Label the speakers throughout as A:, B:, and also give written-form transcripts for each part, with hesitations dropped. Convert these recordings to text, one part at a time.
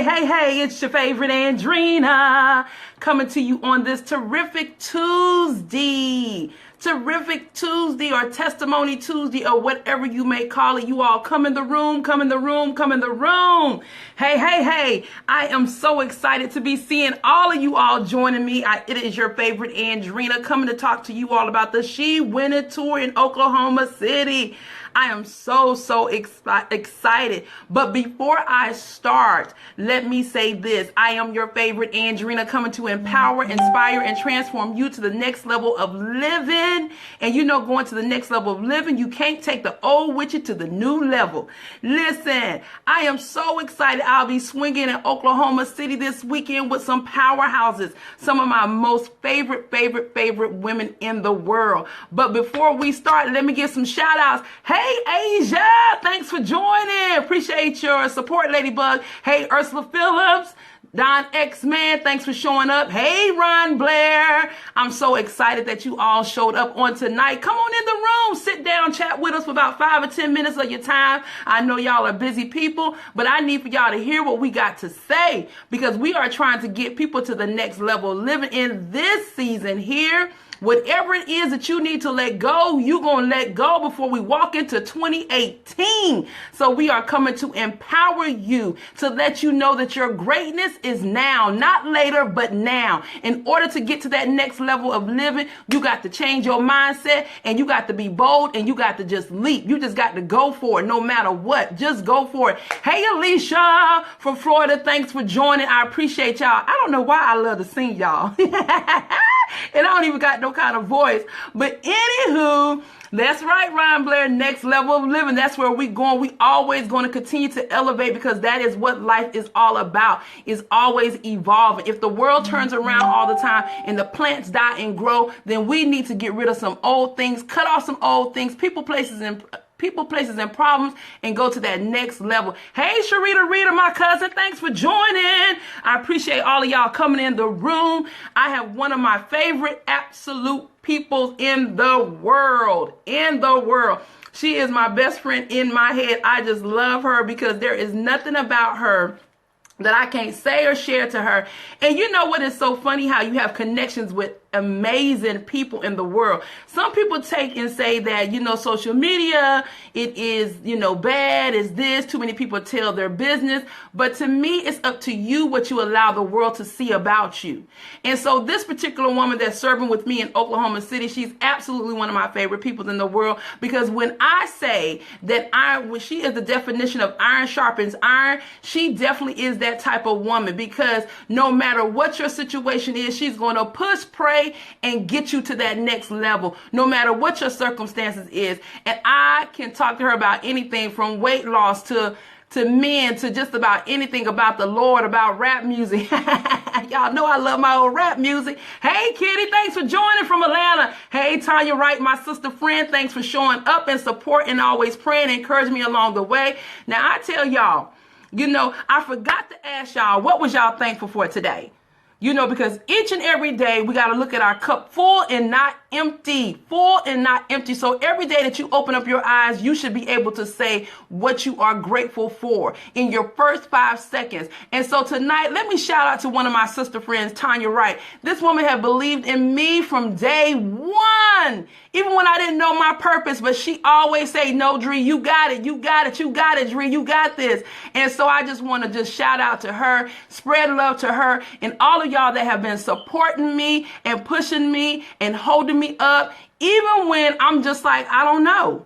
A: Hey, it's your favorite Andrina coming to you on this terrific Tuesday. Terrific Tuesday or Testimony Tuesday or whatever you may call it. You all come in the room, come in the room, come in the room. Hey. I am so excited to be seeing all of you all joining me. It is your favorite Andrina coming to talk to you all about the She Winning Tour in Oklahoma City. I am so excited. But before I start, let me say this. I am your favorite Andrina coming to empower, inspire, and transform you to the next level of living. And you know, going to the next level of living, you can't take the old with you to the new level. Listen, I am so excited. I'll be swinging in Oklahoma City this weekend with some powerhouses, some of my most favorite women in the world. But before we start, let me give some shout outs. Hey, Asia, thanks for joining. Appreciate your support, Ladybug. Hey, Ursula Phillips, Don X-Man, thanks for showing up. Hey, Ron Blair. I'm so excited that you all showed up on tonight. Come on in the room, sit down, chat with us for about 5 or 10 minutes of your time. I know y'all are busy people, but I need for y'all to hear what we got to say because we are trying to get people to the next level of living in this season here. Whatever it is that you need to let go, you're going to let go before we walk into 2018. So we are coming to empower you to let you know that your greatness is now, not later, but now. In order to get to that next level of living, you got to change your mindset and you got to be bold and you got to just leap. You just got to go for it no matter what. Just go for it. Hey, Alicia from Florida, thanks for joining. I appreciate y'all. I don't know why I love to sing, y'all. And I don't even got no kind of voice. But anywho, that's right, Ron Blair, next level of living. That's where we going. We always going to continue to elevate because that is what life is all about. Is always evolving. If the world turns around all the time and the plants die and grow, then we need to get rid of some old things, cut off some old things, people, places, and problems and go to that next level. Hey, Sharita Rita, my cousin, thanks for joining. I appreciate all of y'all coming in the room. I have one of my favorite absolute people in the world. She is my best friend in my head. I just love her because there is nothing about her that I can't say or share to her. And you know what is so funny? How you have connections with amazing people in the world. Some people take and say that, social media, it is, bad, is this, too many people tell their business. But to me, it's up to you what you allow the world to see about you. And so this particular woman that's serving with me in Oklahoma City, she's absolutely one of my favorite people in the world because when I say that she is the definition of iron sharpens iron, she definitely is that type of woman because no matter what your situation is, she's going to push, pray, and get you to that next level, no matter what your circumstances is. And I can talk to her about anything from weight loss to men, to just about anything about the Lord, about rap music. Y'all know I love my old rap music. Hey, Kitty, thanks for joining from Atlanta. Hey, Tanya Wright, my sister friend, thanks for showing up and support and always praying and encourage me along the way. Now, I tell y'all, I forgot to ask y'all, what was y'all thankful for today? Because each and every day we got to look at our cup full and not empty, So every day that you open up your eyes, you should be able to say what you are grateful for in your first 5 seconds. And so tonight, let me shout out to one of my sister friends, Tanya Wright. This woman had believed in me from day one, even when I didn't know my purpose, but she always say, no, Dree, you got it, Dree, you got this. And so I just want to just shout out to her, spread love to her, and all of y'all that have been supporting me and pushing me and holding me up, even when I'm just like, I don't know.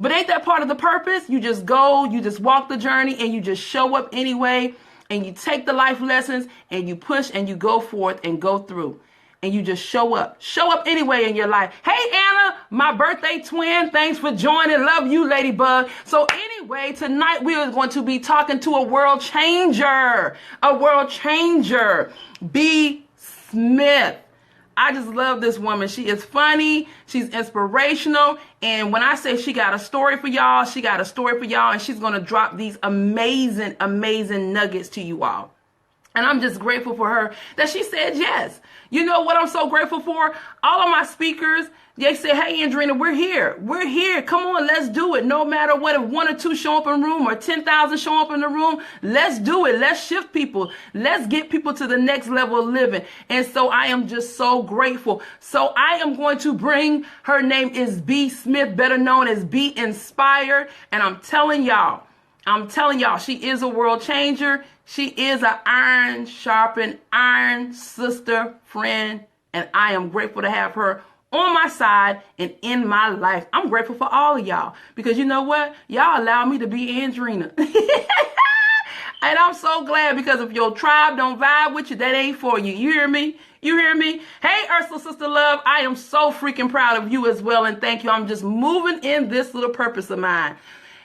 A: But ain't that part of the purpose? You just go, you just walk the journey, and you just show up anyway, and you take the life lessons, and you push, and you go forth and go through. And you just show up anyway in your life. Hey, Anna, my birthday twin, thanks for joining. Love you, Ladybug. So anyway, tonight we are going to be talking to a world changer. B. Smith. I just love this woman. She is funny. She's inspirational. And when I say she got a story for y'all, and she's going to drop these amazing nuggets to you all. And I'm just grateful for her that she said yes. You know what I'm so grateful for? All of my speakers, they say, hey, Andrina, we're here. We're here. Come on, let's do it. No matter what, if 1 or 2 show up in the room or 10,000 show up in the room, let's do it. Let's shift people. Let's get people to the next level of living. And so I am just so grateful. So I am going to bring, her name is B Smith, better known as Be Inspired. And I'm telling y'all, she is a world changer. She is an iron sharpened iron sister, friend, and I am grateful to have her on my side and in my life. I'm grateful for all of y'all because you know what? Y'all allow me to be Andrina. And I'm so glad because if your tribe don't vibe with you, that ain't for you. You hear me? You hear me? Hey, Ursula Sister Love, I am so freaking proud of you as well, and thank you. I'm just moving in this little purpose of mine.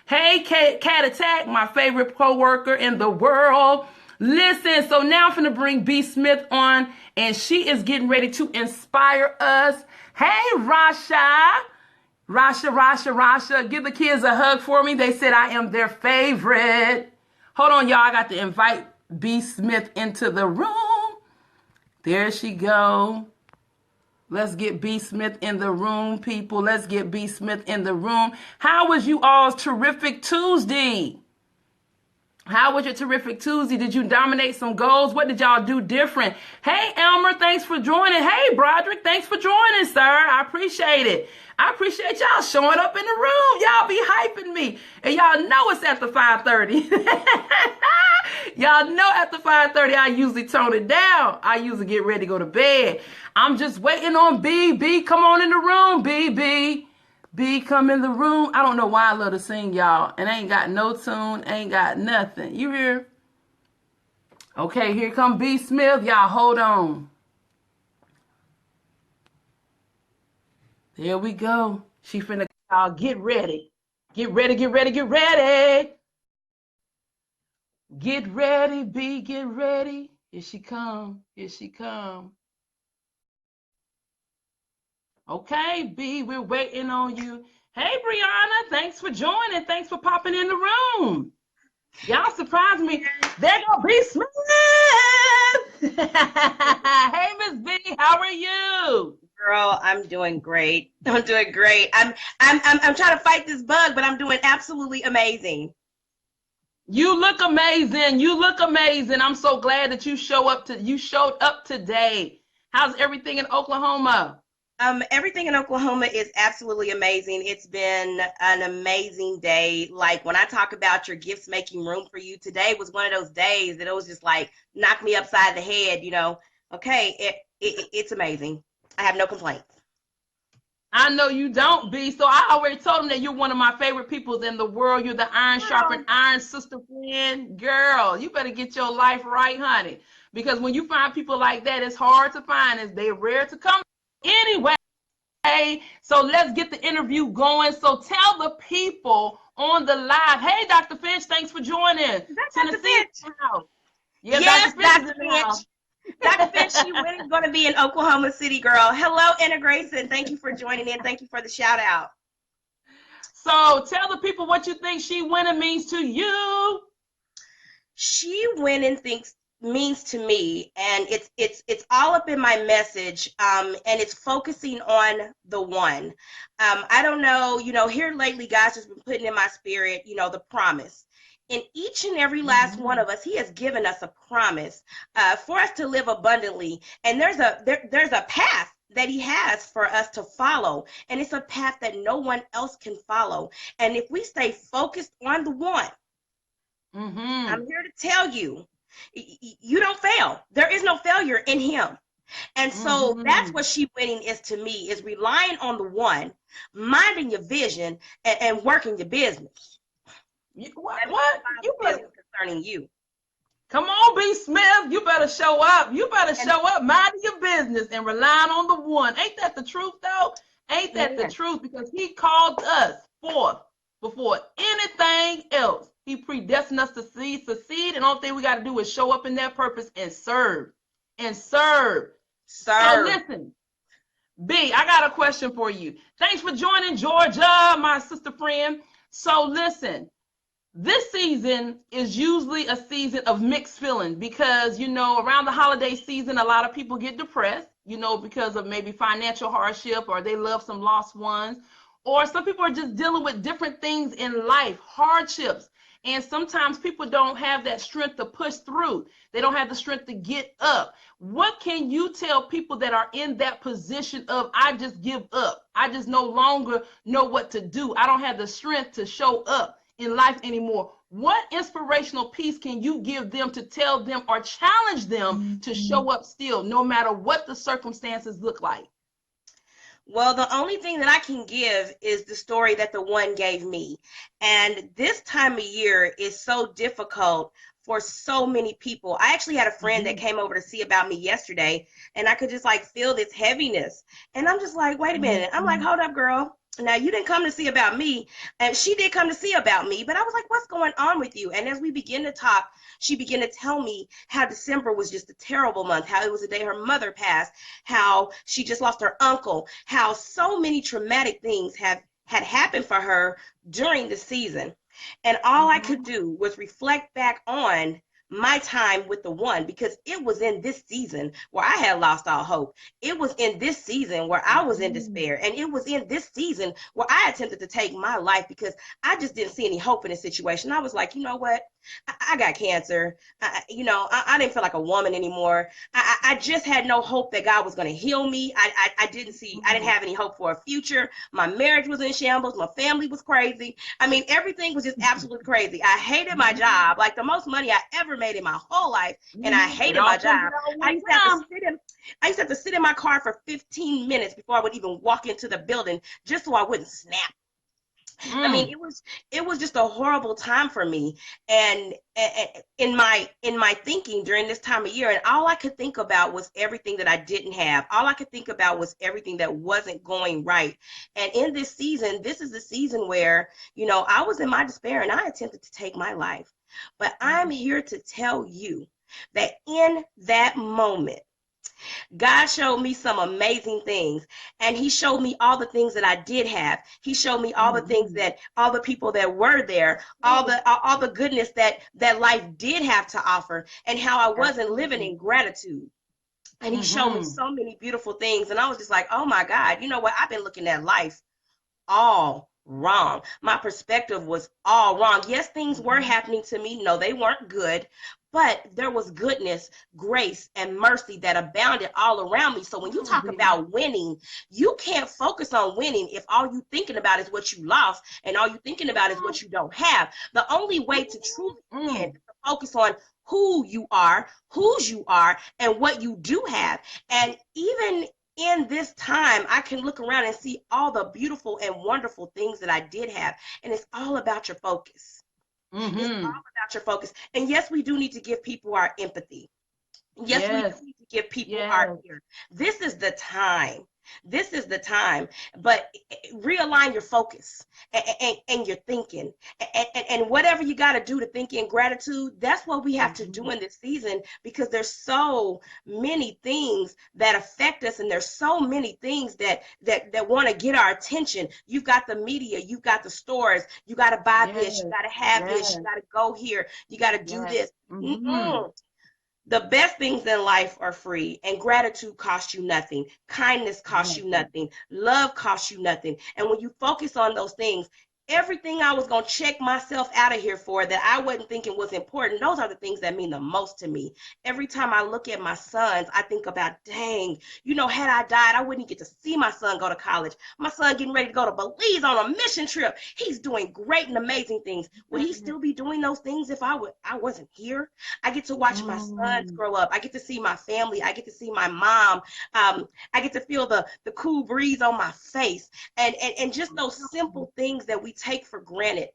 A: Hey, Cat Attack, my favorite co-worker in the world. Listen, so now I'm finna bring B Smith on, and she is getting ready to inspire us. Hey, Rasha. Rasha. Give the kids a hug for me. They said I am their favorite. Hold on, y'all. I got to invite B Smith into the room. There she go. Let's get B Smith in the room, people. Let's get B Smith in the room. How was you all's terrific Tuesday? How was your terrific Tuesday? Did you dominate some goals? What did y'all do different? Hey, Elmer, thanks for joining. Hey, Broderick, thanks for joining, sir. I appreciate it. I appreciate y'all showing up in the room. Y'all be hyping me. And y'all know it's after 5:30. Y'all know after 5:30, I usually tone it down. I usually get ready to go to bed. I'm just waiting on B. B, come on in the room, B. B, come in the room. I don't know why I love to sing, y'all. And I ain't got no tune, ain't got nothing. You hear? Okay, here come B Smith. Y'all hold on. There we go. She finna, y'all get ready. Get ready. Get ready, B, get ready. Here she come. Okay, B, we're waiting on you. Hey, Brianna, thanks for joining. Thanks for popping in the room. Y'all surprised me. There go B Smith. Hey, Miss B, how are you?
B: Girl, I'm doing great. I'm trying to fight this bug, but I'm doing absolutely amazing.
A: You look amazing. I'm so glad that you showed up today. How's everything in Oklahoma?
B: Everything in Oklahoma is absolutely amazing. It's been an amazing day. Like when I talk about your gifts making room for you, today was one of those days that it was just like knock me upside the head, you know. Okay, it's amazing. I have no complaints.
A: I know you don't, B. So I already told him that you're one of my favorite peoples in the world. You're the iron sharpened iron sister friend. Girl, you better get your life right, honey. Because when you find people like that, it's hard to find. They're rare to come. Anyway, so let's get the interview going. So tell the people on the live. Hey, Dr. Finch, thanks for joining.
B: Dr. Finch.
A: Yeah,
B: yes,
A: Dr. Finch.
B: Dr. Finch, she when is going to be in Oklahoma City, girl. Hello, Anna Grayson. Thank you for joining in. Thank you for the shout out.
A: So tell the people what you think she winning means to you.
B: She winning means to me, and it's all up in my message, and it's focusing on the one. I don't know, here lately, God's just been putting in my spirit, the promise. In each and every last one of us, he has given us a promise for us to live abundantly. And there's a path that he has for us to follow. And it's a path that no one else can follow. And if we stay focused on the one, I'm here to tell you, you don't fail. There is no failure in him. And so that's what she winning is to me, is relying on the one, minding your vision, and working your business.
A: What? You better,
B: concerning you.
A: Come on, B Smith. You better show up. Show up, minding your business and relying on the one. Ain't that the truth, though? Ain't that the truth? Because he called us forth before anything else. He predestined us to succeed, and the only thing we got to do is show up in that purpose and serve. So listen, B, I got a question for you. Thanks for joining, Georgia, my sister friend. So listen. This season is usually a season of mixed feelings because, around the holiday season, a lot of people get depressed, because of maybe financial hardship or they love some lost ones. Or some people are just dealing with different things in life, hardships. And sometimes people don't have that strength to push through. They don't have the strength to get up. What can you tell people that are in that position of, I just give up? I just no longer know what to do. I don't have the strength to show up in life anymore. What inspirational piece can you give them to tell them or challenge them to show up still, no matter what the circumstances look like?
B: Well, the only thing that I can give is the story that the one gave me. And this time of year is so difficult for so many people. I actually had a friend that came over to see about me yesterday, and I could just like feel this heaviness. And I'm just like, wait a minute. I'm like, hold up, girl. Now, you didn't come to see about me, and she did come to see about me, but I was like, what's going on with you? And as we begin to talk, she began to tell me how December was just a terrible month, how it was the day her mother passed, how she just lost her uncle, how so many traumatic things had happened for her during the season. And all I could do was reflect back on my time with the one, because it was in this season where I had lost all hope. It was in this season where I was in despair. And it was in this season where I attempted to take my life because I just didn't see any hope in the situation. I was like, you know what? I got cancer. I didn't feel like a woman anymore. I just had no hope that God was going to heal me. I didn't have any hope for a future. My marriage was in shambles. My family was crazy. I mean, everything was just absolutely crazy. I hated my job, like the most money I ever made in my whole life. And I hated my job. I used to have to sit in my car for 15 minutes before I would even walk into the building just so I wouldn't snap. I mean, it was just a horrible time for me, and in my thinking during this time of year, and all I could think about was everything that I didn't have. All I could think about was everything that wasn't going right. And in this season, this is the season where, I was in my despair and I attempted to take my life. But I'm here to tell you that in that moment, God showed me some amazing things, and he showed me all the things that I did have. He showed me all the things that all the people that were there, all the goodness that life did have to offer, and how I wasn't living in gratitude. And he showed me so many beautiful things, and I was just like, oh my God, you know what? I've been looking at life all wrong. My perspective was all wrong. Yes, things were happening to me. No, they weren't good, but there was goodness, grace, and mercy that abounded all around me. So when you talk about winning, you can't focus on winning if all you thinking about is what you lost and all you thinking about is what you don't have. The only way to truly win is to focus on who you are, whose you are, and what you do have. And even in this time, I can look around and see all the beautiful and wonderful things that I did have. And it's all about your focus. It's all about your focus. And yes, we do need to give people our empathy. Yes, we do need to give people our ear. This is the time. This is the time. But realign your focus and your thinking. And whatever you got to do to think in gratitude, that's what we have to do in this season, because there's so many things that affect us, and there's so many things that want to get our attention. You've got the media, you've got the stores, you got to buy this, you got to have this, you got to go here, you got to do this. The best things in life are free, and gratitude costs you nothing. Kindness costs you nothing. Love costs you nothing. And when you focus on those things, everything I was going to check myself out of here for that I wasn't thinking was important, those are the things that mean the most to me. Every time I look at my sons, I think about, dang, had I died, I wouldn't get to see my son go to college. My son getting ready to go to Belize on a mission trip. He's doing great and amazing things. Would he still be doing those things if I wasn't here? I get to watch my sons grow up. I get to see my family. I get to see my mom. I get to feel the cool breeze on my face. And just those simple things that we take for granted.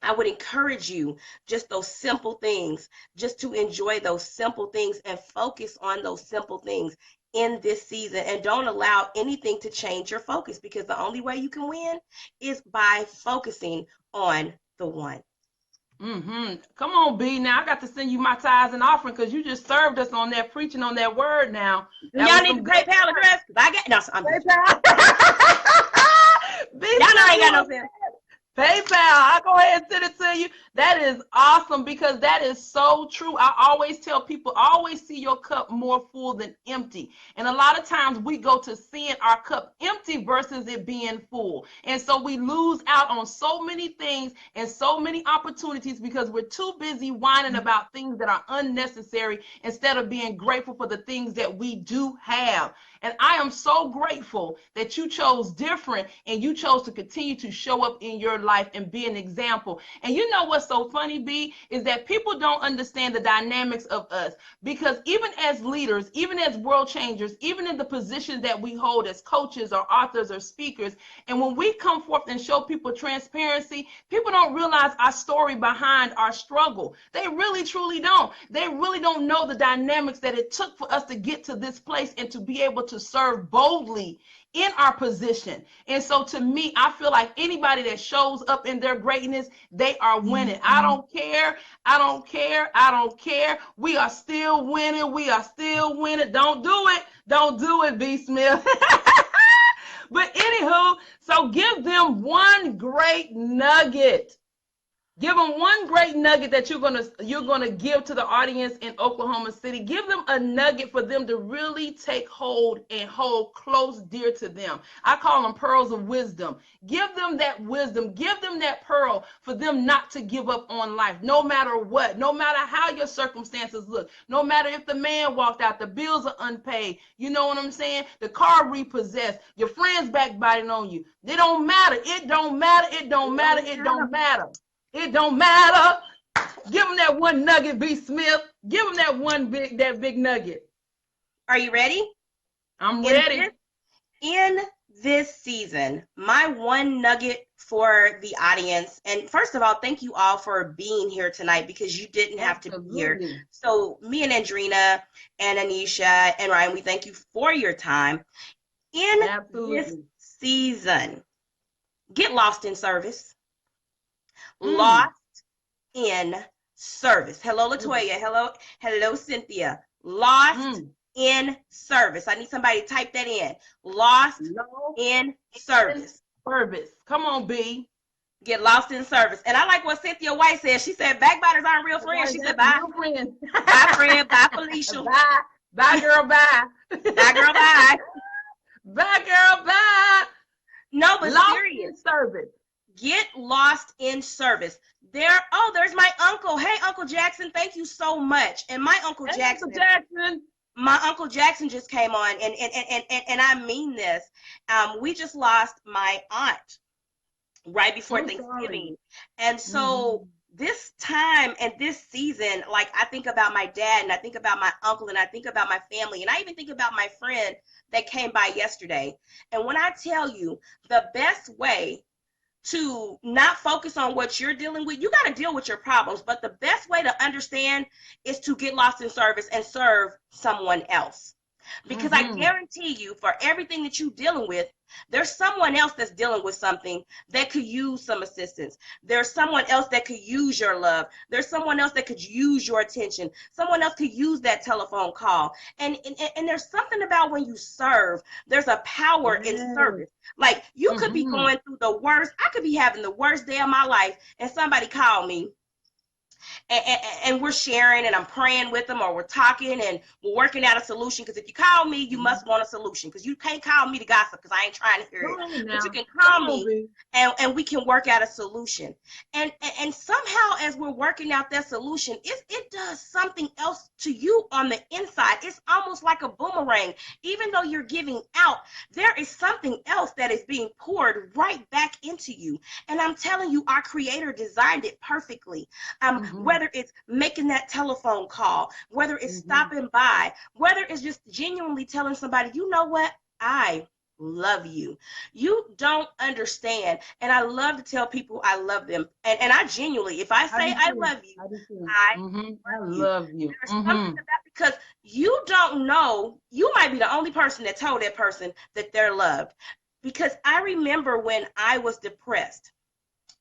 B: I would encourage you, just those simple things, just to enjoy those simple things and focus on those simple things in this season, and don't allow anything to change your focus, because the only way you can win is by focusing on the one.
A: Come on, B. Now I got to send you my tithes and offering, because you just served us on that, preaching on that word. Now
B: y'all need the PayPal address, because I got I'm PayPal.
A: Y'all know I ain't got no sense. PayPal. I'll go ahead and send it to you. That is awesome because that is so true. I always tell people, always see your cup more full than empty. And a lot of times we go to seeing our cup empty versus it being full. And so we lose out on so many things and so many opportunities because we're too busy whining about things that are unnecessary instead of being grateful for the things that we do have. And I am so grateful that you chose different and you chose to continue to show up in your life and be an example. And you know what's so funny, B, is that people don't understand the dynamics of us because even as leaders, even as world changers, even in the positions that we hold as coaches or authors or speakers, and when we come forth and show people transparency, people don't realize our story behind our struggle. They really, truly don't. They really don't know the dynamics that it took for us to get to this place and to be able to serve boldly in our position. And so to me, I feel like anybody that shows up in their greatness, they are winning. I don't care. I don't care. I don't care. We are still winning. We are still winning. Don't do it. Don't do it, B. Smith. But anywho, so give them one great nugget. Give them one great nugget that you're gonna give to the audience in Oklahoma City. Give them a nugget for them to really take hold and hold close, dear to them. I call them pearls of wisdom. Give them that wisdom. Give them that pearl for them not to give up on life, no matter what, no matter how your circumstances look, no matter if the man walked out, the bills are unpaid. You know what I'm saying? The car repossessed, your friends backbiting on you. It don't matter. It don't matter. It don't matter. It don't matter. It don't matter. Give them that one nugget, B. Smith. Give them that big nugget.
B: Are you ready?
A: I'm ready.
B: In this season, my one nugget for the audience, and first of all, thank you all for being here tonight because you didn't have to be here. So me and Andrina and Anisha and Ryan, we thank you for your time. In this season, get lost in service. Lost in service. Hello, Latoya. Hello, Cynthia. Lost in service. I need somebody to type that in. Lost in service.
A: Come on, B.
B: Get lost in service. And I like what Cynthia White said. She said, backbiters aren't real friends. She said, bye. Bye, friend. Bye, Felicia.
A: Bye. Bye, girl. Bye.
B: Bye, girl. Bye.
A: Bye, girl. Bye.
B: No, but
A: lost
B: serious.
A: In service.
B: Get lost in service. There's my uncle. Hey, Uncle Jackson, thank you so much. And my Uncle Jackson. My Uncle Jackson just came on, and I mean this. We just lost my aunt right before Thanksgiving. And so this time and this season, like I think about my dad and I think about my uncle and I think about my family and I even think about my friend that came by yesterday. And when I tell you the best way to not focus on what you're dealing with, you got to deal with your problems, but the best way to understand is to get lost in service and serve someone else. Because I guarantee you, for everything that you're dealing with, there's someone else that's dealing with something that could use some assistance. There's someone else that could use your love. There's someone else that could use your attention. Someone else could use that telephone call. And there's something about when you serve, there's a power in service. Like you could be going through the worst. I could be having the worst day of my life and somebody called me. And we're sharing and I'm praying with them or we're talking and we're working out a solution. Because if you call me, you must want a solution because you can't call me to gossip because I ain't trying to hear it. But you can call me and we can work out a solution. And somehow as we're working out that solution, it does something else to you on the inside. It's almost like a boomerang. Even though you're giving out, there is something else that is being poured right back into you. And I'm telling you, our Creator designed it perfectly. Whether it's making that telephone call, whether it's stopping by, whether it's just genuinely telling somebody, you know what, I love you. You don't understand. And I love to tell people I love them. And I genuinely, if I say I love you, I love you. There's something about, because you don't know, you might be the only person that told that person that they're loved. Because I remember when I was depressed,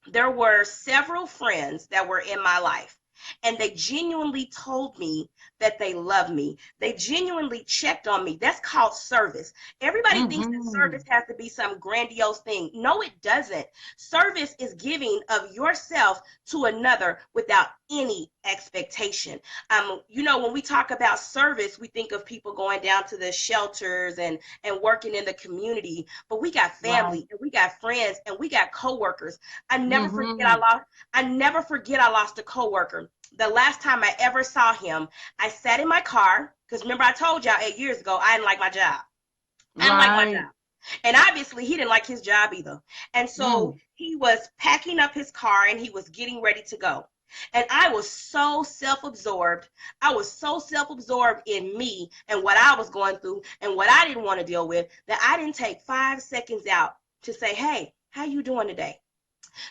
B: there were several friends that were in my life, and they genuinely told me that they love me. They genuinely checked on me. That's called service. Everybody thinks that service has to be some grandiose thing. No, it doesn't. Service is giving of yourself to another without any expectation. When we talk about service, we think of people going down to the shelters and working in the community, but we got family and we got friends and we got coworkers. I never forget I lost a coworker. The last time I ever saw him, I sat in my car, because remember I told y'all 8 years ago I didn't like my job. I didn't like my job. And obviously he didn't like his job either. And so he was packing up his car and he was getting ready to go. And I was so self-absorbed. I was so self-absorbed in me and what I was going through and what I didn't want to deal with that I didn't take 5 seconds out to say, hey, how you doing today?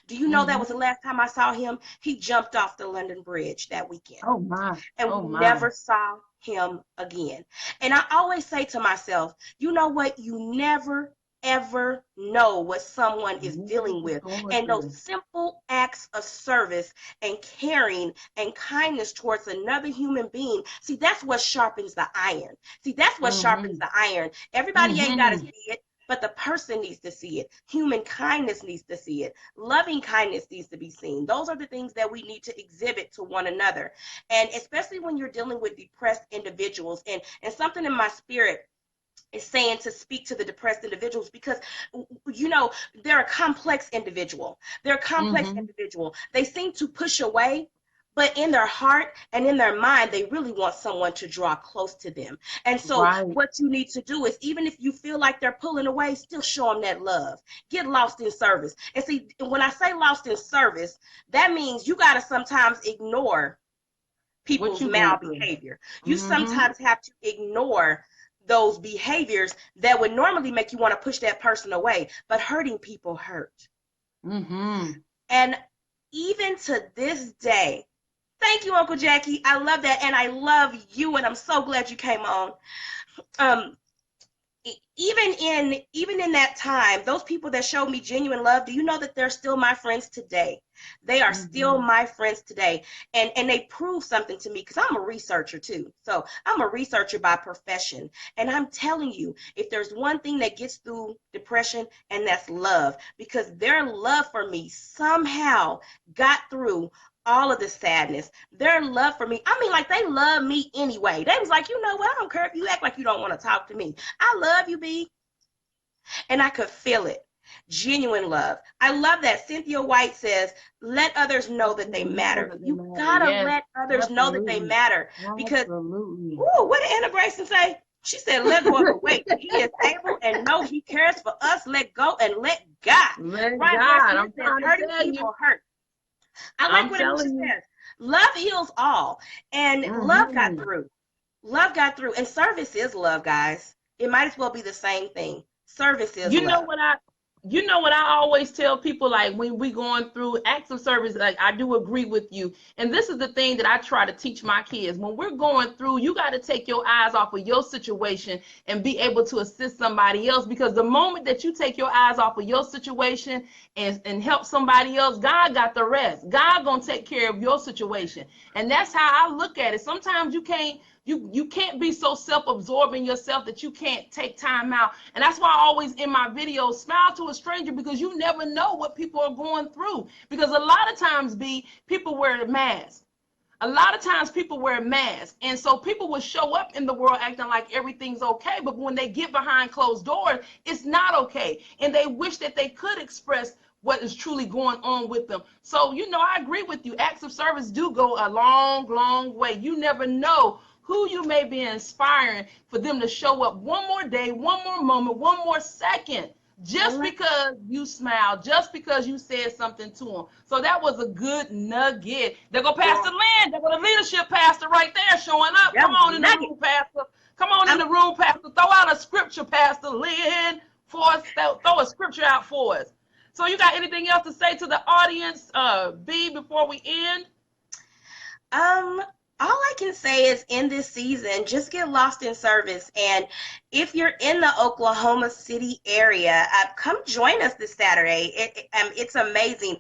B: Do you know that was the last time I saw him? He jumped off the London Bridge that weekend.
A: Oh my.
B: And we never saw him again. And I always say to myself, you know what? You never, ever know what someone is dealing with. And those simple acts of service and caring and kindness towards another human being, see, that's what sharpens the iron. See, that's what sharpens the iron. Everybody ain't got to see it, but the person needs to see it. Human kindness needs to see it. Loving kindness needs to be seen. Those are the things that we need to exhibit to one another. And especially when you're dealing with depressed individuals, and something in my spirit is saying to speak to the depressed individuals, because they're a complex individual. They seem to push away, but in their heart and in their mind, they really want someone to draw close to them. And so what you need to do is, even if you feel like they're pulling away, still show them that love. Get lost in service. And see, when I say lost in service, that means you got to sometimes ignore people's malbehavior. You sometimes have to ignore those behaviors that would normally make you want to push that person away, but hurting people hurt. And even to this day, thank you, Uncle Jackie. I love that. And I love you. And I'm so glad you came on. Even in that time, those people that showed me genuine love, do you know that they're still my friends today? They are still my friends today. And they prove something to me, because I'm a researcher too. So I'm a researcher by profession. And I'm telling you, if there's one thing that gets through depression, and that's love, because their love for me somehow got through all of the sadness. Their love for me, I mean, like, they love me anyway. They was like, you know what, I don't care if you act like you don't want to talk to me. I love you, B. And I could feel it. Genuine love. I love that Cynthia White says, let others know that they matter. You gotta let others know that they matter. Because, what did Anna Grayson say? She said, let go of the weight. He is able and know he cares for us. Let go and let God.
A: Let God. I'm trying to tell
B: people hurt. I like what Alicia says. Love heals all. And love got through. Love got through. And service is love, guys. It might as well be the same thing. Service is love.
A: You know what I always tell people, like, when we going through acts of service, like, I do agree with you. And this is the thing that I try to teach my kids. When we're going through, you got to take your eyes off of your situation and be able to assist somebody else. Because the moment that you take your eyes off of your situation and help somebody else, God got the rest. God gonna take care of your situation. And that's how I look at it. Sometimes you can't be so self-absorbed in yourself that you can't take time out. And that's why I always, in my videos, smile to a stranger, because you never know what people are going through. Because a lot of times, people wear masks. A lot of times people wear masks. And so people will show up in the world acting like everything's okay. But when they get behind closed doors, it's not okay. And they wish that they could express what is truly going on with them. So, I agree with you. Acts of service do go a long, long way. You never know who you may be inspiring for them to show up one more day, one more moment, one more second, just because you smiled, just because you said something to them. So that was a good nugget. There go Pastor Lynn. There go the leadership pastor right there showing up. Come on in the room, Pastor. Come on in the room, Pastor. Throw out a scripture, Pastor Lynn, for us. Throw a scripture out for us. So you got anything else to say to the audience, B, before we end?
B: All I can say is, in this season, just get lost in service. And if you're in the Oklahoma City area, come join us this Saturday. It's amazing.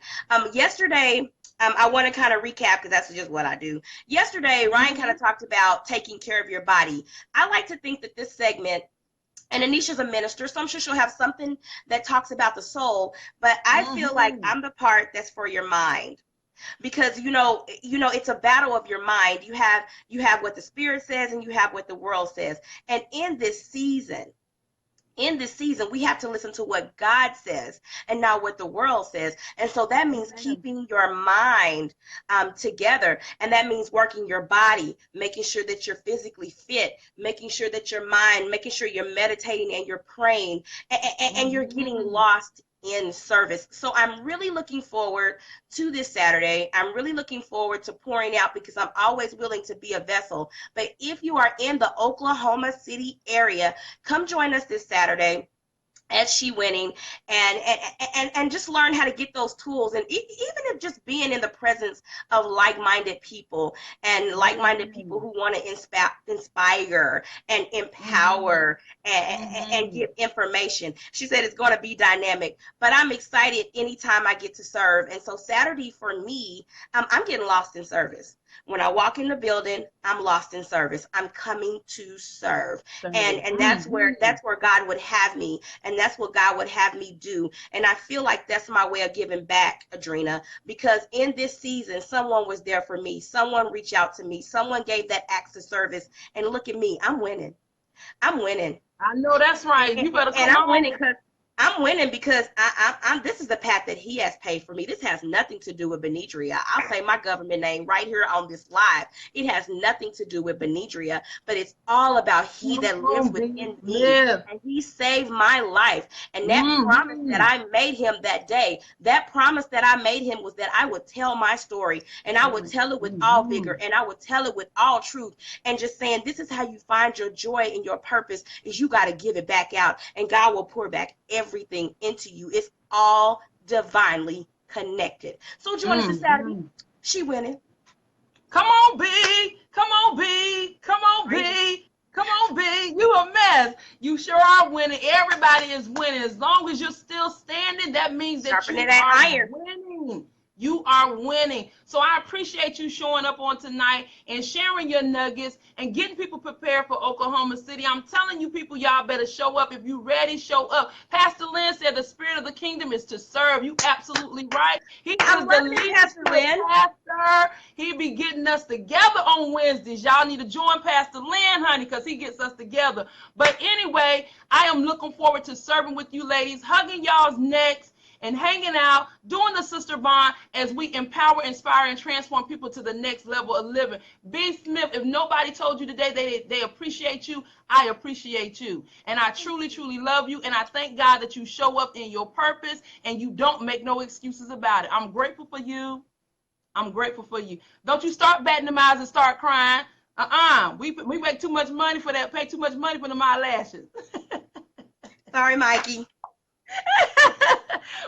B: Yesterday, I want to kind of recap because that's just what I do. Yesterday, Ryan kind of talked about taking care of your body. I like to think that this segment, and Anisha's a minister, so I'm sure she'll have something that talks about the soul, but I feel like I'm the part that's for your mind, because it's a battle of your mind. You have what the spirit says and you have what the world says. And in this season, we have to listen to what God says and not what the world says. And so that means keeping your mind together. And that means working your body, making sure that you're physically fit, making sure that your mind, making sure you're meditating and you're praying, and you're getting lost in service. So I'm really looking forward to this Saturday. I'm really looking forward to pouring out, because I'm always willing to be a vessel. But if you are in the Oklahoma City area, come join us this Saturday as She Winning, and just learn how to get those tools. And even if just being in the presence of like-minded people, and like-minded people who want to inspire and empower and give information. She said it's going to be dynamic, but I'm excited anytime I get to serve. And so Saturday for me, I'm getting lost in service. When I walk in the building, I'm lost in service. I'm coming to serve. And that's where God would have me. And that's what God would have me do. And I feel like that's my way of giving back, Adrena, because in this season, someone was there for me. Someone reached out to me. Someone gave that acts of service. And look at me. I'm winning. I'm winning.
A: I know that's right. You better come
B: and I'm
A: on.
B: winning because I'm this is the path that he has paid for me. This has nothing to do with Benidria. I'll say my government name right here on this live. It has nothing to do with Benidria, but it's all about he that lives within me. And he saved my life. And that promise that I made him that day, that promise that I made him was that I would tell my story, and I would tell it with all vigor, and I would tell it with all truth. And just saying, this is how you find your joy and your purpose, is you got to give it back out, and God will pour back everything into you. It's all divinely connected. So join us this Saturday. She Winning.
A: Come on, B. Come on, B. Come on, B. Come on, B. You a mess. You sure are winning. Everybody is winning. As long as you're still standing, that means that you are winning. You are winning. So I appreciate you showing up on tonight and sharing your nuggets and getting people prepared for Oklahoma City. I'm telling you, people, y'all better show up. If you're ready, show up. Pastor Lynn said the spirit of the kingdom is to serve. You absolutely right. He is the lead pastor. He be getting us together on Wednesdays. Y'all need to join Pastor Lynn, honey, because he gets us together. But anyway, I am looking forward to serving with you ladies, hugging y'all's necks, and hanging out, doing the sister bond as we empower, inspire, and transform people to the next level of living. B. Smith, if nobody told you today they appreciate you, I appreciate you. And I truly, truly love you. And I thank God that you show up in your purpose and you don't make no excuses about it. I'm grateful for you. I'm grateful for you. Don't you start batting them eyes and start crying. We make too much money for that, pay too much money for them eyelashes.
B: Sorry, Mikey.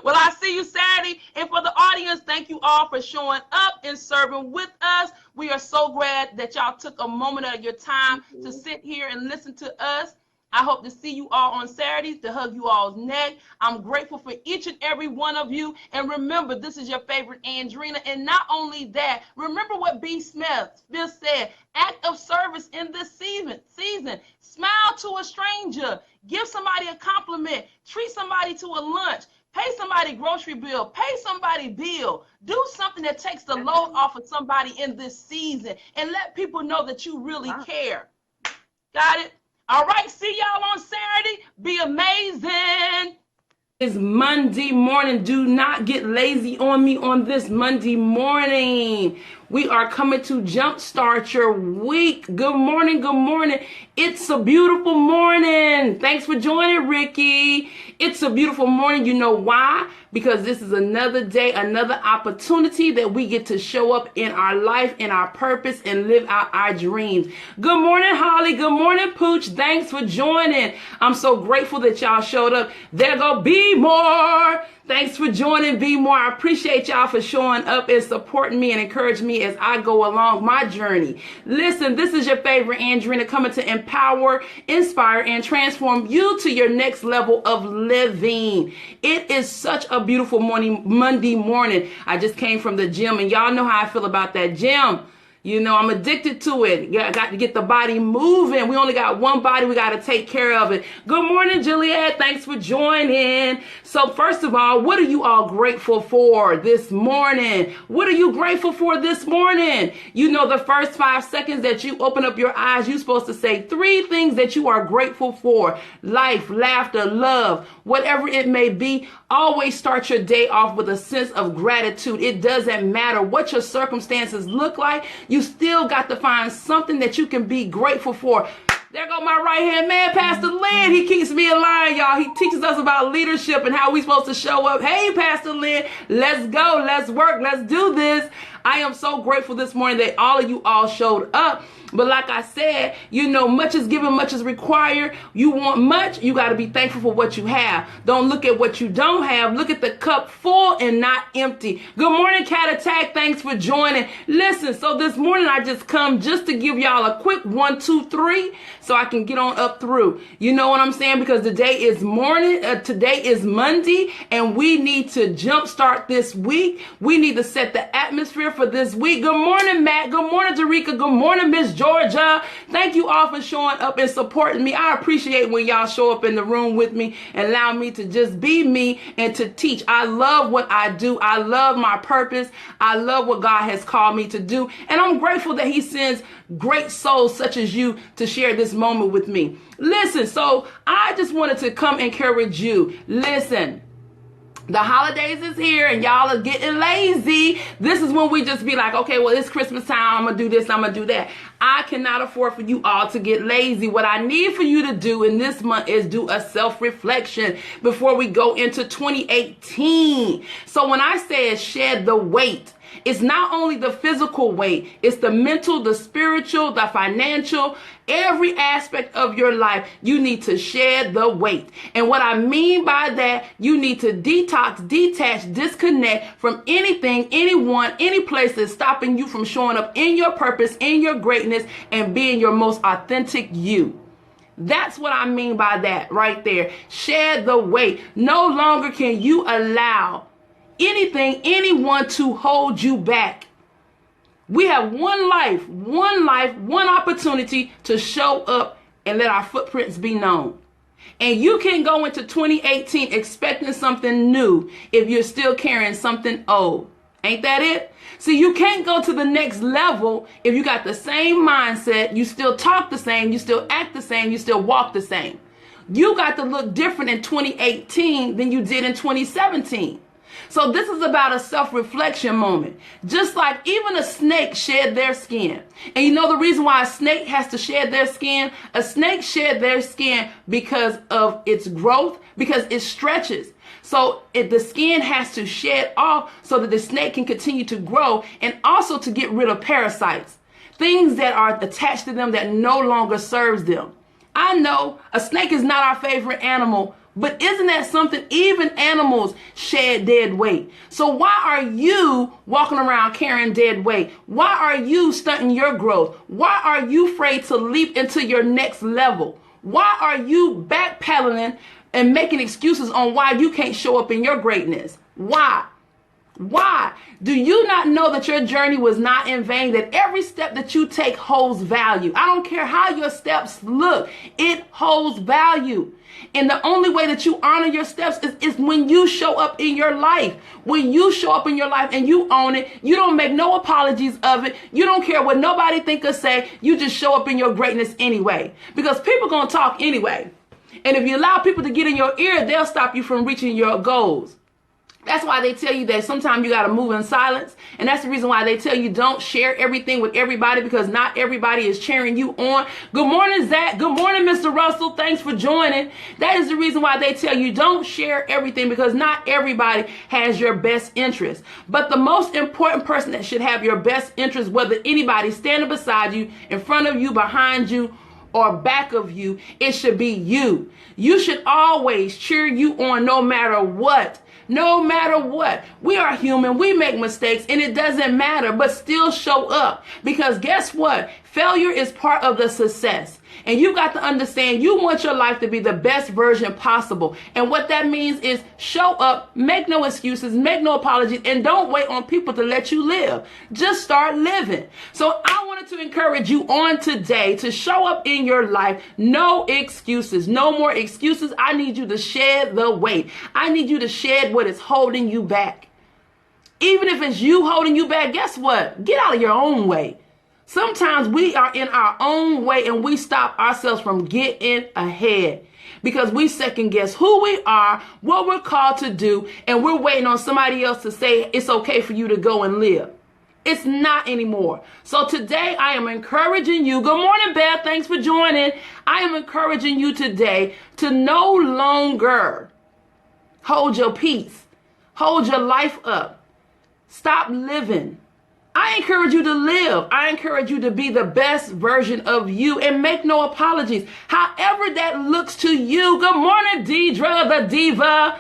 A: Well, I see you Saturday. And for the audience, thank you all for showing up and serving with us. We are so glad that y'all took a moment of your time to sit here and listen to us. I hope to see you all on Saturdays, to hug you all's neck. I'm grateful for each and every one of you. And remember, this is your favorite Andrena. And not only that, remember what B. Smith said, act of service in this season. Smile to a stranger. Give somebody a compliment. Treat somebody to a lunch. Pay somebody grocery bill. Pay somebody bill. Do something that takes the load off of somebody in this season. And let people know that you really care. Got it? All right, see y'all on Saturday. Be amazing. It's Monday morning. Do not get lazy on me on this Monday morning. We are coming to jumpstart your week. Good morning. Good morning. It's a beautiful morning. Thanks for joining, Ricky. It's a beautiful morning. You know why? Because this is another day, another opportunity that we get to show up in our life, in our purpose, and live out our dreams. Good morning, Holly. Good morning, Pooch. Thanks for joining. I'm so grateful that y'all showed up. There go Be More. Thanks for joining Be More. I appreciate y'all for showing up and supporting me and encouraging me as I go along my journey. Listen, this is your favorite Andrina coming to empower, inspire, and transform you to your next level of living. It is such a beautiful Monday morning. I just came from the gym and y'all know how I feel about that gym. You know, I'm addicted to it. I got to get the body moving. We only got one body. We got to take care of it. Good morning, Juliet. Thanks for joining. So first of all, what are you all grateful for this morning? What are you grateful for this morning? You know, the first 5 seconds that you open up your eyes, you're supposed to say 3 things that you are grateful for. Life, laughter, love, whatever it may be. Always start your day off with a sense of gratitude. It doesn't matter what your circumstances look like. You still got to find something that you can be grateful for. There go my right-hand man, Pastor Lynn. He keeps me in line, y'all. He teaches us about leadership and how we're supposed to show up. Hey, Pastor Lynn, let's go. Let's work. Let's do this. I am so grateful this morning that all of you all showed up. But like I said, you know, much is given, much is required. You want much, you got to be thankful for what you have. Don't look at what you don't have. Look at the cup full and not empty. Good morning, Cat Attack. Thanks for joining. Listen, so this morning I just come just to give y'all a quick 1, 2, 3 so I can get on up through. You know what I'm saying? Because today is today is Monday and we need to jumpstart this week. We need to set the atmosphere for this week. Good morning, Matt. Good morning, Tarika. Good morning, Miss Georgia. Thank you all for showing up and supporting me. I appreciate when y'all show up in the room with me and allow me to just be me and to teach. I love what I do. I love my purpose. I love what God has called me to do. And I'm grateful that he sends great souls such as you to share this moment with me. Listen, so I just wanted to come encourage you. Listen. The holidays is here and y'all are getting lazy. This is when we just be like, okay, well, it's Christmas time. I'm going to do this. I'm going to do that. I cannot afford for you all to get lazy. What I need for you to do in this month is do a self-reflection before we go into 2018. So when I say shed the weight, it's not only the physical weight, it's the mental, the spiritual, the financial, every aspect of your life. You need to shed the weight. And what I mean by that, you need to detox, detach, disconnect from anything, anyone, any place that's stopping you from showing up in your purpose, in your greatness, and being your most authentic you. That's what I mean by that right there. Shed the weight. No longer can you allow anything, anyone to hold you back. We have one life, one opportunity to show up and let our footprints be known. And you can go into 2018 expecting something new if you're still carrying something old. Ain't that it? See, you can't go to the next level if you got the same mindset, you still talk the same, you still act the same, you still walk the same. You got to look different in 2018 than you did in 2017. So this is about a self-reflection moment. Just like even a snake shed their skin. And you know the reason why a snake has to shed their skin? A snake shed their skin because of its growth, because it stretches. So the skin has to shed off so that the snake can continue to grow and also to get rid of parasites. Things that are attached to them that no longer serves them. I know a snake is not our favorite animal, but isn't that something? Even animals shed dead weight. So why are you walking around carrying dead weight? Why are you stunting your growth? Why are you afraid to leap into your next level? Why are you backpedaling and making excuses on why you can't show up in your greatness? Why? Why? Do you not know that your journey was not in vain? That every step that you take holds value. I don't care how your steps look. It holds value. And the only way that you honor your steps is when you show up in your life. When you show up in your life and you own it, you don't make no apologies of it. You don't care what nobody think or say. You just show up in your greatness anyway. Because people going to talk anyway. And if you allow people to get in your ear, they'll stop you from reaching your goals. That's why they tell you that sometimes you got to move in silence. And that's the reason why they tell you don't share everything with everybody, because not everybody is cheering you on. Good morning, Zach. Good morning, Mr. Russell. Thanks for joining. That is the reason why they tell you don't share everything, because not everybody has your best interest. But the most important person that should have your best interest, whether anybody's standing beside you, in front of you, behind you, or back of you, it should be you. You should always cheer you on no matter what. No matter what, we are human, we make mistakes, and it doesn't matter, but still show up. Because guess what? Failure is part of the success. And you got to understand, you want your life to be the best version possible. And what that means is show up, make no excuses, make no apologies, and don't wait on people to let you live. Just start living. So I wanted to encourage you on today to show up in your life. No excuses, no more excuses. I need you to shed the weight. I need you to shed what is holding you back. Even if it's you holding you back, guess what? Get out of your own way. Sometimes we are in our own way and we stop ourselves from getting ahead because we second guess who we are, what we're called to do, and we're waiting on somebody else to say it's okay for you to go and live. It's not anymore. So today I am encouraging you. Good morning, Beth. Thanks for joining. I am encouraging you today to no longer hold your peace. Hold your life up. Stop living. I encourage you to live. I encourage you to be the best version of you and make no apologies. However that looks to you. Good morning, Deidre, the diva.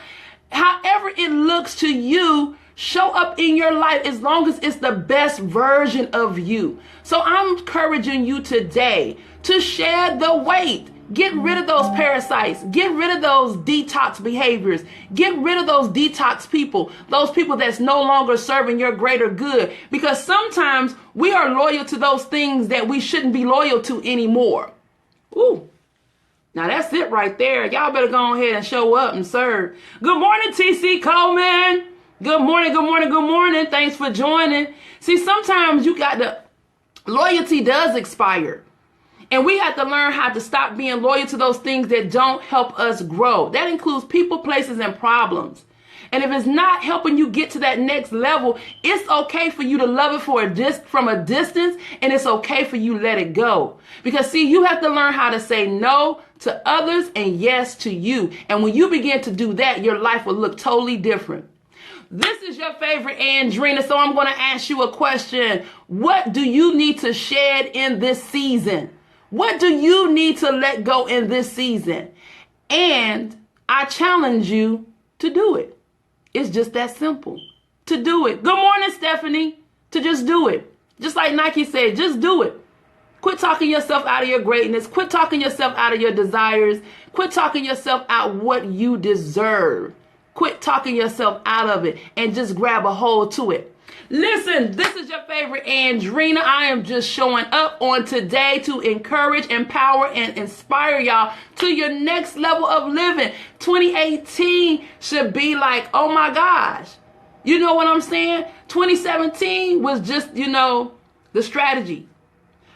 A: However it looks to you, show up in your life as long as it's the best version of you. So I'm encouraging you today to shed the weight. Get rid of those parasites. Get rid of those detox behaviors. Get rid of those detox people. Those people that's no longer serving your greater good. Because sometimes we are loyal to those things that we shouldn't be loyal to anymore. Ooh. Now that's it right there. Y'all better go ahead and show up and serve. Good morning, TC Coleman. Good morning, good morning, good morning. Thanks for joining. See, sometimes loyalty does expire. And we have to learn how to stop being loyal to those things that don't help us grow. That includes people, places, and problems. And if it's not helping you get to that next level, it's okay for you to love it from a distance, and it's okay for you to let it go. Because see, you have to learn how to say no to others and yes to you. And when you begin to do that, your life will look totally different. This is your favorite Andrina, so I'm going to ask you a question. What do you need to shed in this season? What do you need to let go in this season? And I challenge you to do it. It's just that simple. To do it. Good morning, Stephanie. To just do it. Just like Nike said, just do it. Quit talking yourself out of your greatness. Quit talking yourself out of your desires. Quit talking yourself out what you deserve. Quit talking yourself out of it and just grab a hold to it. Listen, this is your favorite Andrina. I am just showing up on today to encourage, empower, and inspire y'all to your next level of living. 2018 should be like, oh my gosh. You know what I'm saying? 2017 was just, the strategy.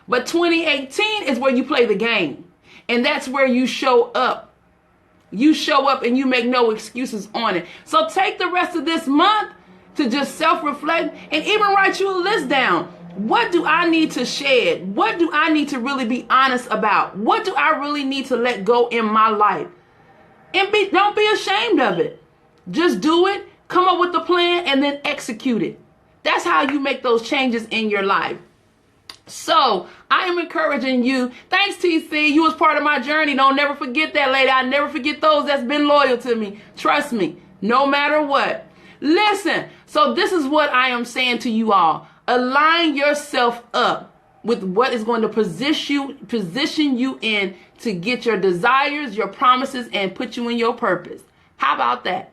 A: But 2018 is where you play the game. And that's where you show up. You show up and you make no excuses on it. So take the rest of this month to just self-reflect and even write you a list down. What do I need to shed? What do I need to really be honest about? What do I really need to let go in my life? And don't be ashamed of it. Just do it, come up with the plan, and then execute it. That's how you make those changes in your life. So I am encouraging you. Thanks, TC. You was part of my journey. Don't never forget that, lady. I never forget those that's been loyal to me. Trust me, no matter what. Listen, so this is what I am saying to you all. Align yourself up with what is going to position you in to get your desires, your promises, and put you in your purpose. How about that?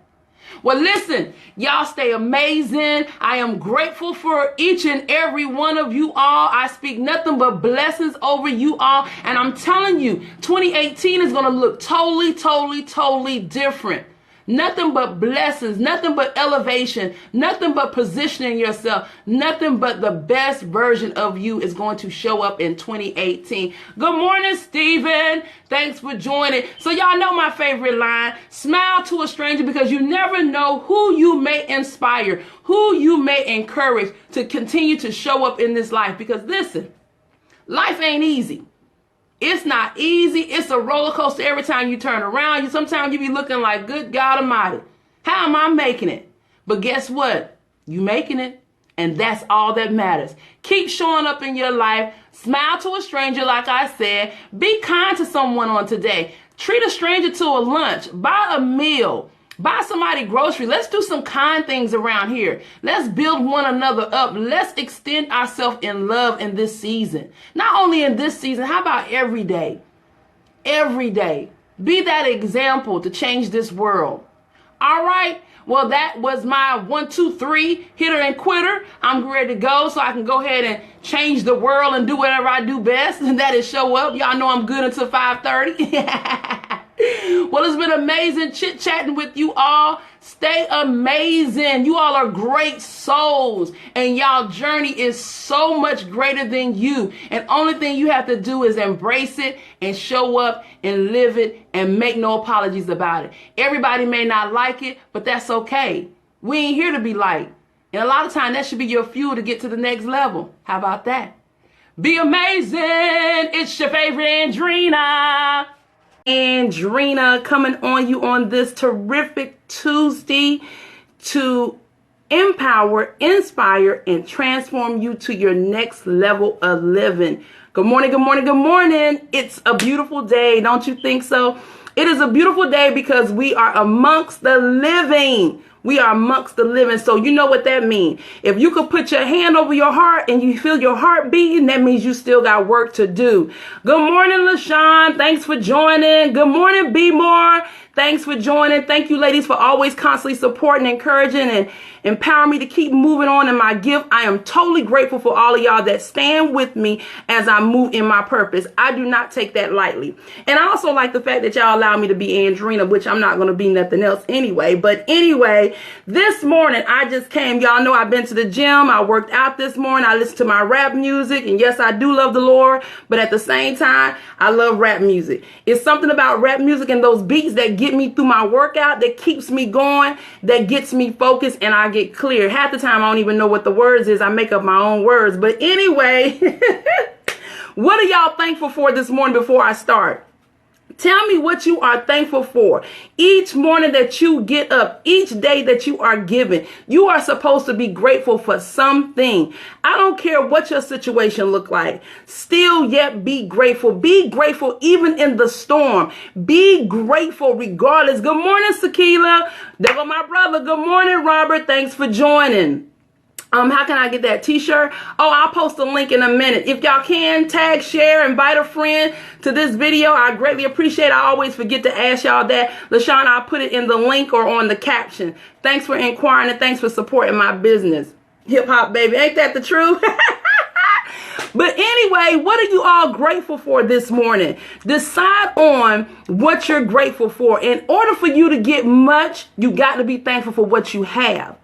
A: Well, listen, y'all stay amazing. I am grateful for each and every one of you all. I speak nothing but blessings over you all. And I'm telling you, 2018 is going to look totally different. Nothing but blessings, nothing but elevation, nothing but positioning yourself, nothing but the best version of you is going to show up in 2018. Good morning, Stephen. Thanks for joining. So y'all know my favorite line, smile to a stranger, because you never know who you may inspire, who you may encourage to continue to show up in this life. Because listen, life ain't easy. It's not easy. It's a roller coaster every time you turn around. Sometimes you be looking like, good God Almighty, how am I making it? But guess what? You making it, and that's all that matters. Keep showing up in your life. Smile to a stranger, like I said. Be kind to someone on today. Treat a stranger to a lunch. Buy a meal. Buy somebody grocery. Let's do some kind things around here. Let's build one another up. Let's extend ourselves in love in this season. Not only in this season, how about every day? Every day. Be that example to change this world. All right. Well, that was my 1, 2, 3 hitter and quitter. I'm ready to go so I can go ahead and change the world and do whatever I do best. And that is show up. Y'all know I'm good until 5:30. Well, it's been amazing chit-chatting with you all. Stay amazing. You all are great souls, and y'all journey is so much greater than you. And only thing you have to do is embrace it and show up and live it and make no apologies about it. Everybody may not like it, but that's okay. We ain't here to be liked. And a lot of times that should be your fuel to get to the next level. How about that? Be amazing. It's your favorite Andrina. Andrina coming on you on this terrific Tuesday to empower, inspire, and transform you to your next level of living. Good morning, good morning, good morning. It's a beautiful day, don't you think so? It is a beautiful day because we are amongst the living. We are amongst the living. So you know what that means. If you could put your hand over your heart and you feel your heart beating, that means you still got work to do. Good morning, LaShawn. Thanks for joining. Good morning, B. Moore. Thanks for joining. Thank you, ladies, for always constantly supporting, encouraging, and empowering me to keep moving on in my gift. I am totally grateful for all of y'all that stand with me as I move in my purpose. I do not take that lightly. And I also like the fact that y'all allow me to be Andrina, which I'm not going to be nothing else anyway. But anyway, this morning I just came. Y'all know I've been to the gym. I worked out this morning. I listened to my rap music. And yes, I do love the Lord. But at the same time, I love rap music. It's something about rap music and those beats that get me through my workout, that keeps me going, that gets me focused, and I get clear. Half the time I don't even know what the words is. I make up my own words. But anyway, what are y'all thankful for this morning before I start? Tell me what you are thankful for. Each morning that you get up, each day that you are given, you are supposed to be grateful for something. I don't care what your situation look like. Still yet be grateful. Be grateful even in the storm. Be grateful regardless. Good morning, Sakila. There go my brother. Good morning, Robert. Thanks for joining. How can I get that t-shirt? Oh, I'll post a link in a minute. If y'all can, tag, share, invite a friend to this video. I greatly appreciate it. I always forget to ask y'all that. LaShawn, I'll put it in the link or on the caption. Thanks for inquiring and thanks for supporting my business. Hip hop, baby. Ain't that the truth? But anyway, what are you all grateful for this morning? Decide on what you're grateful for. In order for you to get much, you got to be thankful for what you have.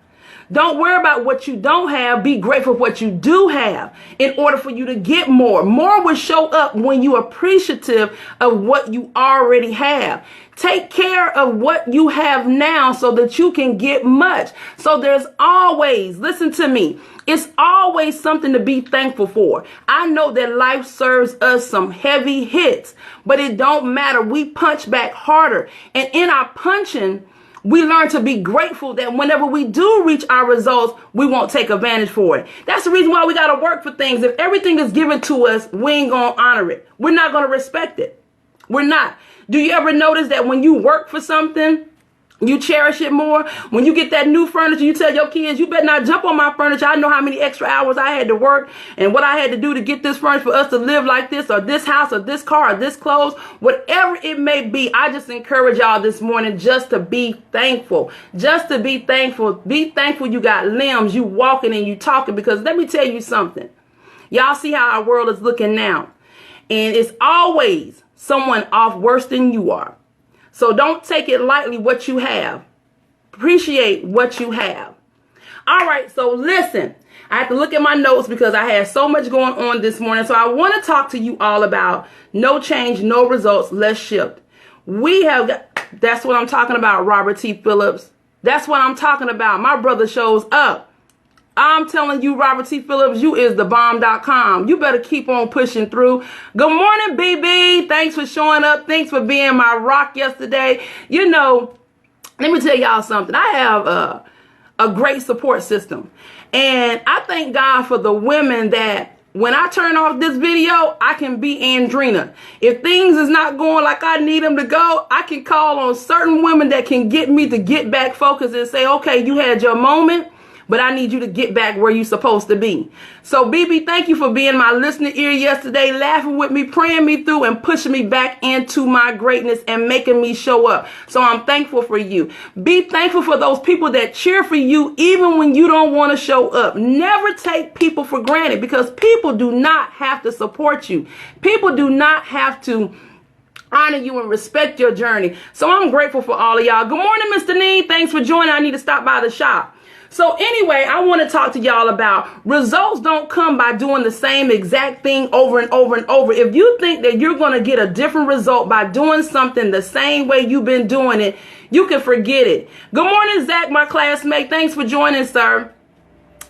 A: Don't worry about what you don't have. Be grateful for what you do have in order for you to get more. More will show up when you're appreciative of what you already have. Take care of what you have now so that you can get much. So there's always, listen to me, it's always something to be thankful for. I know that life serves us some heavy hits, but it don't matter. We punch back harder. And in our punching, we learn to be grateful that whenever we do reach our results, we won't take advantage for it. That's the reason why we got to work for things. If everything is given to us, we ain't going to honor it. We're not going to respect it. We're not. Do you ever notice that when you work for something, you cherish it more? When you get that new furniture, you tell your kids, you better not jump on my furniture. I know how many extra hours I had to work and what I had to do to get this furniture for us to live like this, or this house, or this car, or this clothes, whatever it may be. I just encourage y'all this morning just to be thankful. Just to be thankful. Be thankful you got limbs, you walking and you talking, because let me tell you something. Y'all see how our world is looking now. And it's always someone off worse than you are. So don't take it lightly what you have. Appreciate what you have. All right, so listen. I have to look at my notes because I had so much going on this morning. So I want to talk to you all about no change, no results, less shift. That's what I'm talking about, Robert T. Phillips. That's what I'm talking about. My brother shows up. I'm telling you, Robert T. Phillips, you is the bomb.com. You better keep on pushing through. Good morning, BB. Thanks for showing up. Thanks for being my rock yesterday. You know, let me tell y'all something. I have a great support system. And I thank God for the women that when I turn off this video, I can be Andrina. If things is not going like I need them to go, I can call on certain women that can get me to get back focused and say, okay, you had your moment, but I need you to get back where you're supposed to be. So, BB, thank you for being my listening ear yesterday, laughing with me, praying me through, and pushing me back into my greatness and making me show up. So I'm thankful for you. Be thankful for those people that cheer for you even when you don't want to show up. Never take people for granted, because people do not have to support you. People do not have to honor you and respect your journey. So I'm grateful for all of y'all. Good morning, Mr. Nee. Thanks for joining. I need to stop by the shop. So anyway, I want to talk to y'all about results don't come by doing the same exact thing over and over and over. If you think that you're going to get a different result by doing something the same way you've been doing it, you can forget it. Good morning, Zach, my classmate. Thanks for joining, sir.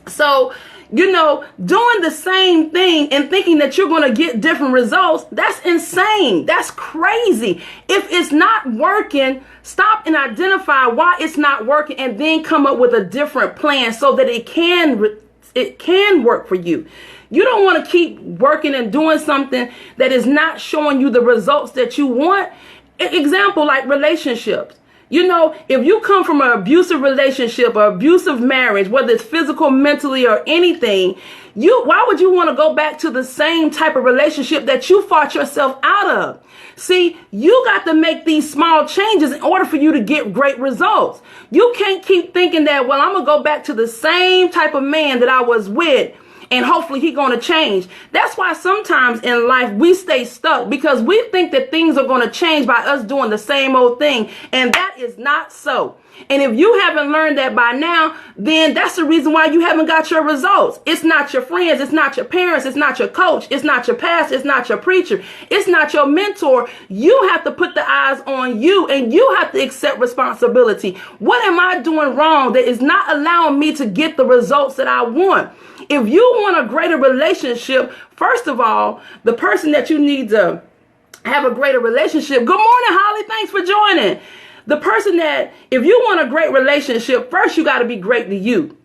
A: So, you know, doing the same thing and thinking that you're going to get different results, that's insane. That's crazy. If it's not working, stop and identify why it's not working, and then come up with a different plan so that it can work for you. You don't want to keep working and doing something that is not showing you the results that you want. Example, like relationships. You know, if you come from an abusive relationship or abusive marriage, whether it's physical, mentally, or anything, why would you want to go back to the same type of relationship that you fought yourself out of? See, you got to make these small changes in order for you to get great results. You can't keep thinking that, well, I'm going to go back to the same type of man that I was with, and hopefully he's going to change. That's why sometimes in life we stay stuck, because we think that things are going to change by us doing the same old thing. And that is not so. And if you haven't learned that by now, then that's the reason why you haven't got your results. It's not your friends. It's not your parents. It's not your coach. It's not your pastor. It's not your preacher. It's not your mentor. You have to put the eyes on you, and you have to accept responsibility. What am I doing wrong that is not allowing me to get the results that I want? If you want a greater relationship, first of all, the person that you need to have a greater relationship. Good morning, Holly. Thanks for joining. The person that, if you want a great relationship, first you got to be great to you.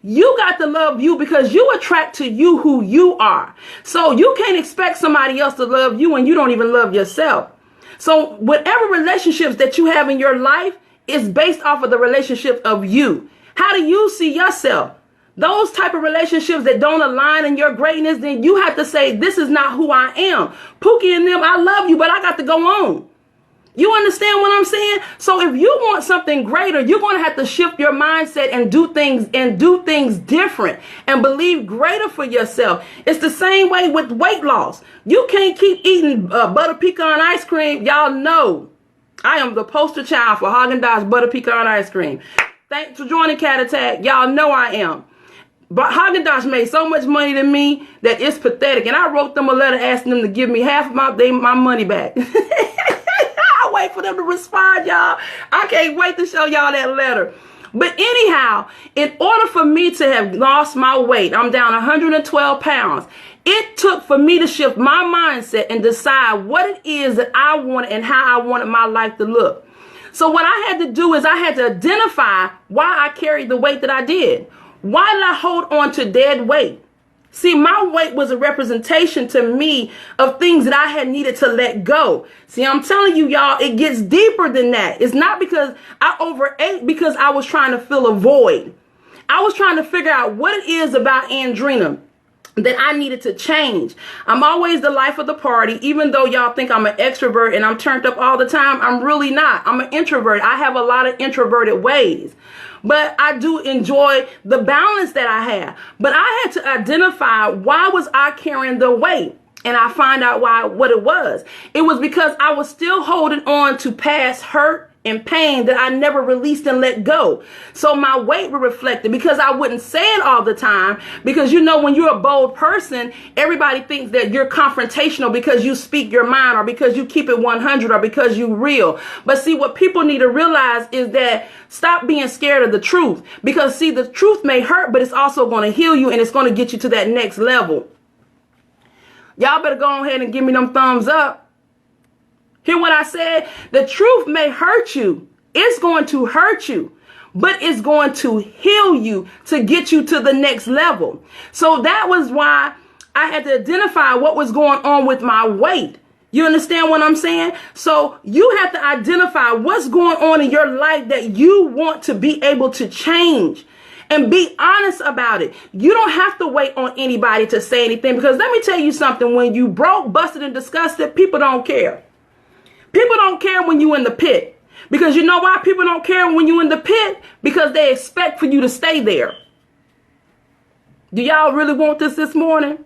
A: You got to love you, because you attract to you who you are. So you can't expect somebody else to love you when you don't even love yourself. So whatever relationships that you have in your life is based off of the relationship of you. How do you see yourself? Those type of relationships that don't align in your greatness, then you have to say, this is not who I am. Pookie and them, I love you, but I got to go on. You understand what I'm saying? So if you want something greater, you're going to have to shift your mindset and do things different and believe greater for yourself. It's the same way with weight loss. You can't keep eating butter pecan ice cream. Y'all know I am the poster child for Haagen-Dazs butter pecan ice cream. Thanks for joining Cat Attack. Y'all know I am. But Haagen-Dazs made so much money to me that it's pathetic. And I wrote them a letter asking them to give me half of my money back. I wait for them to respond, y'all. I can't wait to show y'all that letter. But anyhow, in order for me to have lost my weight, I'm down 112 pounds. It took for me to shift my mindset and decide what it is that I wanted and how I wanted my life to look. So what I had to do is I had to identify why I carried the weight that I did. Why did I hold on to dead weight? See, my weight was a representation to me of things that I had needed to let go. See, I'm telling you, y'all, it gets deeper than that. It's not because I overate, because I was trying to fill a void. I was trying to figure out what it is about Andrina that I needed to change. I'm always the life of the party, even though y'all think I'm an extrovert and I'm turned up all the time. I'm really not. I'm an introvert. I have a lot of introverted ways. But I do enjoy the balance that I have. But I had to identify, why was I carrying the weight? And I find out what it was. It was because I was still holding on to past hurt and pain that I never released and let go. So my weight would reflect it, because I wouldn't say it all the time. Because, you know, when you're a bold person, everybody thinks that you're confrontational because you speak your mind, or because you keep it 100, or because you're real. But see, what people need to realize is that stop being scared of the truth. Because see, the truth may hurt, but it's also going to heal you, and it's going to get you to that next level. Y'all better go ahead and give me them thumbs up. Hear what I said? The truth may hurt you. It's going to hurt you, but it's going to heal you to get you to the next level. So that was why I had to identify what was going on with my weight. You understand what I'm saying? So you have to identify what's going on in your life that you want to be able to change. And be honest about it. You don't have to wait on anybody to say anything, because let me tell you something. When you broke, busted, and disgusted, people don't care. People don't care when you in the pit. Because you know why people don't care when you in the pit? Because they expect for you to stay there. Do y'all really want this morning?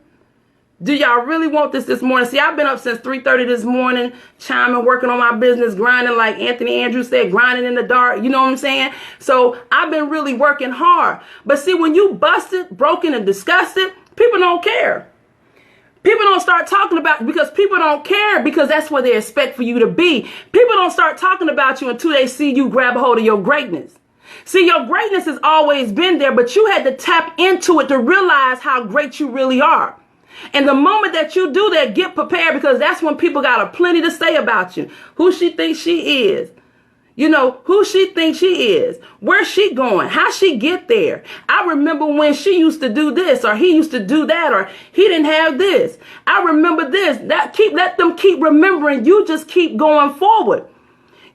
A: Do y'all really want this morning? See, I've been up since 3:30 this morning, chiming, working on my business, grinding, like Anthony Andrews said, grinding in the dark. You know what I'm saying? So I've been really working hard. But see, when you busted, broken, and disgusted, people don't care. People don't start talking about it because people don't care, because that's where they expect for you to be. People don't start talking about you until they see you grab a hold of your greatness. See, your greatness has always been there, but you had to tap into it to realize how great you really are. And the moment that you do that, get prepared, because that's when people got a plenty to say about you. Who she thinks she is. You know, who she thinks she is. Where's she going? How she get there? I remember when she used to do this, or he used to do that, or he didn't have this. I remember this. Let them keep remembering. You just keep going forward.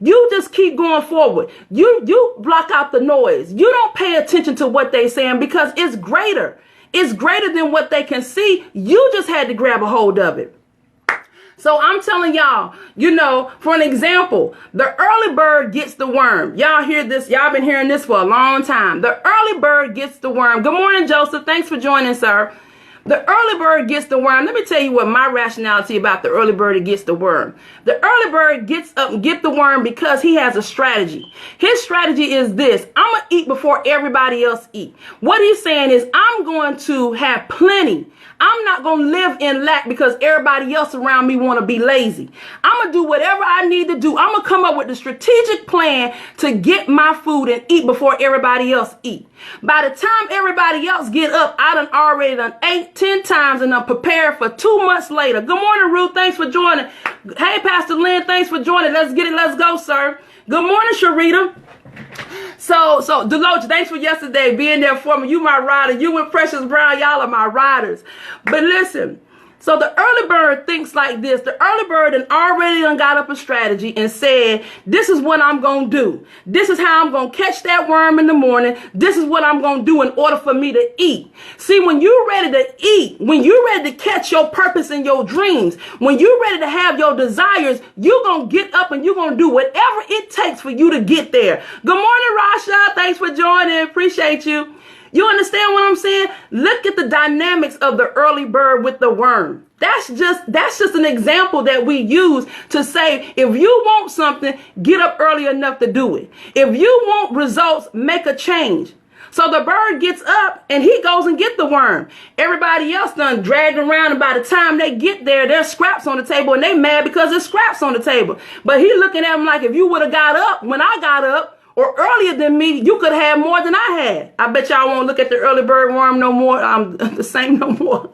A: You just keep going forward. You block out the noise. You don't pay attention to what they're saying, because it's greater. It's greater than what they can see. You just had to grab a hold of it. So I'm telling y'all, you know, for an example, the early bird gets the worm. Y'all hear this? Y'all been hearing this for a long time. The early bird gets the worm. Good morning, Joseph. Thanks for joining, sir. The early bird gets the worm. Let me tell you what my rationality about the early bird that gets the worm. The early bird gets up and get the worm because he has a strategy. His strategy is this: I'm going to eat before everybody else eat. What he's saying is, I'm going to have plenty. I'm not going to live in lack because everybody else around me want to be lazy. I'm going to do whatever I need to do. I'm going to come up with the strategic plan to get my food and eat before everybody else eat. By the time everybody else get up, I done already done 8, 10 times and I'm prepared for 2 months later. Good morning, Ruth. Thanks for joining. Hey, Pastor Lynn. Thanks for joining. Let's get it. Let's go, sir. Good morning, Sharita. So Deloach, thanks for yesterday being there for me. You my rider. You and Precious Brown, y'all are my riders. But listen, so the early bird thinks like this. The early bird already got up a strategy and said, this is what I'm going to do. This is how I'm going to catch that worm in the morning. This is what I'm going to do in order for me to eat. See, when you're ready to eat, when you're ready to catch your purpose and your dreams, when you're ready to have your desires, you're going to get up and you're going to do whatever it takes for you to get there. Good morning, Rasha. Thanks for joining. Appreciate you. You understand what I'm saying? Look at the dynamics of the early bird with the worm. That's just an example that we use to say, if you want something, get up early enough to do it. If you want results, make a change. So the bird gets up and he goes and get the worm. Everybody else done dragged around, and by the time they get there, there's scraps on the table and they mad because there's scraps on the table. But he looking at them like, if you would have got up when I got up, or earlier than me, you could have more than I had. I bet y'all won't look at the early bird worm no more. I'm the same no more.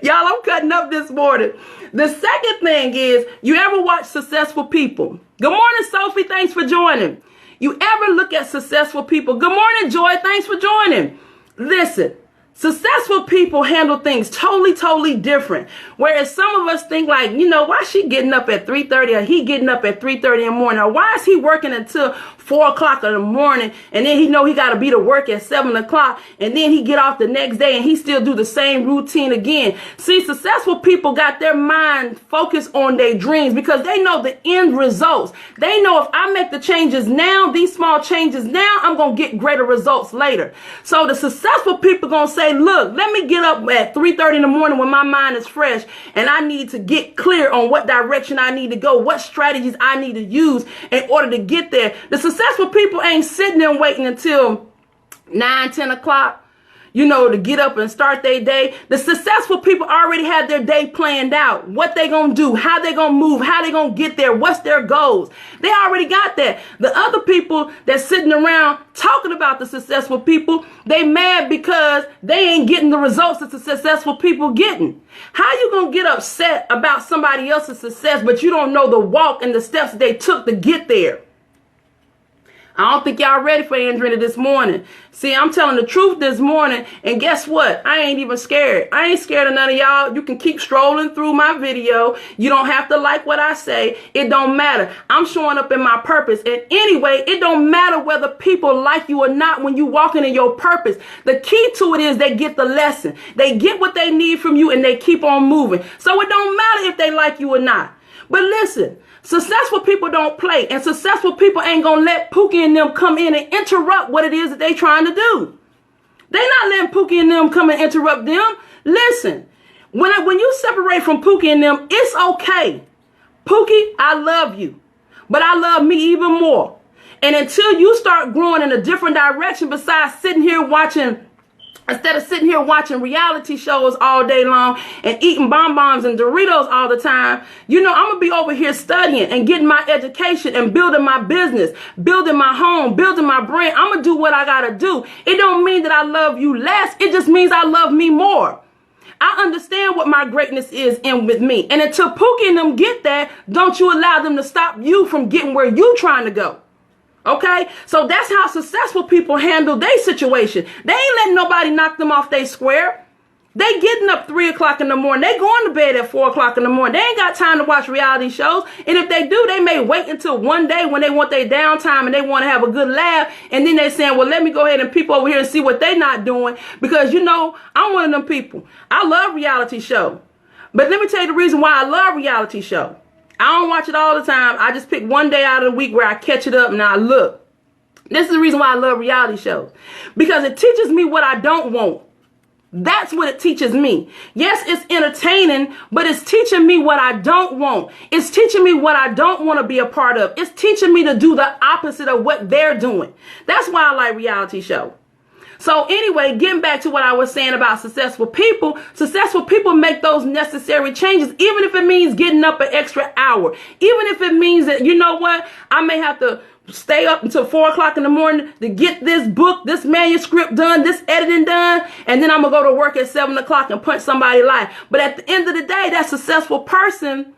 A: Y'all, I'm cutting up this morning. The second thing is, you ever watch successful people? Good morning, Sophie. Thanks for joining. You ever look at successful people? Good morning, Joy. Thanks for joining. Listen. Successful people handle things totally different. Whereas some of us think like, you know, why is she getting up at 3:30 or he getting up at 3:30 in the morning? Or why is he working until 4 o'clock in the morning and then he know he got to be to work at 7 o'clock and then he get off the next day and he still do the same routine again? See, successful people got their mind focused on their dreams because they know the end results. They know if I make the changes now, these small changes now, I'm going to get greater results later. So the successful people going to say, look, let me get up at 3:30 in the morning when my mind is fresh and I need to get clear on what direction I need to go, what strategies I need to use in order to get there. The successful people ain't sitting there waiting until 9, 10 o'clock, you know, to get up and start their day. The successful people already have their day planned out, what they gonna do, how they gonna move, how they gonna get there, what's their goals. They already got that. The other people that's sitting around talking about the successful people, they mad because they ain't getting the results that the successful people getting. How you gonna get upset about somebody else's success, but you don't know the walk and the steps they took to get there? I don't think y'all ready for Andrina this morning. See, I'm telling the truth this morning, and guess what? I ain't even scared. I ain't scared of none of y'all. You can keep strolling through my video. You don't have to like what I say. It don't matter. I'm showing up in my purpose. And anyway, it don't matter whether people like you or not when you walking in your purpose. The key to it is they get the lesson. They get what they need from you and they keep on moving. So it don't matter if they like you or not. But listen, successful people don't play, and successful people ain't gonna let Pookie and them come in and interrupt what it is that they trying to do. They not letting Pookie and them come and interrupt them. Listen, when you separate from Pookie and them, it's okay. Pookie, I love you, but I love me even more. And until you start growing in a different direction besides sitting here watching, instead of sitting here watching reality shows all day long and eating bonbons and Doritos all the time, I'm going to be over here studying and getting my education and building my business, building my home, building my brand. I'm going to do what I got to do. It don't mean that I love you less. It just means I love me more. I understand what my greatness is in with me. And until Pookie and them get that, don't you allow them to stop you from getting where you trying to go. Okay, so that's how successful people handle their situation. They ain't letting nobody knock them off their square. They getting up 3 o'clock in the morning. They going to bed at 4 o'clock in the morning. They ain't got time to watch reality shows. And if they do, they may wait until one day when they want their downtime and they want to have a good laugh. And then they saying, well, let me go ahead and peep over here and see what they not doing. Because, I'm one of them people. I love reality show. But let me tell you the reason why I love reality show. I don't watch it all the time. I just pick one day out of the week where I catch it up and I look. This is the reason why I love reality shows. Because it teaches me what I don't want. That's what it teaches me. Yes, it's entertaining, but it's teaching me what I don't want. It's teaching me what I don't want to be a part of. It's teaching me to do the opposite of what they're doing. That's why I like reality shows. So anyway, getting back to what I was saying about successful people make those necessary changes, even if it means getting up an extra hour, even if it means that, I may have to stay up until 4 o'clock in the morning to get this book, this manuscript done, this editing done, and then I'm going to go to work at 7 o'clock and punch somebody's life. But at the end of the day, that successful person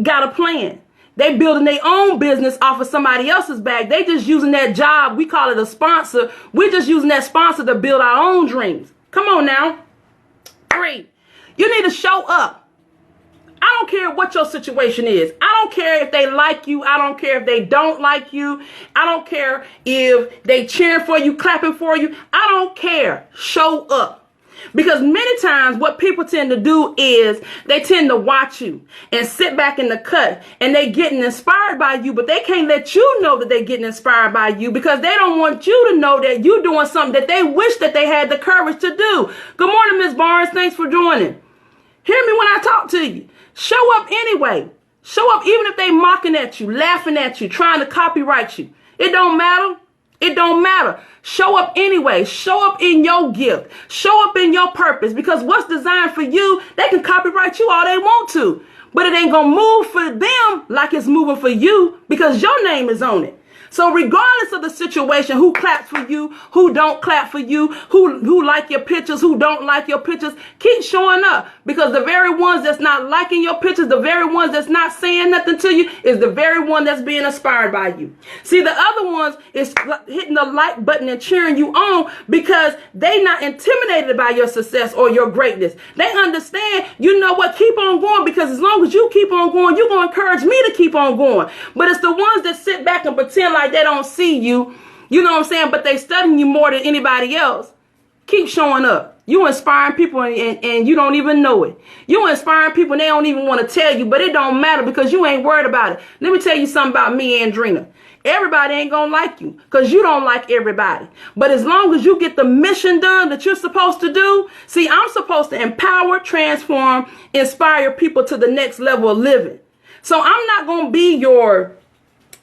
A: got a plan. They building their own business off of somebody else's back. They just using that job. We call it a sponsor. We're just using that sponsor to build our own dreams. Come on now. 3, you need to show up. I don't care what your situation is. I don't care if they like you. I don't care if they don't like you. I don't care if they cheering for you, clapping for you. I don't care. Show up. Because many times what people tend to do is they tend to watch you and sit back in the cut and they getting inspired by you, but they can't let you know that they're getting inspired by you because they don't want you to know that you're doing something that they wish that they had the courage to do. Good morning, Ms. Barnes. Thanks for joining. Hear me when I talk to you. Show up anyway. Show up even if they mocking at you, laughing at you, trying to copyright you. It don't matter. It don't matter. Show up anyway. Show up in your gift. Show up in your purpose, because what's designed for you, they can copyright you all they want to, but it ain't gonna move for them like it's moving for you because your name is on it. So regardless of the situation, who claps for you, who don't clap for you, who like your pictures, who don't like your pictures, keep showing up, because the very ones that's not liking your pictures, the very ones that's not saying nothing to you, is the very one that's being inspired by you. See, the other ones is hitting the like button and cheering you on because they not intimidated by your success or your greatness. They understand, you know what, keep on going, because as long as you keep on going, you're going to encourage me to keep on going. But it's the ones that sit back and pretend like they don't see you, you know what I'm saying, but they studying you more than anybody else. Keep showing up. You inspiring people and you don't even know it. You inspiring people and they don't even want to tell you, but it don't matter because you ain't worried about it. Let me tell you something about me, Andrina. Everybody ain't gonna like you because you don't like everybody. But as long as you get the mission done that you're supposed to do, see, I'm supposed to empower, transform, inspire people to the next level of living. So I'm not gonna be your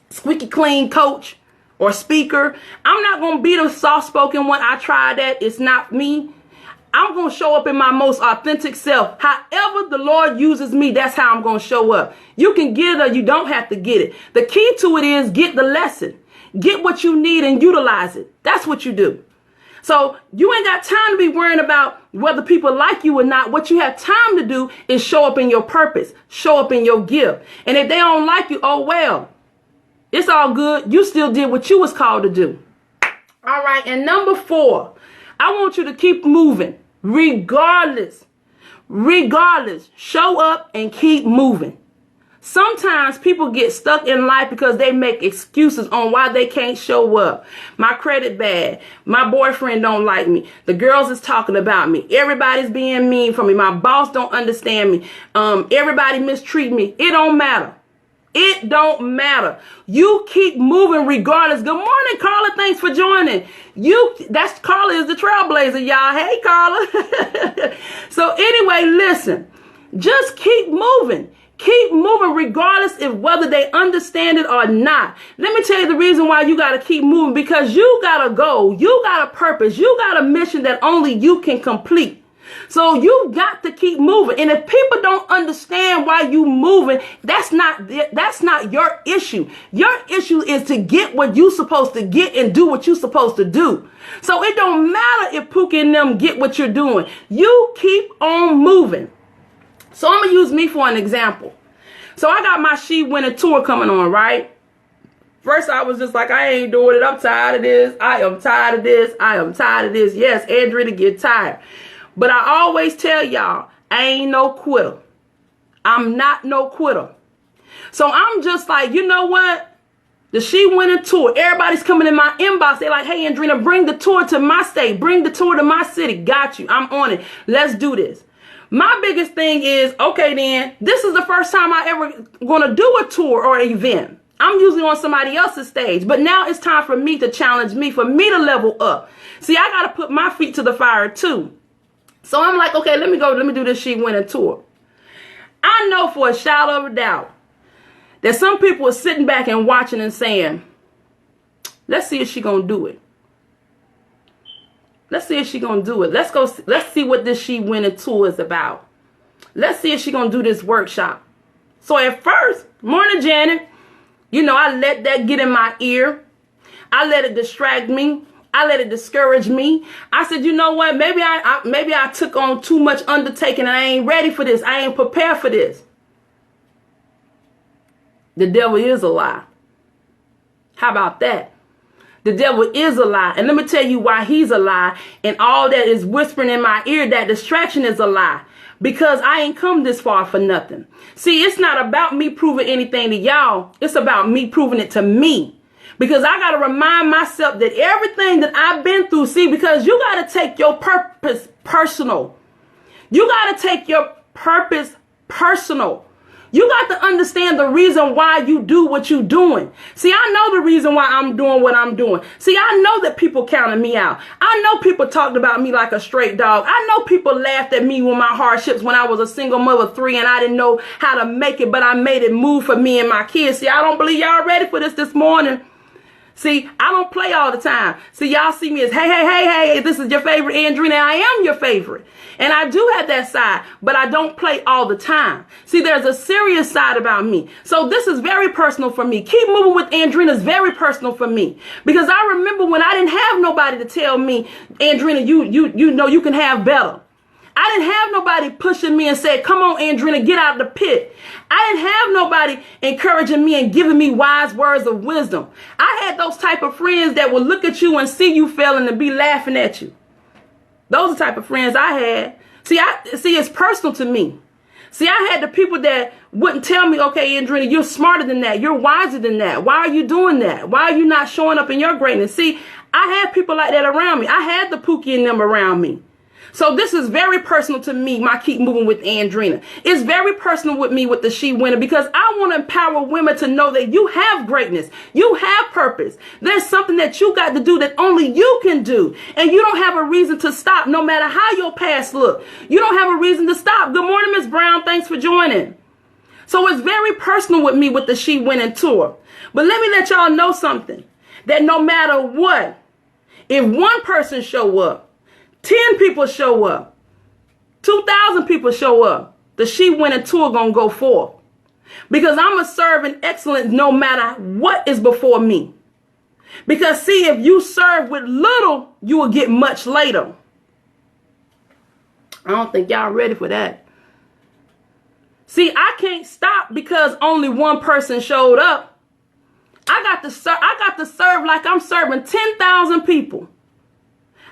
A: squeaky clean coach or speaker. I'm not going to be the soft-spoken one. I tried that. It's not me. I'm going to show up in my most authentic self. However the Lord uses me, that's how I'm going to show up. You can get it or you don't have to get it. The key to it is get the lesson. Get what you need and utilize it. That's what you do. So you ain't got time to be worrying about whether people like you or not. What you have time to do is show up in your purpose. Show up in your gift. And if they don't like you, oh well. It's all good. You still did what you was called to do. All right. And number 4, I want you to keep moving regardless. Regardless. Show up and keep moving. Sometimes people get stuck in life because they make excuses on why they can't show up. My credit bad. My boyfriend don't like me. The girls is talking about me. Everybody's being mean for me. My boss don't understand me. Everybody mistreat me. It don't matter. It don't matter. You keep moving regardless. Good morning, Carla. Thanks for joining. That's Carla is the trailblazer, y'all. Hey, Carla. So anyway, listen. Just keep moving. Keep moving regardless of whether they understand it or not. Let me tell you the reason why you got to keep moving, because you got a goal. You got a purpose. You got a mission that only you can complete. So you got to keep moving. And if people don't understand why you moving, that's not your issue. Your issue is to get what you supposed to get and do what you supposed to do. So it don't matter if Pookie and them get what you're doing. You keep on moving. So I'm going to use me for an example. So I got my She Winning tour coming on, right? First, I was just like, I ain't doing it. I'm tired of this. I am tired of this. I am tired of this. Yes, Andrea get tired. But I always tell y'all, I ain't no quitter. I'm not no quitter. So I'm just like, you know what? The She Winning tour. Everybody's coming in my inbox. They're like, hey, Andrina, bring the tour to my state. Bring the tour to my city. Got you. I'm on it. Let's do this. My biggest thing is, okay, then, this is the first time I ever going to do a tour or an event. I'm usually on somebody else's stage, but now it's time for me to challenge me, for me to level up. See, I got to put my feet to the fire too. So I'm like, okay, let me do this She Winning tour. I know for a shadow of a doubt that some people are sitting back and watching and saying, let's see if she going to do it. Let's see if she gonna do it. Let's see what this She Winning tour is about. Let's see if she gonna do this workshop. So at first, morning Janet, you know, I let that get in my ear. I let it distract me. I let it discourage me. I said, you know what? Maybe I took on too much undertaking and I ain't ready for this. I ain't prepared for this. The devil is a lie. How about that? The devil is a lie. And let me tell you why he's a lie. And all that is whispering in my ear, that distraction is a lie. Because I ain't come this far for nothing. See, it's not about me proving anything to y'all. It's about me proving it to me. Because I got to remind myself that everything that I've been through, see, because you got to take your purpose personal. You got to take your purpose personal. You got to understand the reason why you do what you're doing. See, I know the reason why I'm doing what I'm doing. See, I know that people counted me out. I know people talked about me like a straight dog. I know people laughed at me with my hardships when I was a single mother of 3 and I didn't know how to make it, but I made it move for me and my kids. See, I don't believe y'all ready for this morning. See, I don't play all the time. See, y'all see me as, hey, this is your favorite Andrina. I am your favorite. And I do have that side, but I don't play all the time. See, there's a serious side about me. So this is very personal for me. Keep Moving with Andrina is very personal for me. Because I remember when I didn't have nobody to tell me, Andrina, you know you can have better. I didn't have nobody pushing me and say, come on, Andrina, get out of the pit. I didn't have nobody encouraging me and giving me wise words of wisdom. I had those type of friends that would look at you and see you failing and be laughing at you. Those are the type of friends I had. See, it's personal to me. See, I had the people that wouldn't tell me, okay, Andrina, you're smarter than that. You're wiser than that. Why are you doing that? Why are you not showing up in your greatness? See, I had people like that around me. I had the Pookie and them around me. So this is very personal to me, my Keep Moving with Andrina. It's very personal with me with the She Winner, because I want to empower women to know that you have greatness. You have purpose. There's something that you got to do that only you can do. And you don't have a reason to stop, no matter how your past look. You don't have a reason to stop. Good morning, Miss Brown. Thanks for joining. So it's very personal with me with the She Winning tour. But let me let y'all know something, that no matter what, if one person show up, 10 people show up, 2,000 people show up, the She Winning tour gonna go forth. Because I'm a serve in excellence no matter what is before me. Because see, if you serve with little, you will get much later. I don't think y'all ready for that. See, I can't stop because only one person showed up. I got to serve like I'm serving 10,000 people.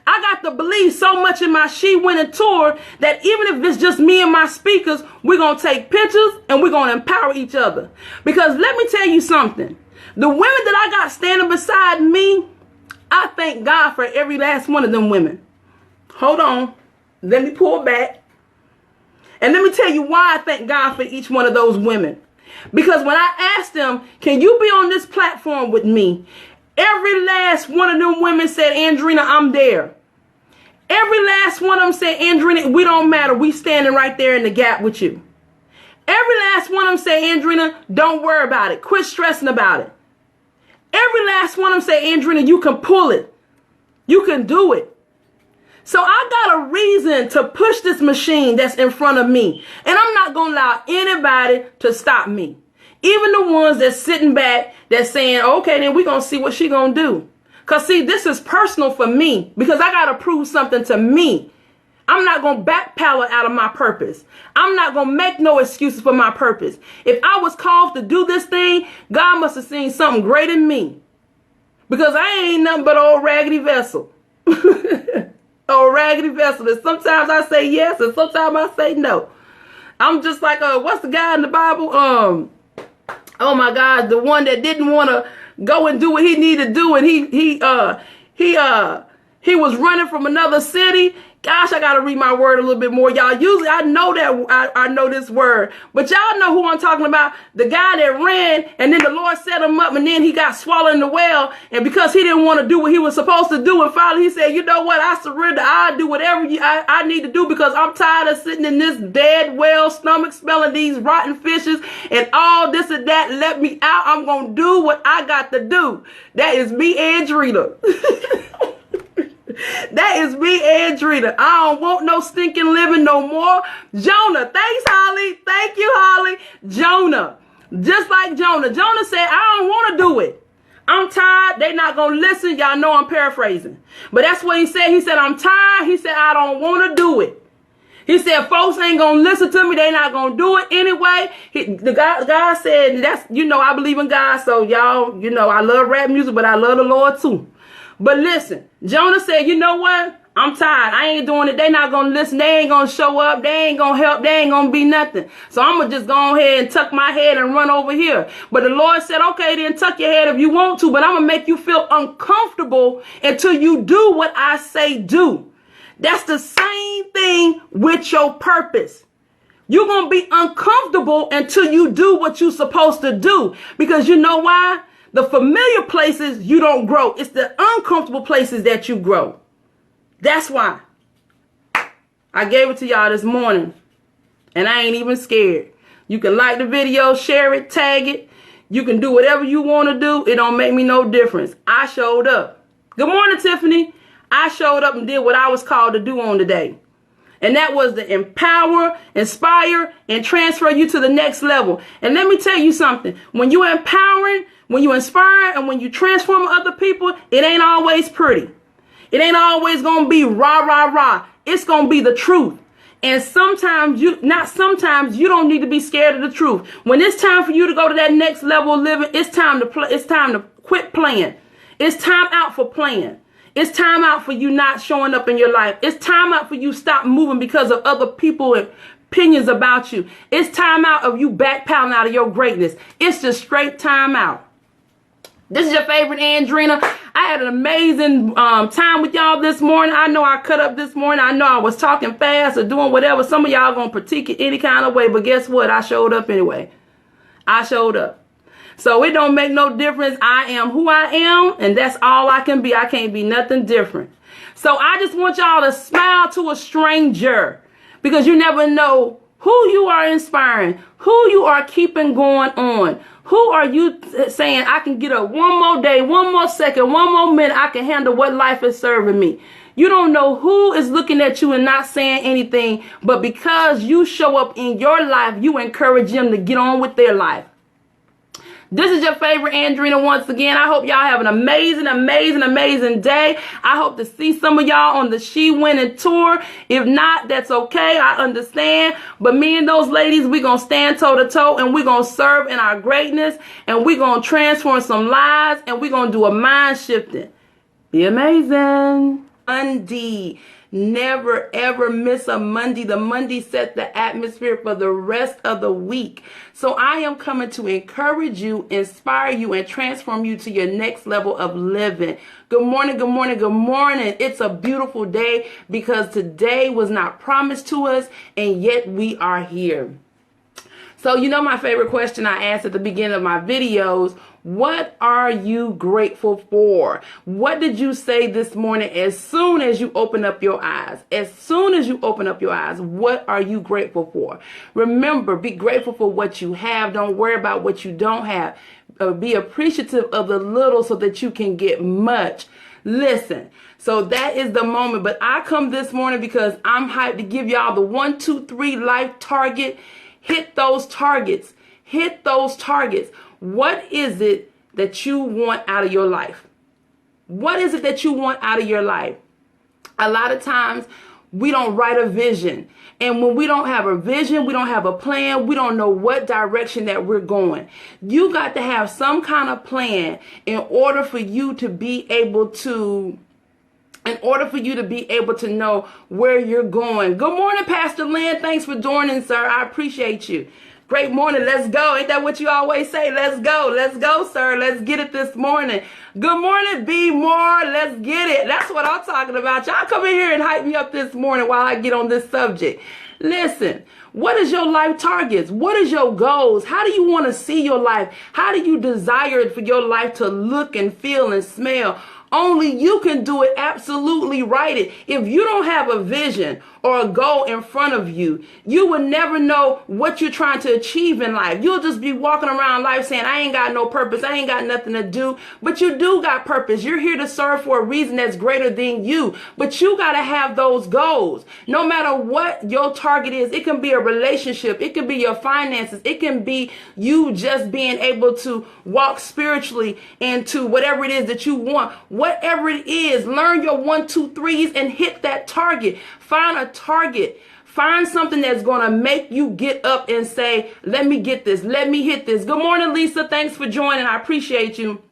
A: I got to believe so much in my She Winning tour that even if it's just me and my speakers, we're going to take pictures and we're going to empower each other. Because let me tell you something. The women that I got standing beside me, I thank God for every last one of them women. Hold on. Let me pull back. And let me tell you why I thank God for each one of those women. Because when I asked them, can you be on this platform with me? Every last one of them women said, Andrina, I'm there. Every last one of them said, Andrina, we don't matter. We standing right there in the gap with you. Every last one of them said, Andrina, don't worry about it. Quit stressing about it. Every last one of them said, Andrina, you can pull it. You can do it. So I got a reason to push this machine that's in front of me. And I'm not going to allow anybody to stop me. Even the ones that's sitting back, that's saying, okay, then we're going to see what she going to do. Because, see, this is personal for me because I got to prove something to me. I'm not going to backpedal out of my purpose. I'm not going to make no excuses for my purpose. If I was called to do this thing, God must have seen something great in me. Because I ain't nothing but an old raggedy vessel. Old raggedy vessel. And sometimes I say yes and sometimes I say no. I'm just like, what's the guy in the Bible? Oh my God, the one that didn't want to go and do what he needed to do, and he was running from another city. Gosh, I gotta read my word a little bit more, y'all. Usually I know that I know this word, but y'all know who I'm talking about. The guy that ran, and then the Lord set him up, and then he got swallowed in the well, and because he didn't want to do what he was supposed to do, and finally he said, you know what, I surrender. I'll do whatever I need to do because I'm tired of sitting in this dead well, stomach smelling these rotten fishes and all this and that. Let me out. I'm gonna do what I got to do. That is me, Andrina. That is me, Andrina. I don't want no stinking living no more. Jonah. Thanks, Holly. Thank you, Holly. Jonah. Just like Jonah. Jonah said, I don't want to do it. I'm tired. They not going to listen. Y'all know I'm paraphrasing. But that's what he said. He said, I'm tired. He said, I don't want to do it. He said, folks ain't going to listen to me. They not going to do it anyway. God said, that's, I believe in God. So y'all, I love rap music, but I love the Lord too. But listen, Jonah said, you know what? I'm tired. I ain't doing it. They not going to listen. They ain't going to show up. They ain't going to help. They ain't going to be nothing. So I'm going to just go ahead and tuck my head and run over here. But the Lord said, okay, then tuck your head if you want to, but I'm going to make you feel uncomfortable until you do what I say do. That's the same thing with your purpose. You're going to be uncomfortable until you do what you're supposed to do. Because you know why? The familiar places you don't grow. It's the uncomfortable places that you grow. That's why. I gave it to y'all this morning. And I ain't even scared. You can like the video, share it, tag it. You can do whatever you want to do. It don't make me no difference. I showed up. Good morning, Tiffany. I showed up and did what I was called to do on today. And that was to empower, inspire, and transfer you to the next level. And let me tell you something. When you're empowering, when you inspire, and when you transform other people, it ain't always pretty. It ain't always going to be rah, rah, rah. It's going to be the truth. And sometimes you don't need to be scared of the truth. When it's time for you to go to that next level of living, it's time to quit playing. It's time out for playing. It's time out for you not showing up in your life. It's time out for you stop moving because of other people's opinions about you. It's time out of you backpedaling out of your greatness. It's just straight time out. This is your favorite Andrina. I had an amazing time with y'all this morning. I know I cut up this morning. I know I was talking fast or doing whatever. Some of y'all going to critique it any kind of way. But guess what? I showed up anyway. I showed up. So it don't make no difference. I am who I am. And that's all I can be. I can't be nothing different. So I just want y'all to smile to a stranger. Because you never know who you are inspiring. Who you are keeping going on. Who are you saying, I can get up one more day, one more second, one more minute, I can handle what life is serving me. You don't know who is looking at you and not saying anything, but because you show up in your life, you encourage them to get on with their life. This is your favorite Andrina once again. I hope y'all have an amazing, amazing, amazing day. I hope to see some of y'all on the She Winning Tour. If not, that's okay. I understand. But me and those ladies, we're going to stand toe to toe and we're going to serve in our greatness and we're going to transform some lives and we're going to do a mind shifting. Be amazing. Monday. Never ever miss a Monday. The Monday set the atmosphere for the rest of the week. So I am coming to encourage you, inspire you, and transform you to your next level of living. Good morning, good morning, good morning. It's a beautiful day because today was not promised to us, and yet we are here. So you know my favorite question I ask at the beginning of my videos, what are you grateful for? What did you say this morning as soon as you open up your eyes? As soon as you open up your eyes, what are you grateful for? Remember, be grateful for what you have. Don't worry about what you don't have. Be appreciative of the little so that you can get much. Listen, so that is the moment. But I come this morning because I'm hyped to give y'all the 1, 2, 3 life target. Hit those targets. Hit those targets. What is it that you want out of your life? What is it that you want out of your life? A lot of times we don't write a vision. And when we don't have a vision, we don't have a plan, we don't know what direction that we're going. You got to have some kind of plan in order for you to be able to know where you're going. Good morning, Pastor Lynn. Thanks for joining, sir. I appreciate you. Great morning. Let's go. Ain't that what you always say? Let's go. Let's go, sir. Let's get it this morning. Good morning, B. Moore. Let's get it. That's what I'm talking about. Y'all come in here and hype me up this morning while I get on this subject. Listen, what is your life targets? What is your goals? How do you want to see your life? How do you desire for your life to look and feel and smell? Only you can do it. Absolutely write it. If you don't have a vision or a goal in front of you, you will never know what you're trying to achieve in life. You'll just be walking around life saying, I ain't got no purpose. I ain't got nothing to do. But you do got purpose. You're here to serve for a reason that's greater than you. But you got to have those goals. No matter what your target is, it can be a relationship. It can be your finances. It can be you just being able to walk spiritually into whatever it is that you want. Whatever it is, learn your 1, 2, 3s and hit that target. Find a target. Find something that's going to make you get up and say, let me get this. Let me hit this. Good morning, Lisa. Thanks for joining. I appreciate you.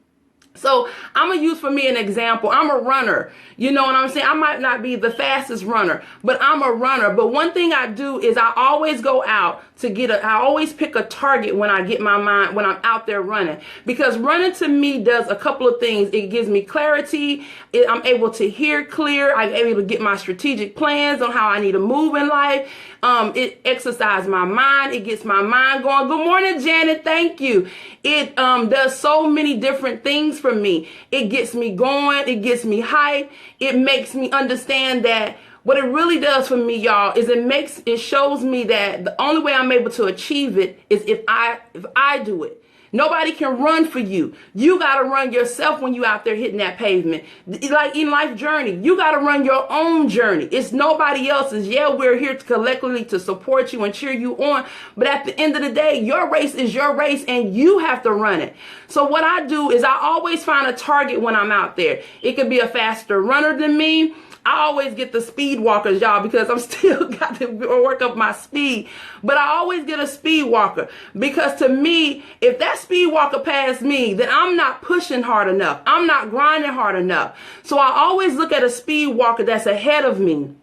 A: So I'm going to use for me an example. I'm a runner. You know what I'm saying? I might not be the fastest runner, but I'm a runner. But one thing I do is I always go out to I always pick a target when I get my mind, when I'm out there running, because running to me does a couple of things. It gives me clarity. I'm able to hear clear. I'm able to get my strategic plans on how I need to move in life. It exercises my mind. It gets my mind going. Good morning, Janet. Thank you. It does so many different things for me. It gets me going. It gets me hyped. It makes me understand that what it really does for me, y'all, is it shows me that the only way I'm able to achieve it is if I do it. Nobody can run for you. You got to run yourself when you out there hitting that pavement. Like in life journey, you got to run your own journey. It's nobody else's. Yeah, we're here collectively to support you and cheer you on. But at the end of the day, your race is your race and you have to run it. So what I do is I always find a target when I'm out there. It could be a faster runner than me. I always get the speed walkers, y'all, because I'm still got to work up my speed. But I always get a speed walker because to me, if that speed walker passed me, then I'm not pushing hard enough. I'm not grinding hard enough. So I always look at a speed walker that's ahead of me.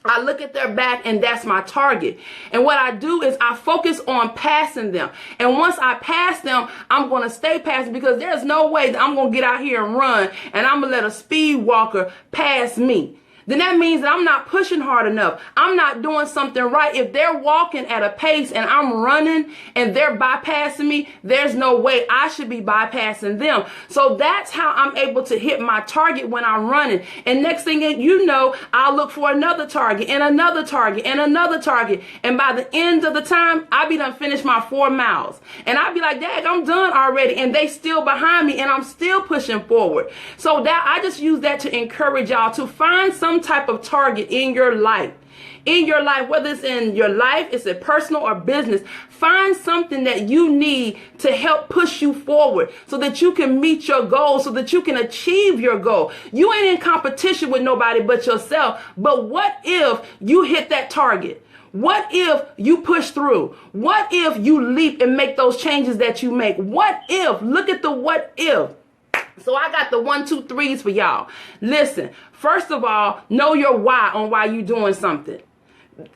A: I look at their back and that's my target. And what I do is I focus on passing them. And once I pass them, I'm going to stay past because there's no way that I'm going to get out here and run and I'm going to let a speed walker pass me. Then that means that I'm not pushing hard enough. I'm not doing something right. If they're walking at a pace and I'm running and they're bypassing me, there's no way I should be bypassing them. So that's how I'm able to hit my target when I'm running. And next thing you know, I'll look for another target and another target and another target. And by the end of the time, I'll be done finished my 4 miles. And I'll be like, Dad, I'm done already. And they still behind me and I'm still pushing forward. So that I just use that to encourage y'all to find some some type of target in your life. In your life, whether it's in your life, it's a personal or business, find something that you need to help push you forward so that you can meet your goal, so that you can achieve your goal. You ain't in competition with nobody but yourself. But what if you hit that target? What if you push through? What if you leap and make those changes that you make? What if? Look at the what if. So I got the 1, 2, 3s for y'all. Listen, first of all, know your why on why you're doing something.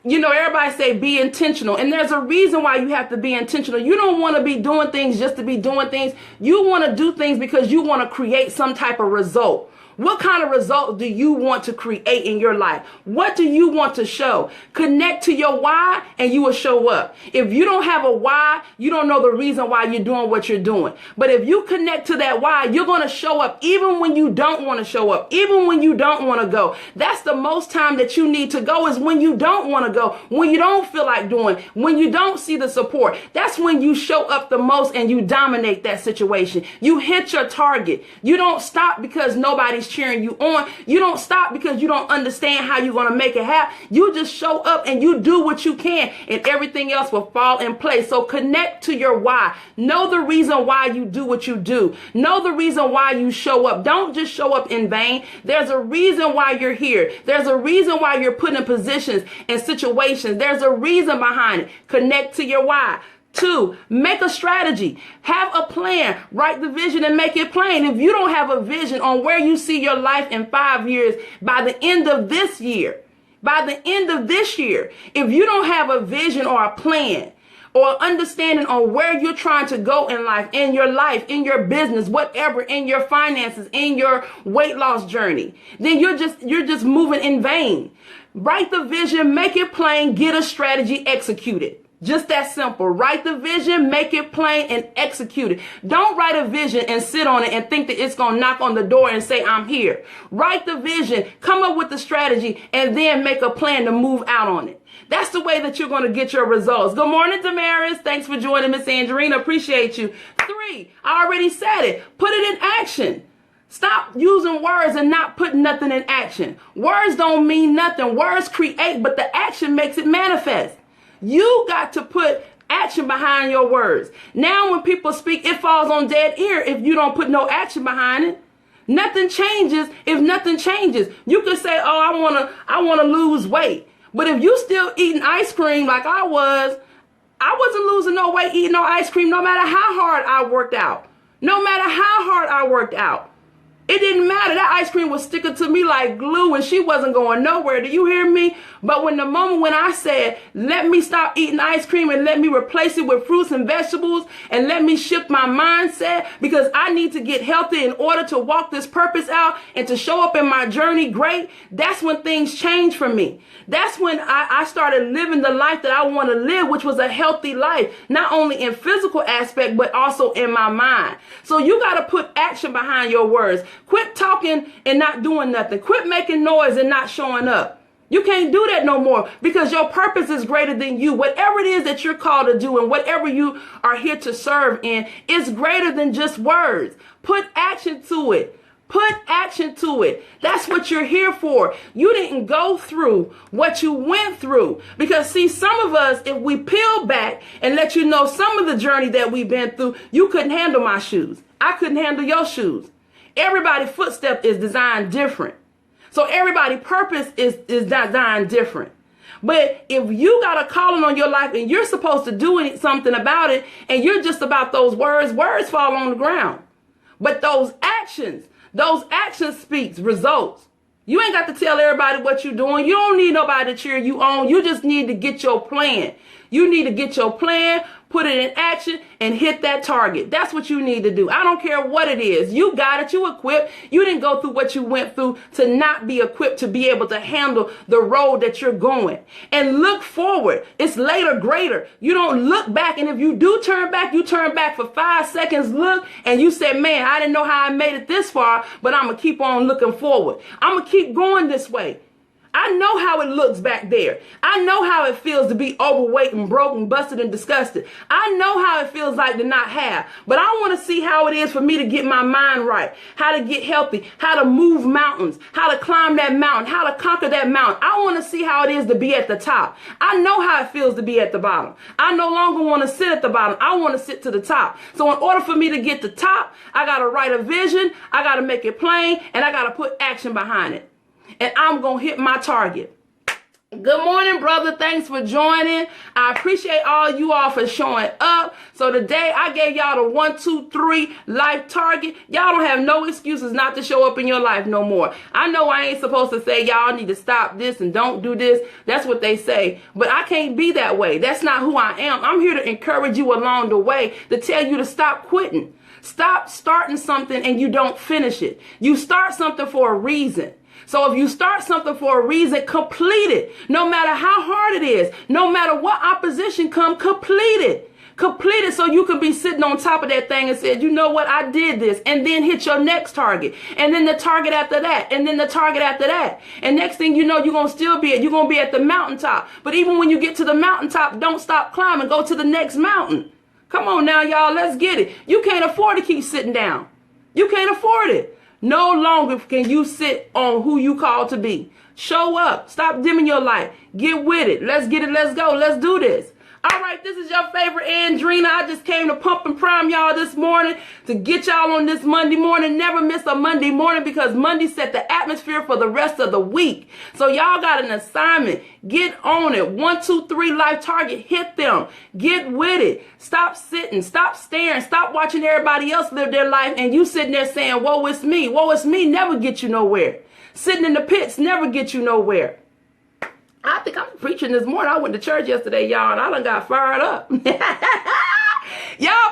A: You know, everybody say be intentional, and there's a reason why you have to be intentional. You don't want to be doing things just to be doing things. You want to do things because you want to create some type of result. What kind of result do you want to create in your life? What do you want to show? Connect to your why and you will show up. If you don't have a why, you don't know the reason why you're doing what you're doing. But if you connect to that why, you're going to show up even when you don't want to show up, even when you don't want to go. That's the most time that you need to go, is when you don't want to go, when you don't feel like doing, when you don't see the support. That's when you show up the most and you dominate that situation. You hit your target. You don't stop because nobody's cheering you on. You don't stop because you don't understand how you're going to make it happen. You just show up and you do what you can, and everything else will fall in place. So connect to your why. Know the reason why you do what you do. Know the reason why you show up. Don't just show up in vain. There's a reason why you're here. There's a reason why you're put in positions and situations. There's a reason behind it. Connect to your why. 2, make a strategy. Have a plan. Write the vision and make it plain. If you don't have a vision on where you see your life in 5 years, by the end of this year, if you don't have a vision or a plan or understanding on where you're trying to go in life, in your business, whatever, in your finances, in your weight loss journey, then you're just moving in vain. Write the vision, make it plain, get a strategy, execute it. Just that simple. Write the vision, make it plain, and execute it. Don't write a vision and sit on it and think that it's going to knock on the door and say, I'm here. Write the vision, come up with the strategy, and then make a plan to move out on it. That's the way that you're going to get your results. Good morning, Damaris. Thanks for joining, Miss Angelina. Appreciate you. 3, I already said it. Put it in action. Stop using words and not putting nothing in action. Words don't mean nothing. Words create, but the action makes it manifest. You got to put action behind your words. Now when people speak, it falls on dead ear if you don't put no action behind it. Nothing changes if nothing changes. You could say, oh, I want to lose weight. But if you still eating ice cream like I wasn't losing no weight eating no ice cream no matter how hard I worked out. No matter how hard I worked out. It didn't matter. That ice cream was sticking to me like glue and she wasn't going nowhere. Do you hear me? But when I said, let me stop eating ice cream and let me replace it with fruits and vegetables and let me shift my mindset because I need to get healthy in order to walk this purpose out and to show up in my journey great, that's when things changed for me. That's when I started living the life that I want to live, which was a healthy life, not only in physical aspect, but also in my mind. So you got to put action behind your words. Quit talking and not doing nothing. Quit making noise and not showing up. You can't do that no more because your purpose is greater than you. Whatever it is that you're called to do and whatever you are here to serve in is greater than just words. Put action to it. Put action to it. That's what you're here for. You didn't go through what you went through. Because see, some of us, if we peel back and let you know some of the journey that we've been through, you couldn't handle my shoes. I couldn't handle your shoes. Everybody's footstep is designed different. So everybody's purpose is designed different. But if you got a calling on your life and you're supposed to do something about it and you're just about those words fall on the ground. But those actions speaks results. You ain't got to tell everybody what you're doing. You don't need nobody to cheer you on. You just need to get your plan. You need to get your plan, put it in action, and hit that target. That's what you need to do. I don't care what it is. You got it. You equipped. You didn't go through what you went through to not be equipped to be able to handle the road that you're going. And look forward. It's later greater. You don't look back. And if you do turn back, you turn back for 5 seconds, look, and you said, man, I didn't know how I made it this far, but I'm going to keep on looking forward. I'm going to keep going this way. I know how it looks back there. I know how it feels to be overweight and broken, busted, and disgusted. I know how it feels like to not have. But I want to see how it is for me to get my mind right, how to get healthy, how to move mountains, how to climb that mountain, how to conquer that mountain. I want to see how it is to be at the top. I know how it feels to be at the bottom. I no longer want to sit at the bottom. I want to sit to the top. So in order for me to get to the top, I got to write a vision, I got to make it plain, and I got to put action behind it. And I'm going to hit my target. Good morning, brother. Thanks for joining. I appreciate all you all for showing up. So today I gave y'all the 1, 2, 3 life target. Y'all don't have no excuses not to show up in your life no more. I know I ain't supposed to say y'all need to stop this and don't do this. That's what they say. But I can't be that way. That's not who I am. I'm here to encourage you along the way, to tell you to stop quitting. Stop starting something and you don't finish it. You start something for a reason. So if you start something for a reason, complete it. No matter how hard it is, no matter what opposition comes, complete it. Complete it so you can be sitting on top of that thing and said, you know what, I did this. And then hit your next target. And then the target after that. And then the target after that. And next thing you know, you're going to still be at the mountaintop. But even when you get to the mountaintop, don't stop climbing. Go to the next mountain. Come on now, y'all. Let's get it. You can't afford to keep sitting down. You can't afford it. No longer can you sit on who you called to be. Show up. Stop dimming your light. Get with it. Let's get it. Let's go. Let's do this. All right, this is your favorite Andrina. I just came to pump and prime y'all this morning to get y'all on this Monday morning. Never miss a Monday morning because Monday set the atmosphere for the rest of the week. So y'all got an assignment. Get on it. 1, 2, 3 life target. Hit them. Get with it. Stop sitting. Stop staring. Stop watching everybody else live their life and you sitting there saying, woe is me. Woe is me never get you nowhere. Sitting in the pits never get you nowhere. I think I'm preaching this morning. I went to church yesterday, y'all, and I done got fired up. Y'all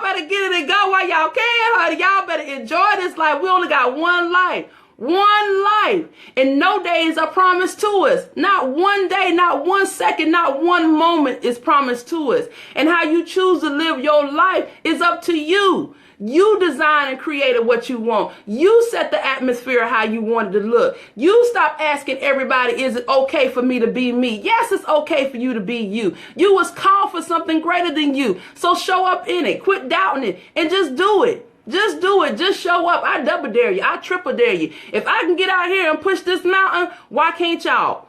A: better get it and go while y'all can, honey. Y'all better enjoy this life. We only got one life. One life. And no days are promised to us. Not one day, not 1 second, not one moment is promised to us. And how you choose to live your life is up to you. You design and created what you want. You set the atmosphere how you want it to look. You stop asking everybody, is it okay for me to be me? Yes, it's okay for you to be you. You was called for something greater than you. So show up in it. Quit doubting it and just do it. Just do it. Just show up. I double dare you. I triple dare you. If I can get out here and push this mountain, why can't y'all?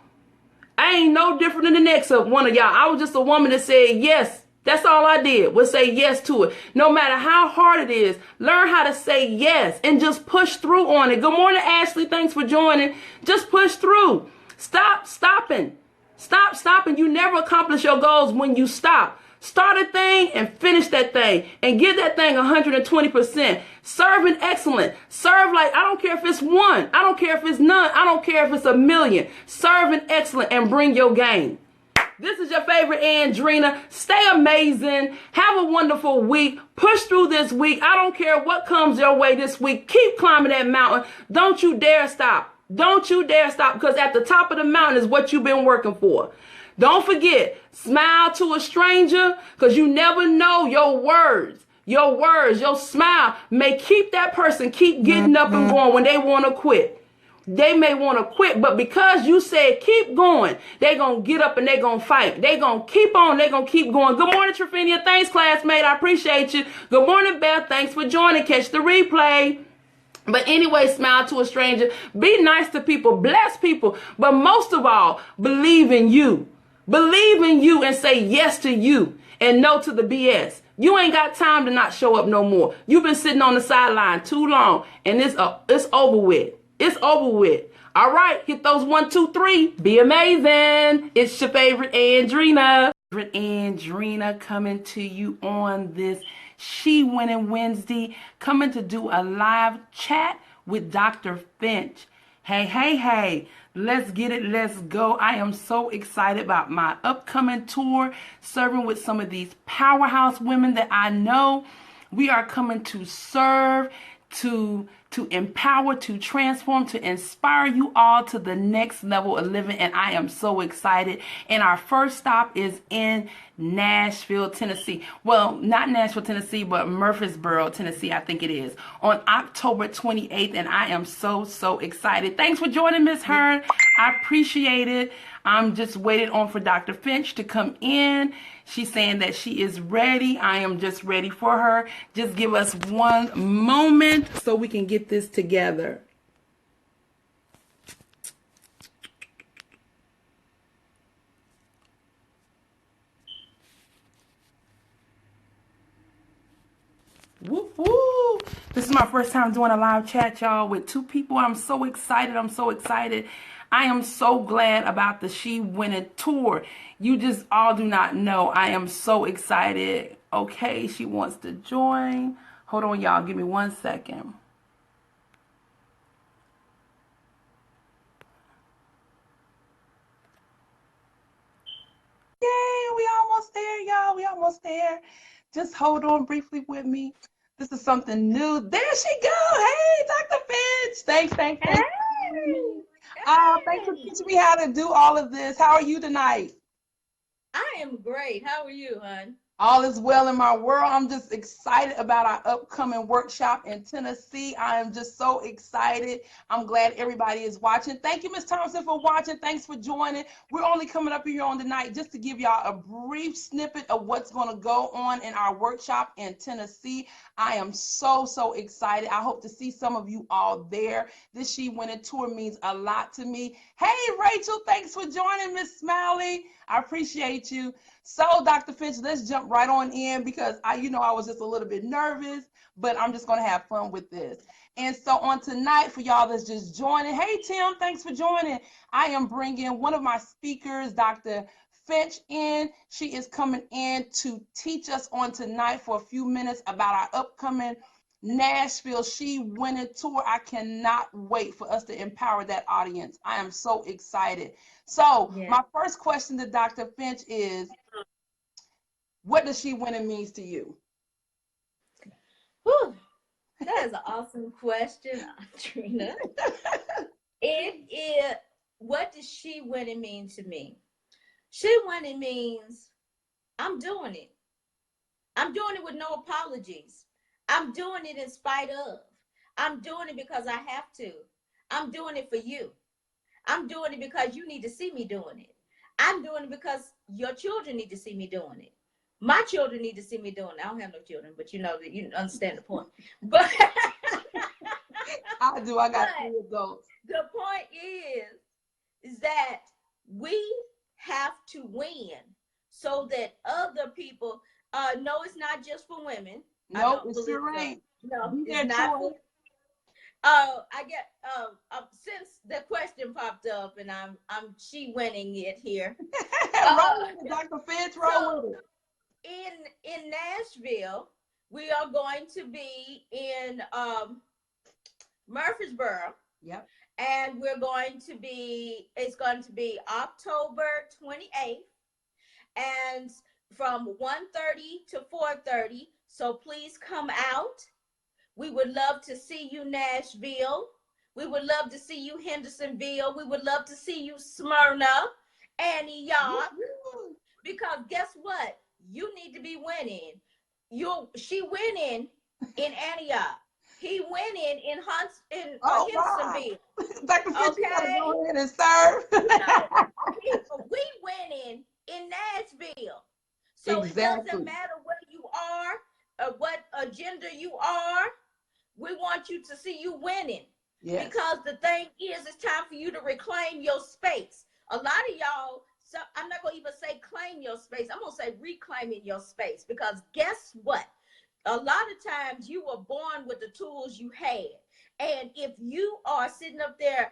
A: I ain't no different than the next one of y'all. I was just a woman that said yes. That's all I did was say yes to it. No matter how hard it is, learn how to say yes and just push through on it. Good morning, Ashley. Thanks for joining. Just push through. Stop stopping. Stop stopping. You never accomplish your goals when you stop. Start a thing and finish that thing and give that thing 120%. Serve in excellence. Serve like, I don't care if it's 1. I don't care if it's none. I don't care if it's 1,000,000. Serve in excellence and bring your game. This is your favorite Andrina. Stay amazing. Have a wonderful week. Push through this week. I don't care what comes your way this week. Keep climbing that mountain. Don't you dare stop. Don't you dare stop because at the top of the mountain is what you've been working for. Don't forget, smile to a stranger because you never know your words. Your smile may keep that person keep getting up and going when they want to quit. They may want to quit, but because you said keep going, they're going to get up and they're going to fight. They're going to keep on. They're going to keep going. Good morning, Trafinia. Thanks, classmate. I appreciate you. Good morning, Beth. Thanks for joining. Catch the replay. But anyway, smile to a stranger. Be nice to people. Bless people. But most of all, believe in you. Believe in you and say yes to you and no to the BS. You ain't got time to not show up no more. You've been sitting on the sideline too long and it's over with. It's over with. All right, hit those 1, 2, 3. Be amazing. It's your favorite Andrina. Favorite Andrina coming to you on this She Winning Wednesday, coming to do a live chat with Dr. Finch. Hey. Let's get it. Let's go. I am so excited about my upcoming tour, serving with some of these powerhouse women that I know. We are coming to serve, to to empower, to transform, to inspire you all to the next level of living. And I am so excited. And our first stop is in Nashville, Tennessee. Well, not Nashville, Tennessee, but Murfreesboro, Tennessee, I think it is, on October 28th. And I am so, so excited. Thanks for joining, Miss Hearn. I appreciate it. I'm just waiting on for Dr. Finch to come in. She's saying that she is ready. I am just ready for her. Just give us one moment so we can get this together. Woo woo! This is my first time doing a live chat, y'all, with two people. I'm so excited. I'm so excited. I am so glad about the She Winning tour. You just all do not know. I am so excited. Okay, she wants to join. Hold on, y'all. Give me 1 second. Yay, we almost there, y'all. We almost there. Just hold on briefly with me. This is something new. There she go. Hey, Dr. Finch. Thanks.
C: Hey.
A: Thanks for teaching me how to do all of this. How are you tonight?
C: I am great. How are you, hon?
A: All is well in my world. I'm just excited about our upcoming workshop in Tennessee. I am just so excited. I'm glad everybody is watching. Thank you, Ms. Thompson, for watching. Thanks for joining. We're only coming up here on tonight just to give y'all a brief snippet of what's going to go on in our workshop in Tennessee. I am so, so excited. I hope to see some of you all there. This She Winning tour means a lot to me. Hey, Rachel, thanks for joining, Miss Smiley. I appreciate you. So, Dr. Finch, let's jump right on in because I was just a little bit nervous, but I'm just going to have fun with this. And so on tonight, for y'all that's just joining, hey, Tim, thanks for joining. I am bringing one of my speakers, Dr. Finch, in. She is coming in to teach us on tonight for a few minutes about our upcoming Nashville She Winning tour. I cannot wait for us to empower that audience. I am so excited. So my first question to Dr. Finch is, what does She Winning means to you?
C: Whew, that is an awesome question, Trina. What does She Winning mean to me? She Winning means I'm doing it. I'm doing it with no apologies. I'm doing it in spite of. I'm doing it because I have to. I'm doing it for you. I'm doing it because you need to see me doing it. I'm doing it because your children need to see me doing it. My children need to see me doing it. I don't have no children, but you understand the point. But
A: I do. I got 3 adults.
C: The point is that we have to win so that other people no, it's not just for women.
A: No, it sure ain't.
C: No, it's not for I get since the question popped up and I'm She Winning it here.
A: Roll with it, Dr. Finch, roll with
C: it. In Nashville, we are going to be in Murfreesboro.
A: Yep.
C: And it's going to be October 28th and from 1:30 to 4:30. So please come out. We would love to see you, Nashville. We would love to see you, Hendersonville. We would love to see you, Smyrna, Antioch. Because guess what? You need to be winning. She winning in Antioch. He winning in Hendersonville.
A: Dr. Finch, you gotta go ahead and serve.
C: We winning in Nashville. So exactly. It doesn't matter where you are or what agenda you are. We want you to see you winning. Yes. Because the thing is, it's time for you to reclaim your space. A lot of y'all, so I'm not going to even say claim your space. I'm going to say reclaiming your space. Because guess what? A lot of times you were born with the tools you had. And if you are sitting up there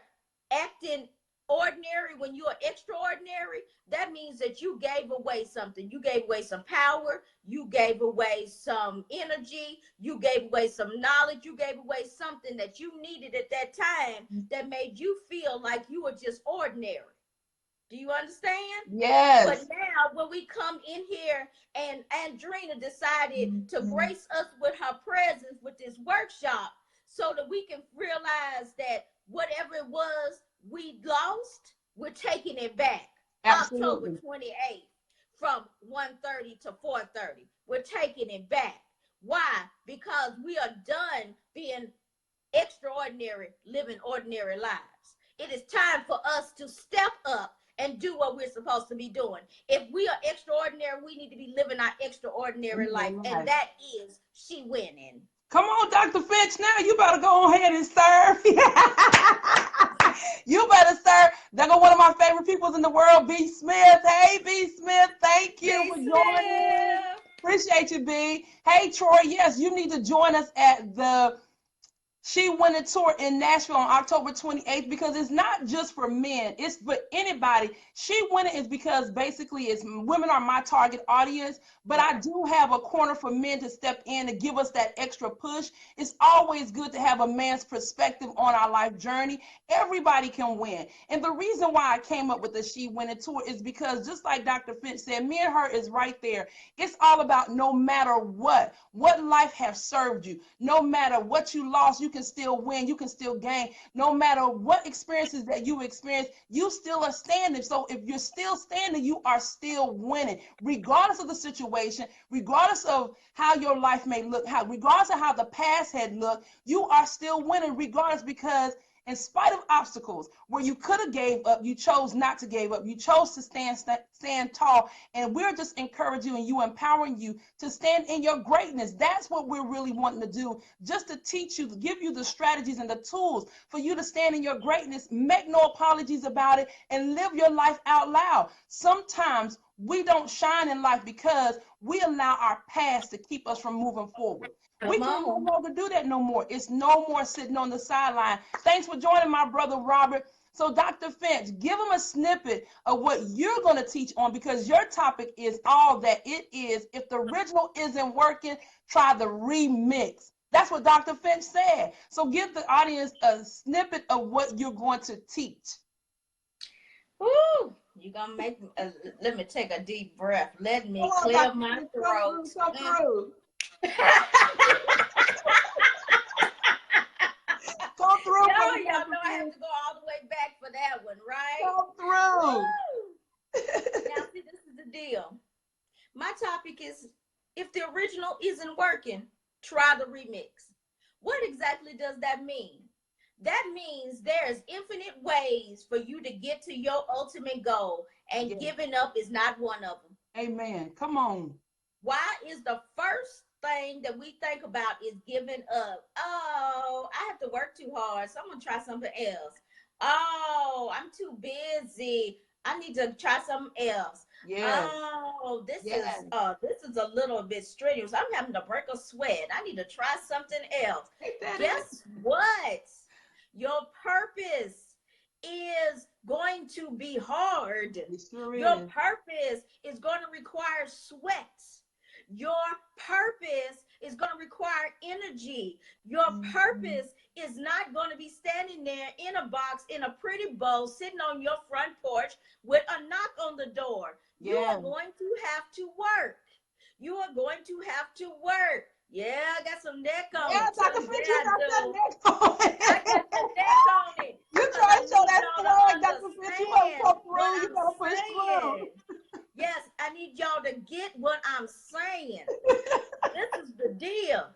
C: acting ordinary when you are extraordinary, that means that you gave away something. You gave away some power. You gave away some energy. You gave away some knowledge. You gave away something that you needed at that time that made you feel like you were just ordinary. Do you understand?
A: Yes.
C: But now when we come in here and Andrina decided to grace us with her presence with this workshop, so that we can realize that whatever it was we lost, we're taking it back.
A: Absolutely.
C: October 28th from 1:30 to 4:30. We're taking it back. Why? Because we are done being extraordinary, living ordinary lives. It is time for us to step up and do what we're supposed to be doing. If we are extraordinary, we need to be living our extraordinary life. And that is she winning.
A: Come on, Dr. Finch, now you better go ahead and serve. You better serve. There go one of my favorite people in the world, B. Smith. Hey, B. Smith, thank you
C: B.
A: for
C: Smith.
A: joining. Appreciate you, B. Hey, Troy, yes, you need to join us at the She Winning Tour in Nashville on October 28th, because it's not just for men, it's for anybody. She Winning is because basically it's women are my target audience, but I do have a corner for men to step in to give us that extra push. It's always good to have a man's perspective on our life journey. Everybody can win. And the reason why I came up with the She Winning Tour is because, just like Dr. Finch said, me and her is right there. It's all about no matter what life has served you, no matter what you lost, you can still win, you can still gain. No matter what experiences that you experience, you still are standing. So if you're still standing, you are still winning, regardless of the situation, regardless of how your life may look, regardless of how the past had looked, you are still winning regardless, because in spite of obstacles where you could have gave up, you chose not to give up. You chose to stand tall. And we're just encouraging you and empowering you to stand in your greatness. That's what we're really wanting to do, just to teach you, to give you the strategies and the tools for you to stand in your greatness, make no apologies about it, and live your life out loud. Sometimes we don't shine in life because we allow our past to keep us from moving forward. We can no longer do that no more. It's no more sitting on the sideline. Thanks for joining my brother, Robert. So Dr. Finch, give them a snippet of what you're going to teach on, because your topic is all that it is. If the original isn't working, try the remix. That's what Dr. Finch said. So give the audience a snippet of what you're going to teach.
C: Ooh, you're going to make me, let me take a deep breath. Let me clear my throat.
A: Come through. Come through.
C: Y'all know I have to go all the way back for that one, right?
A: Come through.
C: Now, see, this is the deal. My topic is, if the original isn't working, try the remix. What exactly does that mean? That means there's infinite ways for you to get to your ultimate goal, and giving up is not one of them.
A: Amen. Come on.
C: Why is the first thing that we think about is giving up? Oh, I have to work too hard, so I'm gonna try something else. Oh, I'm too busy, I need to try something else.
A: Yeah.
C: Oh, this is a little bit strenuous, I'm having to break a sweat, I need to try something else. Guess what? Your purpose is going to be hard. Your purpose is going to require sweat. Your purpose is going to require energy. Your purpose is not going to be standing there in a box, in a pretty bow, sitting on your front porch with a knock on the door. You are going to have to work. You are going to have to work. Yeah, I got some neck on it.
A: Dr. Finch, you got that neck on it.
C: I got the neck on it.
A: You try to show that swag, Dr. Finch. You better come through. You better push through.
C: Yes, I need y'all to get what I'm saying. This is the deal.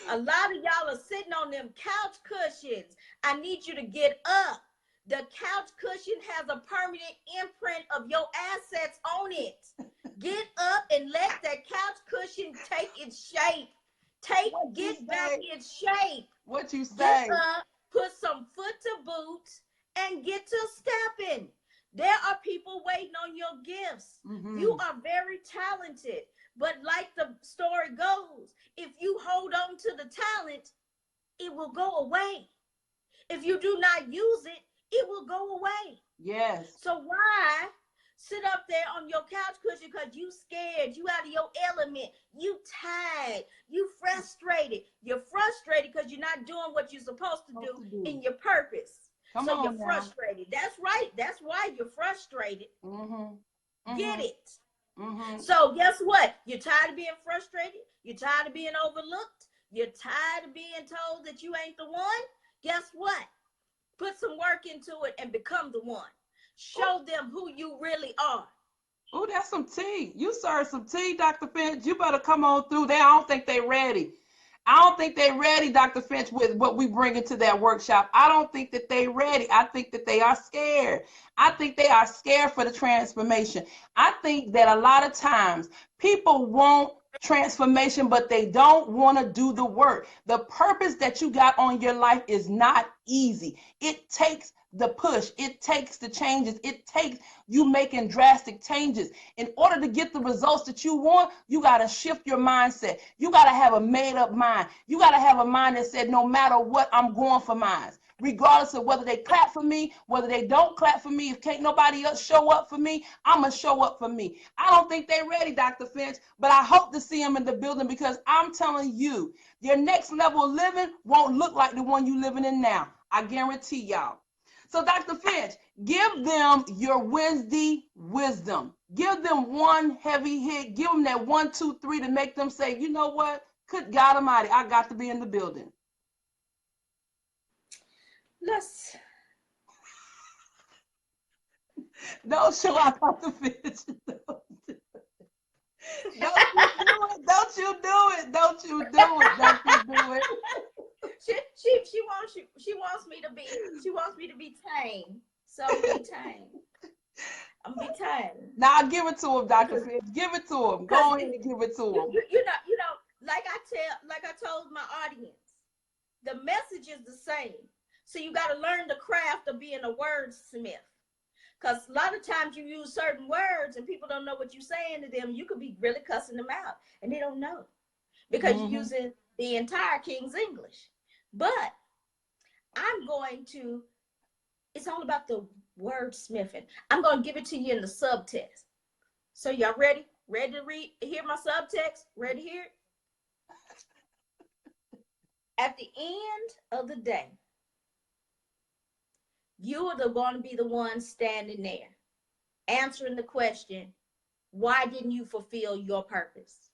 C: A lot of y'all are sitting on them couch cushions. I need you to get up. The couch cushion has a permanent imprint of your assets on it. Get up and let that couch cushion take its shape. Get back its shape.
A: What you say?
C: Get up, put some foot to boot, and get to stepping. There are people waiting on your gifts. You are very talented. But like the story goes, if you hold on to the talent, it will go away. If you do not use it, it will go away.
A: Yes.
C: So why sit up there on your couch cushion because you scared, you out of your element, you tired, you frustrated. You're frustrated because you're not doing what you're supposed to do in your purpose. So you're frustrated. That's right. That's why you're frustrated. Get it. So guess what? You're tired of being frustrated. You're tired of being overlooked. You're tired of being told that you ain't the one? Guess what? Put some work into it and become the one. Show them who you really are.
A: Oh, that's some tea. You serve some tea, Dr. Finch. You better come on through there. I don't think they're ready. I don't think they're ready, Dr. Finch, with what we bring into that workshop. I don't think that they're ready. I think that they are scared. I think they are scared for the transformation. I think that a lot of times people want transformation, but they don't want to do the work. The purpose that you got on your life is not easy. It takes the push. It takes the changes. It takes you making drastic changes. In order to get the results that you want, you got to shift your mindset. You got to have a made up mind. You got to have a mind that said, no matter what, I'm going for mine. Regardless of whether they clap for me, whether they don't clap for me, if can't nobody else show up for me, I'm going to show up for me. I don't think they're ready, Dr. Finch, but I hope to see them in the building, because I'm telling you, your next level of living won't look like the one you living in now. I guarantee y'all. So Dr. Finch, give them your Wednesday wisdom. Give them one heavy hit. Give them that 1, 2, 3 to make them say, you know what? Good God Almighty, I got to be in the building.
C: Let's.
A: Don't show out, Dr. Finch. Don't you do it. Don't you do it. Don't you do it.
C: She wants me to be tame. So I'm gonna be tame. I'm gonna be tame.
A: Now give it to him, Dr. Finch. Give it to him. Go ahead and give it to him.
C: You know, like I told my audience, the message is the same. So you got to learn the craft of being a wordsmith. Because a lot of times you use certain words and people don't know what you're saying to them. You could be really cussing them out and they don't know, because you're using the entire King's English. But it's all about the wordsmithing. I'm going to give it to you in the subtext. So y'all ready? Ready to hear my subtext? Ready to hear it? At the end of the day, you are going to be the one standing there answering the question, why didn't you fulfill your purpose?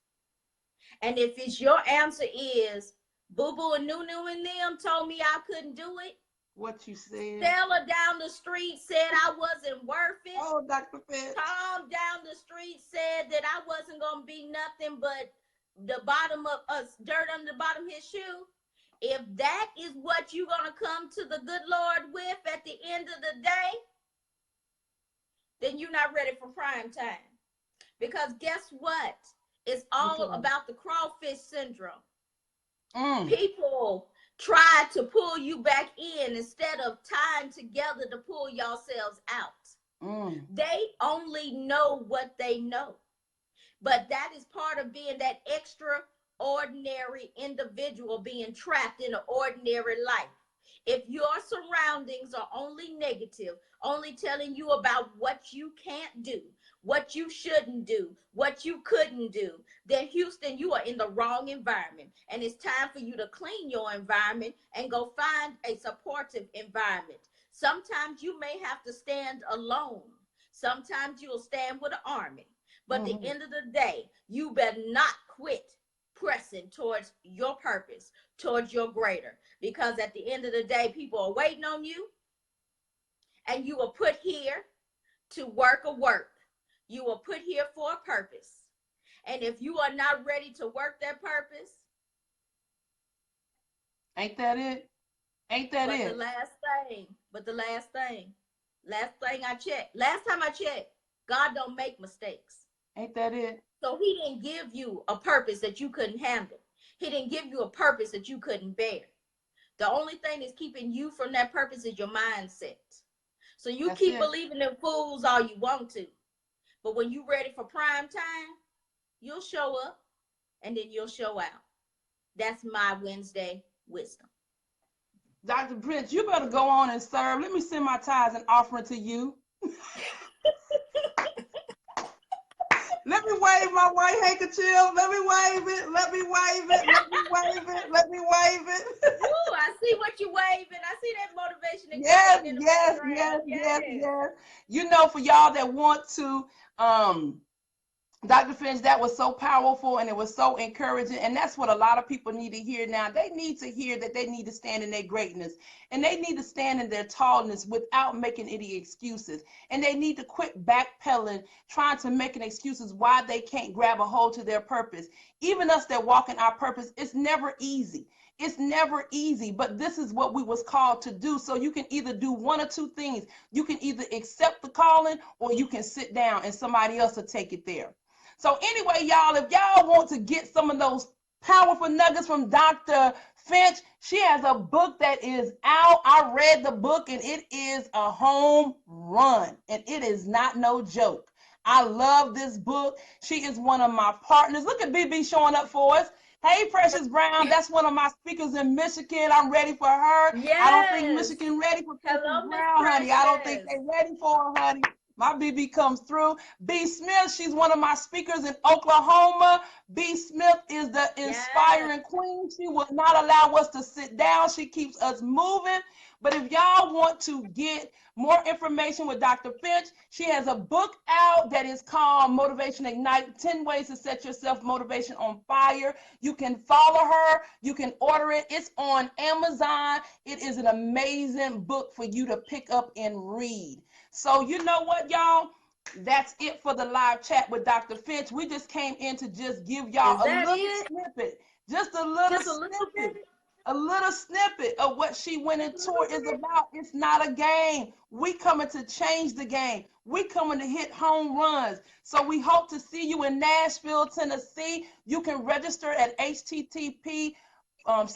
C: And if it's your answer is, Boo Boo and Nunu and them told me I couldn't do it.
A: What you said.
C: Stella down the street said I wasn't worth it.
A: Oh, Dr. Finch.
C: Tom down the street said that I wasn't going to be nothing but the bottom of us, dirt under the bottom of his shoe. If that is what you're going to come to the good Lord with at the end of the day, then you're not ready for prime time. Because guess what? It's all about the crawfish syndrome. People try to pull you back in instead of tying together to pull yourselves out. They only know what they know. But that is part of being that extraordinary individual being trapped in an ordinary life. If your surroundings are only negative, only telling you about what you can't do, what you shouldn't do, what you couldn't do, then Houston, you are in the wrong environment. And it's time for you to clean your environment and go find a supportive environment. Sometimes you may have to stand alone. Sometimes you'll stand with an army. But at the end of the day, you better not quit pressing towards your purpose, towards your greater. Because at the end of the day, people are waiting on you. And you were put here to work a work. You were put here for a purpose. And if you are not ready to work that purpose,
A: ain't that it? Ain't that it?
C: The last thing I checked, last time I checked, God don't make mistakes.
A: Ain't that it?
C: So he didn't give you a purpose that you couldn't handle. He didn't give you a purpose that you couldn't bear. The only thing that's keeping you from that purpose is your mindset. So you keep believing in fools all you want to. But when you're ready for prime time, you'll show up and then you'll show out. That's my Wednesday wisdom.
A: Dr. Prince, you better go on and serve. Let me send my tithes and offering to you. Let me wave my white handkerchief. Let me wave it. Let me wave it. Let me wave it. Let me wave it.
C: Ooh, I see what you're waving. I see that motivation.
A: Yes. You know, for y'all that want to Dr. Finch, that was so powerful and it was so encouraging. And that's what a lot of people need to hear now. They need to hear that they need to stand in their greatness and they need to stand in their tallness without making any excuses. And they need to quit backpedaling, trying to make an excuses why they can't grab a hold to their purpose. Even us that walk in our purpose, it's never easy. It's never easy, but this is what we was called to do. So you can either do one or two things. You can either accept the calling or you can sit down and somebody else will take it there. So anyway, y'all, if y'all want to get some of those powerful nuggets from Dr. Finch, she has a book that is out. I read the book and it is a home run and it is not no joke. I love this book. She is one of my partners. Look at BB showing up for us. Hey, Precious Brown, that's one of my speakers in Michigan. I'm ready for her.
C: Yes.
A: I don't think Michigan ready for Precious
C: Hello,
A: Brown, honey. I don't think they're ready for her, honey. My BB comes through. B. Smith, she's one of my speakers in Oklahoma. B. Smith is the inspiring queen. She will not allow us to sit down. She keeps us moving. But if y'all want to get more information with Dr. Finch, she has a book out that is called Motivation Ignite, 10 Ways to Set Your Self-Motivation on Fire. You can follow her. You can order it. It's on Amazon. It is an amazing book for you to pick up and read. So you know what, y'all? That's it for the live chat with Dr. Finch. We just came in to just give y'all a little snippet. Just a little snippet. A little snippet of what She Winning Tour is about. It's not a game. We coming to change the game. We coming to hit home runs. So we hope to see you in Nashville, Tennessee. You can register at http /bit.ly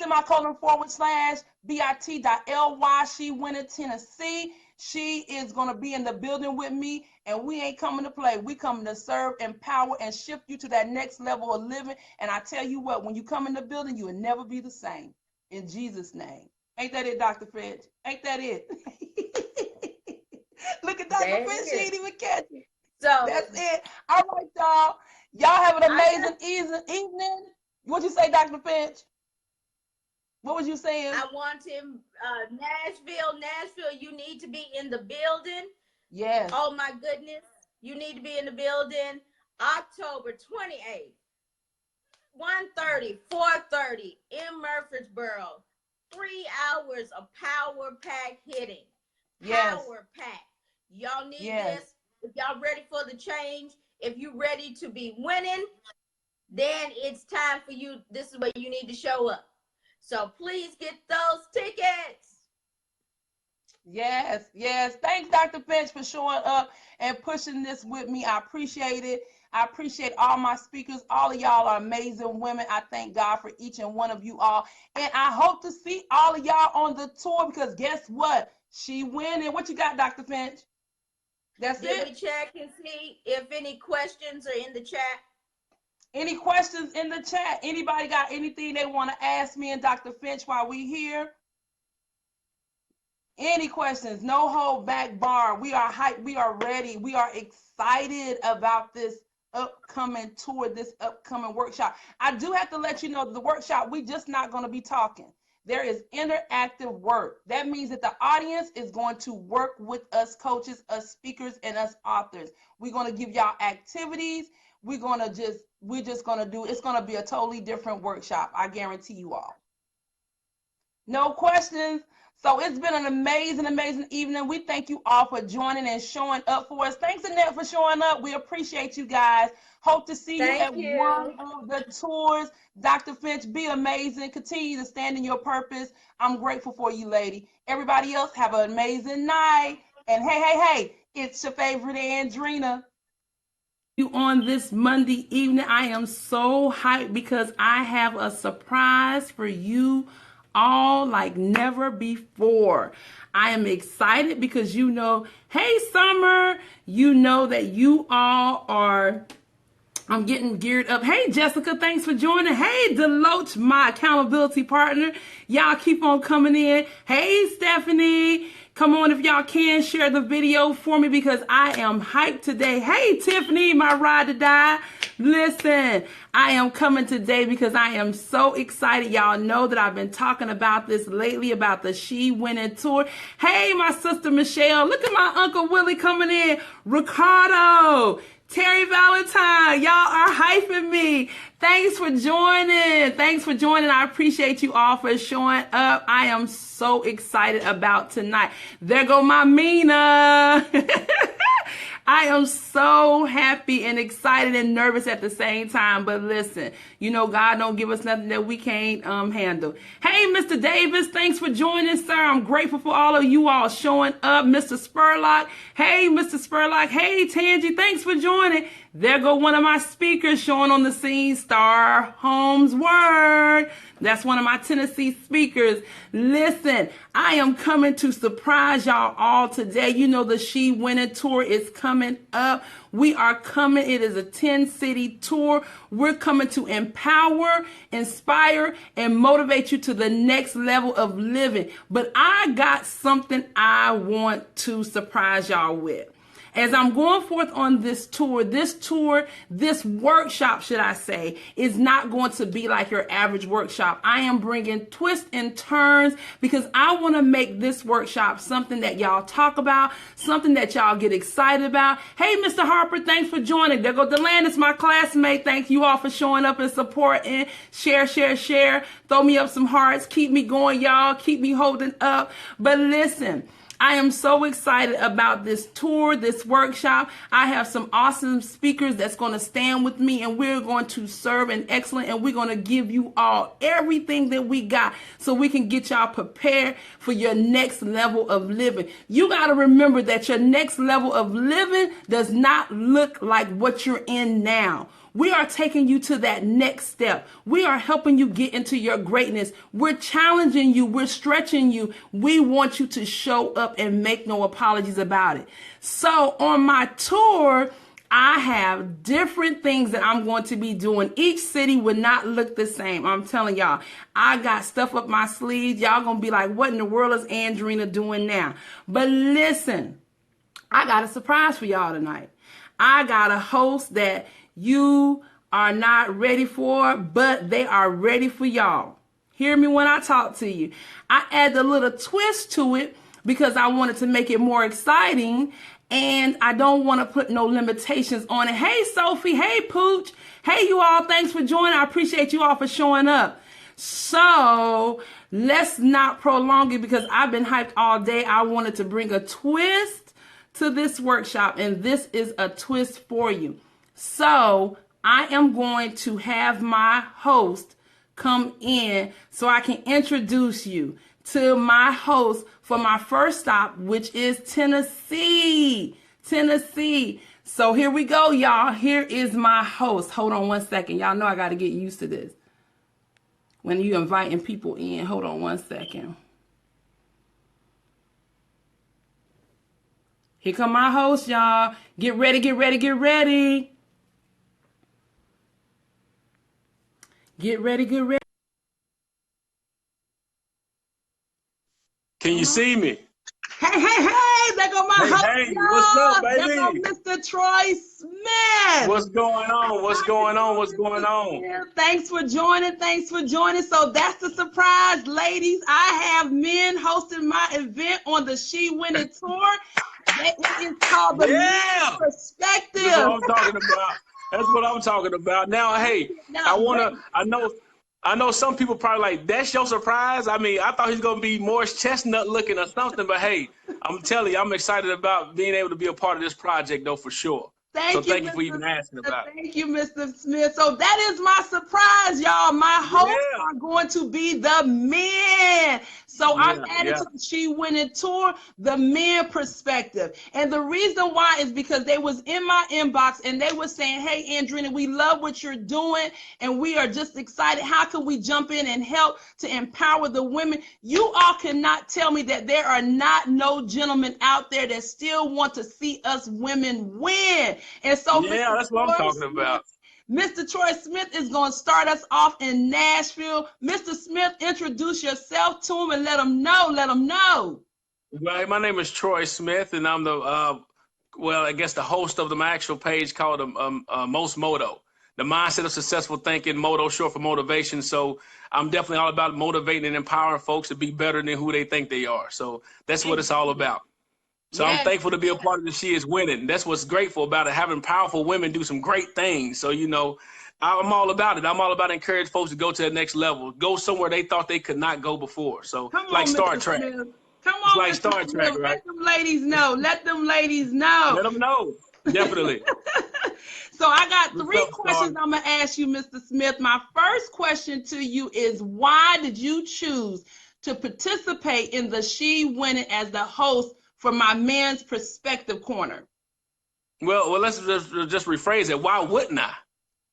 A: She Winning Tennessee. She is going to be in the building with me, and we ain't coming to play. We coming to serve, empower, and shift you to that next level of living. And I tell you what, when you come in the building, you will never be the same. In Jesus' name. Ain't that it, Dr. Finch? Ain't that it? Look at Dr. Finch, she ain't even catch it. So that's it. All right, y'all. Y'all have an amazing evening. What you say, Dr. Finch? What was you saying?
C: I want him, Nashville, you need to be in the building.
A: Yes.
C: Oh my goodness. You need to be in the building October 28th. 1:30, 4:30 in Murfreesboro. 3 hours of power pack hitting. Power pack. Y'all need this. If y'all ready for the change, if you ready to be winning, then it's time for you. This is where you need to show up. So please get those tickets.
A: Yes, yes. Thanks, Dr. Finch, for showing up and pushing this with me. I appreciate it. I appreciate all my speakers. All of y'all are amazing women. I thank God for each and one of you all. And I hope to see all of y'all on the tour because guess what? She winning. What you got, Dr. Finch? That's it.
C: Let me check and see if any questions are in the chat.
A: Any questions in the chat? Anybody got anything they want to ask me and Dr. Finch while we here? Any questions? No hold back bar. We are hyped. We are ready. We are excited about this upcoming tour, this upcoming workshop. I do have to let you know the workshop, we just not going to be talking. There is interactive work. That means that the audience is going to work with us coaches, us speakers, and us authors. We're going to give y'all activities. We're just going to do, it's going to be a totally different workshop. I guarantee you all. No questions. So it's been an amazing, amazing evening. We thank you all for joining and showing up for us. Thanks, Annette, for showing up. We appreciate you guys. Hope to see you at one of the tours. Dr. Finch, be amazing. Continue to stand in your purpose. I'm grateful for you, lady. Everybody else, have an amazing night. And hey, it's your favorite Andrina. You on this Monday evening. I am so hyped because I have a surprise for you all like never before. I am excited because you know, hey Summer, you know that you all are, I'm getting geared up. Hey Jessica, thanks for joining. Hey Deloach, my accountability partner. Y'all keep on coming in. Hey Stephanie, come on if y'all can share the video for me because I am hyped today. Hey Tiffany, my ride to die. Listen, I am coming today because I am so excited. Y'all know that I've been talking about this lately, about the She Winning Tour. Hey, my sister Michelle, look at my Uncle Willie coming in. Ricardo, Terry Valentine, y'all are hyping me. Thanks for joining. Thanks for joining. I appreciate you all for showing up. I am so excited about tonight. There go my Mina. I am so happy and excited and nervous at the same time. But listen, you know, God don't give us nothing that we can't handle. Hey, Mr. Davis, thanks for joining, sir. I'm grateful for all of you all showing up. Mr. Spurlock. Hey, Mr. Spurlock. Hey, Tangi, thanks for joining. There go one of my speakers showing on the scene, Star Holmes Word. That's one of my Tennessee speakers. Listen, I am coming to surprise y'all all today. You know, the She Winning Tour is coming up. We are coming. It is a 10-city tour. We're coming to empower, inspire, and motivate you to the next level of living. But I got something I want to surprise y'all with. As I'm going forth on this workshop, should I say, is not going to be like your average workshop. I am bringing twists and turns because I want to make this workshop something that y'all talk about, something that y'all get excited about. Hey, Mr. Harper, thanks for joining. There go Delandis, my classmate. Thank you all for showing up and supporting. Share, share, share. Throw me up some hearts. Keep me going, y'all. Keep me holding up. But listen, I am so excited about this tour, this workshop. I have some awesome speakers that's going to stand with me, and we're going to serve and excellent, and we're going to give you all everything that we got so we can get y'all prepared for your next level of living. You got to remember that your next level of living does not look like what you're in now. We are taking you to that next step. We are helping you get into your greatness. We're challenging you. We're stretching you. We want you to show up and make no apologies about it. So on my tour, I have different things that I'm going to be doing. Each city would not look the same. I'm telling y'all, I got stuff up my sleeves. Y'all going to be like, what in the world is Andrina doing now? But listen, I got a surprise for y'all tonight. I got a host that you are not ready for, but they are ready for y'all. Hear me when I talk to you. I add a little twist to it because I wanted to make it more exciting, and I don't want to put no limitations on it. Hey, Sophie. Hey, Pooch. Hey, you all. Thanks for joining. I appreciate you all for showing up. So let's not prolong it because I've been hyped all day. I wanted to bring a twist to this workshop, and this is a twist for you. So I am going to have my host come in so I can introduce you to my host for my first stop, which is Tennessee. Tennessee. So here we go, y'all. Here is my host. Hold on one second. Y'all know I got to get used to this. When you're inviting people in, hold on one second. Here come my host, y'all. Get ready, get ready, get ready. Get ready, get ready.
D: Can you see me?
A: Hey, hey, hey, there go my host.
D: Hey, what's up, baby?
A: There go Mr. Troy Smith.
D: What's going on? What's going on? What's going on?
A: Thanks for joining. Thanks for joining. So that's the surprise, ladies. I have men hosting my event on the She Winning Tour. It is called the Men Perspective.
D: That's what I'm talking about. That's what I'm talking about. Now, hey, I know some people probably like, that's your surprise? I mean, I thought he's going to be Morris Chestnut looking or something, but hey, I'm telling you, I'm excited about being able to be a part of this project, though, for sure. Thank you for even asking about it.
A: Thank you, Mr. Smith. So that is my surprise, y'all. My hosts are going to be the men. So I'm adding to the She Winning Tour, the Men Perspective. And the reason why is because they was in my inbox and they were saying, hey, Andrina, we love what you're doing and we are just excited. How can we jump in and help to empower the women? You all cannot tell me that there are not no gentlemen out there that still want to see us women win. And so
D: that's what I'm talking about.
A: Mr. Troy Smith is going to start us off in Nashville. Mr. Smith, introduce yourself to him and let him know. Let him know.
D: Well, my name is Troy Smith, and I'm the, the host of my actual page called Most Moto, the Mindset of Successful Thinking, Moto, short for motivation. So I'm definitely all about motivating and empowering folks to be better than who they think they are. So that's what it's all about. So I'm thankful to be a part of the She Is Winning. That's what's grateful about it, having powerful women do some great things. So, you know, I'm all about it. I'm all about encouraging folks to go to the next level, go somewhere they thought they could not go before. So,
A: Come
D: like
A: on,
D: Star
A: Mr.
D: Trek.
A: Smith. Come
D: It's
A: on,
D: like
A: Mr.
D: Star
A: Smith.
D: Trek, right?
A: Let them ladies know. Let them ladies know.
D: Let them know. Definitely.
A: So I got
D: What's
A: 3
D: up,
A: questions
D: Star?
A: I'm going to ask you, Mr. Smith. My first question to you is, why did you choose to participate in the She Winning as the host for my Men's Perspective Corner?
D: Well, let's just rephrase it. Why wouldn't I?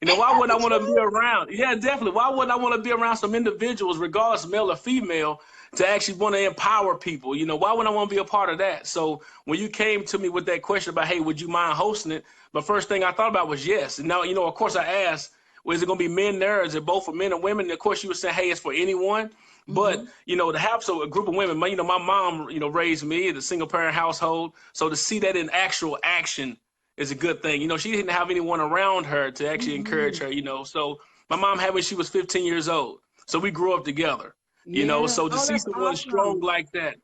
D: You know, why would I want to be around? Yeah, definitely. Why wouldn't I want to be around some individuals, regardless male or female, to actually want to empower people? You know, why would I want to be a part of that? So when you came to me with that question about, hey, would you mind hosting it? The first thing I thought about was yes. And now, you know, of course I asked, well, is it going to be men there? Is it both for men and women? And of course you would say, hey, it's for anyone. But, you know, to have a group of women, you know, my mom, you know, raised me in a single parent household. So to see that in actual action is a good thing. You know, she didn't have anyone around her to actually encourage her, you know. So my mom had when she was 15 years old. So we grew up together, you know. So to see someone strong like that,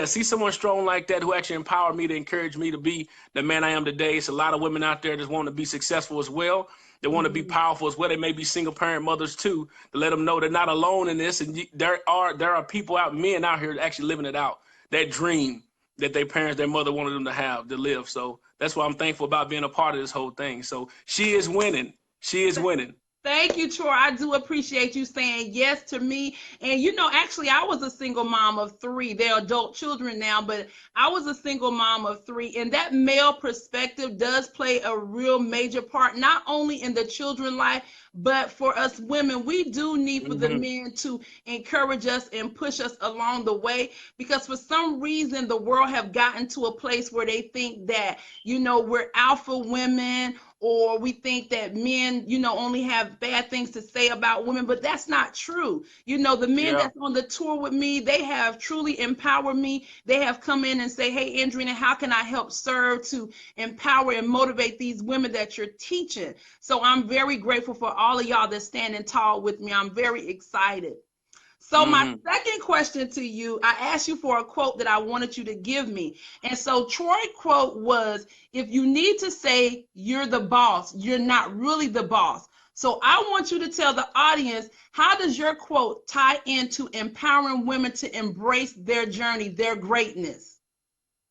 D: see someone strong like that who actually empowered me to encourage me to be the man I am today. It's a lot of women out there that want to be successful as well. They want to be powerful as well. They may be single parent mothers too, to let them know they're not alone in this. And there are people men out here actually living it out, that dream that their parents, their mother wanted them to have, to live. So that's why I'm thankful about being a part of this whole thing. So She Is Winning. She is winning.
A: Thank you, Troy. I do appreciate you saying yes to me. And, you know, actually, I was a single mom of 3. They're adult children now, but I was a single mom of 3. And that male perspective does play a real major part, not only in the children's life, but for us women. We do need for the men to encourage us and push us along the way, because for some reason, the world have gotten to a place where they think that, you know, we're alpha women, or we think that men, you know, only have bad things to say about women, but that's not true. You know, the men that's on the tour with me, they have truly empowered me. They have come in and say, hey, Andrina, how can I help serve to empower and motivate these women that you're teaching? So I'm very grateful for all of y'all that's standing tall with me. I'm very excited. So my second question to you, I asked you for a quote that I wanted you to give me. And so Troy's quote was, if you need to say you're the boss, you're not really the boss. So I want you to tell the audience, how does your quote tie into empowering women to embrace their journey, their greatness?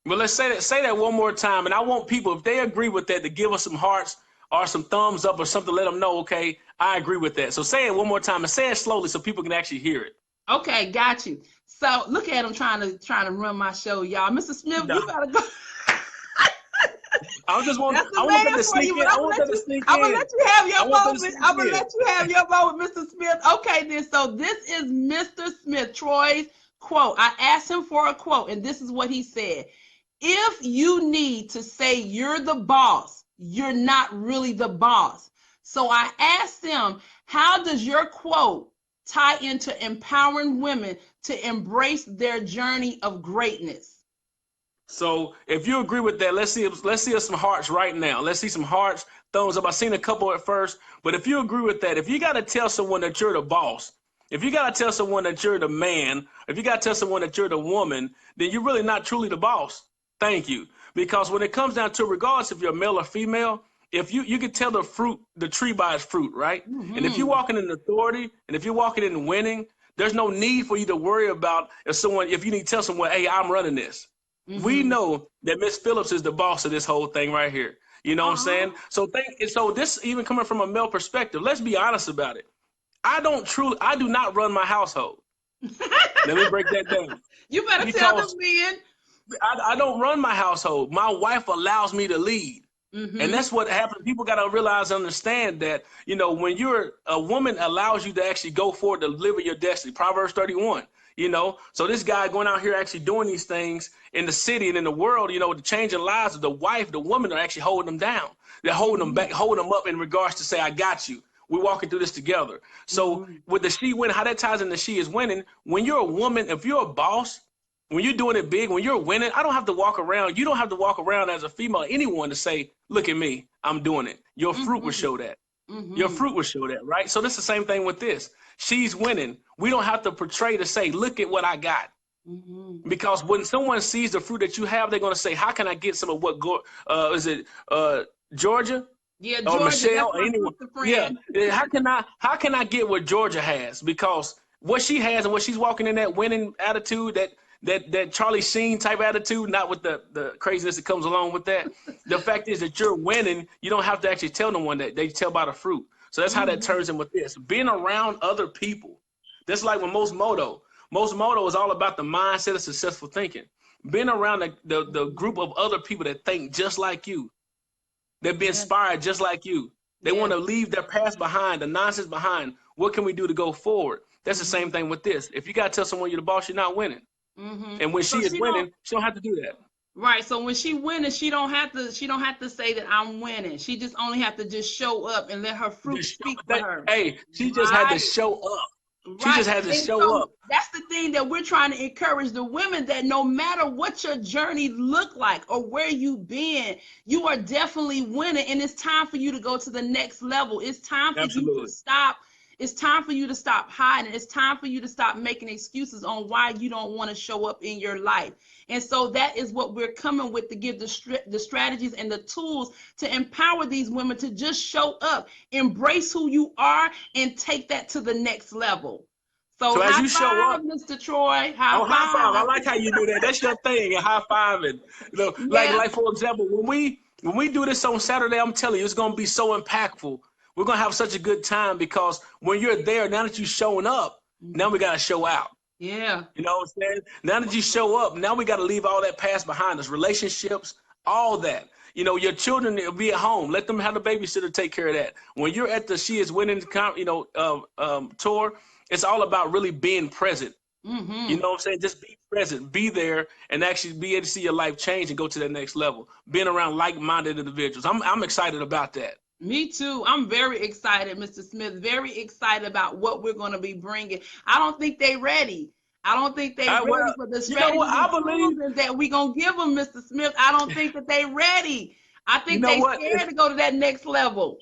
D: Well, let's say that one more time. And I want people, if they agree with that, to give us some hearts or some thumbs up or something, let them know, okay, I agree with that. So say it one more time and say it slowly so people can actually hear it.
A: Okay, got you. So look at him trying to run my show, y'all. Mr. Smith, you gotta go.
D: I just want that to sneak in.
A: I'm gonna let you have your moment. I'm gonna let you have your moment, Mr. Smith. Okay, then. So this is Mr. Smith, Troy's quote. I asked him for a quote, and this is what he said. If you need to say you're the boss, you're not really the boss. So I asked him, how does your quote tie into empowering women to embrace their journey of greatness?
D: So if you agree with that, let's see some hearts right now. Let's see some hearts, thumbs up. I've seen a couple at first, but if you agree with that, if you got to tell someone that you're the boss, if you got to tell someone that you're the man, if you got to tell someone that you're the woman, then you're really not truly the boss. Thank you. Because when it comes down to, regardless if you're male or female, if you can tell the tree by its fruit, right? And if you're walking in authority, and if you're walking in winning, there's no need for you to worry about if you need to tell someone, hey, I'm running this. We know that Miss Phillips is the boss of this whole thing right here. You know what I'm saying? So this even coming from a male perspective, let's be honest about it. I do not run my household. Let me break that down.
A: You better tell them, men.
D: I don't run my household. My wife allows me to lead. And that's what happens. People got to realize, understand that, you know, when you're a woman allows you to actually go forward to live your destiny. Proverbs 31, you know, so this guy going out here actually doing these things in the city and in the world, you know, the changing lives of the women are actually holding them down. They're holding them back, holding them up in regards to say, I got you. We're walking through this together. So with the She Win, how that ties into She Is Winning, when you're a woman, if you're a boss, when you're doing it big, when you're winning, I don't have to walk around. You don't have to walk around as a female, anyone, to say, look at me, I'm doing it. Your fruit will show that. Your fruit will show that, right? So this is the same thing with this. She's winning. We don't have to portray to say, look at what I got. Because when someone sees the fruit that you have, they're going to say, how can I get some of what, is it Georgia?
A: Yeah,
D: Or
A: Georgia,
D: Michelle,
A: that's
D: or
A: my
D: anyone.
A: sister
D: Yeah.
A: friend.
D: How can I get what Georgia has? Because what she has and what she's walking in, that winning attitude, that Charlie Sheen type attitude, not with the craziness that comes along with that. The fact is that you're winning. You don't have to actually tell no one that. They tell by the fruit. So that's how that turns in with this. Being around other people. That's like with Most Moto. Most Moto is all about the mindset of successful thinking. Being around the group of other people that think just like you. They're being inspired just like you. They want to leave their past behind, the nonsense behind. What can we do to go forward? That's the same thing with this. If you got to tell someone you're the boss, you're not winning. And when
A: So
D: she is winning, she don't have to do that.
A: right. So when she winning, she don't have to say that I'm winning. She just only have to just show up and let her fruit speak for her.
D: Hey, she just had to
A: Right.
D: show up. She
A: Right.
D: just had to
A: And
D: show
A: so
D: up.
A: that's the thing that we're trying to encourage the women, that no matter what your journey look like or where you've been, you are definitely winning. And it's time for you to go to the next level. It's time for you to
D: Absolutely.
A: stop. It's time for you to stop hiding. It's time for you to stop making excuses on why you don't want to show up in your life. And so that is what we're coming with, to give the strategies and the tools to empower these women to just show up, embrace who you are, and take that to the next level. So
D: So as
A: high
D: you show
A: five,
D: up,
A: Mr. Troy. High
D: high five. I
A: five.
D: like how you do that. That's your thing. And high fiving.
A: Yeah.
D: Like for example, when we do this on Saturday, I'm telling you, it's gonna be so impactful. We're gonna have such a good time because when you're there, now that you're showing up, now we gotta show out.
A: Yeah.
D: You know what I'm saying? Now that you show up, now we got to leave all that past behind us, relationships, all that. You know, your children will be at home. Let them have the babysitter take care of that. When you're at the She Is Winning, tour, it's all about really being present. You know what I'm saying? Just be present, be there, and actually be able to see your life change and go to that next level. Being around like-minded individuals. I'm excited about that.
A: Me too. I'm very excited, Mr. Smith. Very excited about what we're going to be bringing. I don't think they're ready. I don't think they're ready for the
D: You know
A: strategies
D: what? I
A: and
D: believe.
A: tools that we're going to give them, Mr. Smith. I don't think that they're ready. I
D: You
A: think
D: know
A: they're
D: what?
A: scared to go to that next level.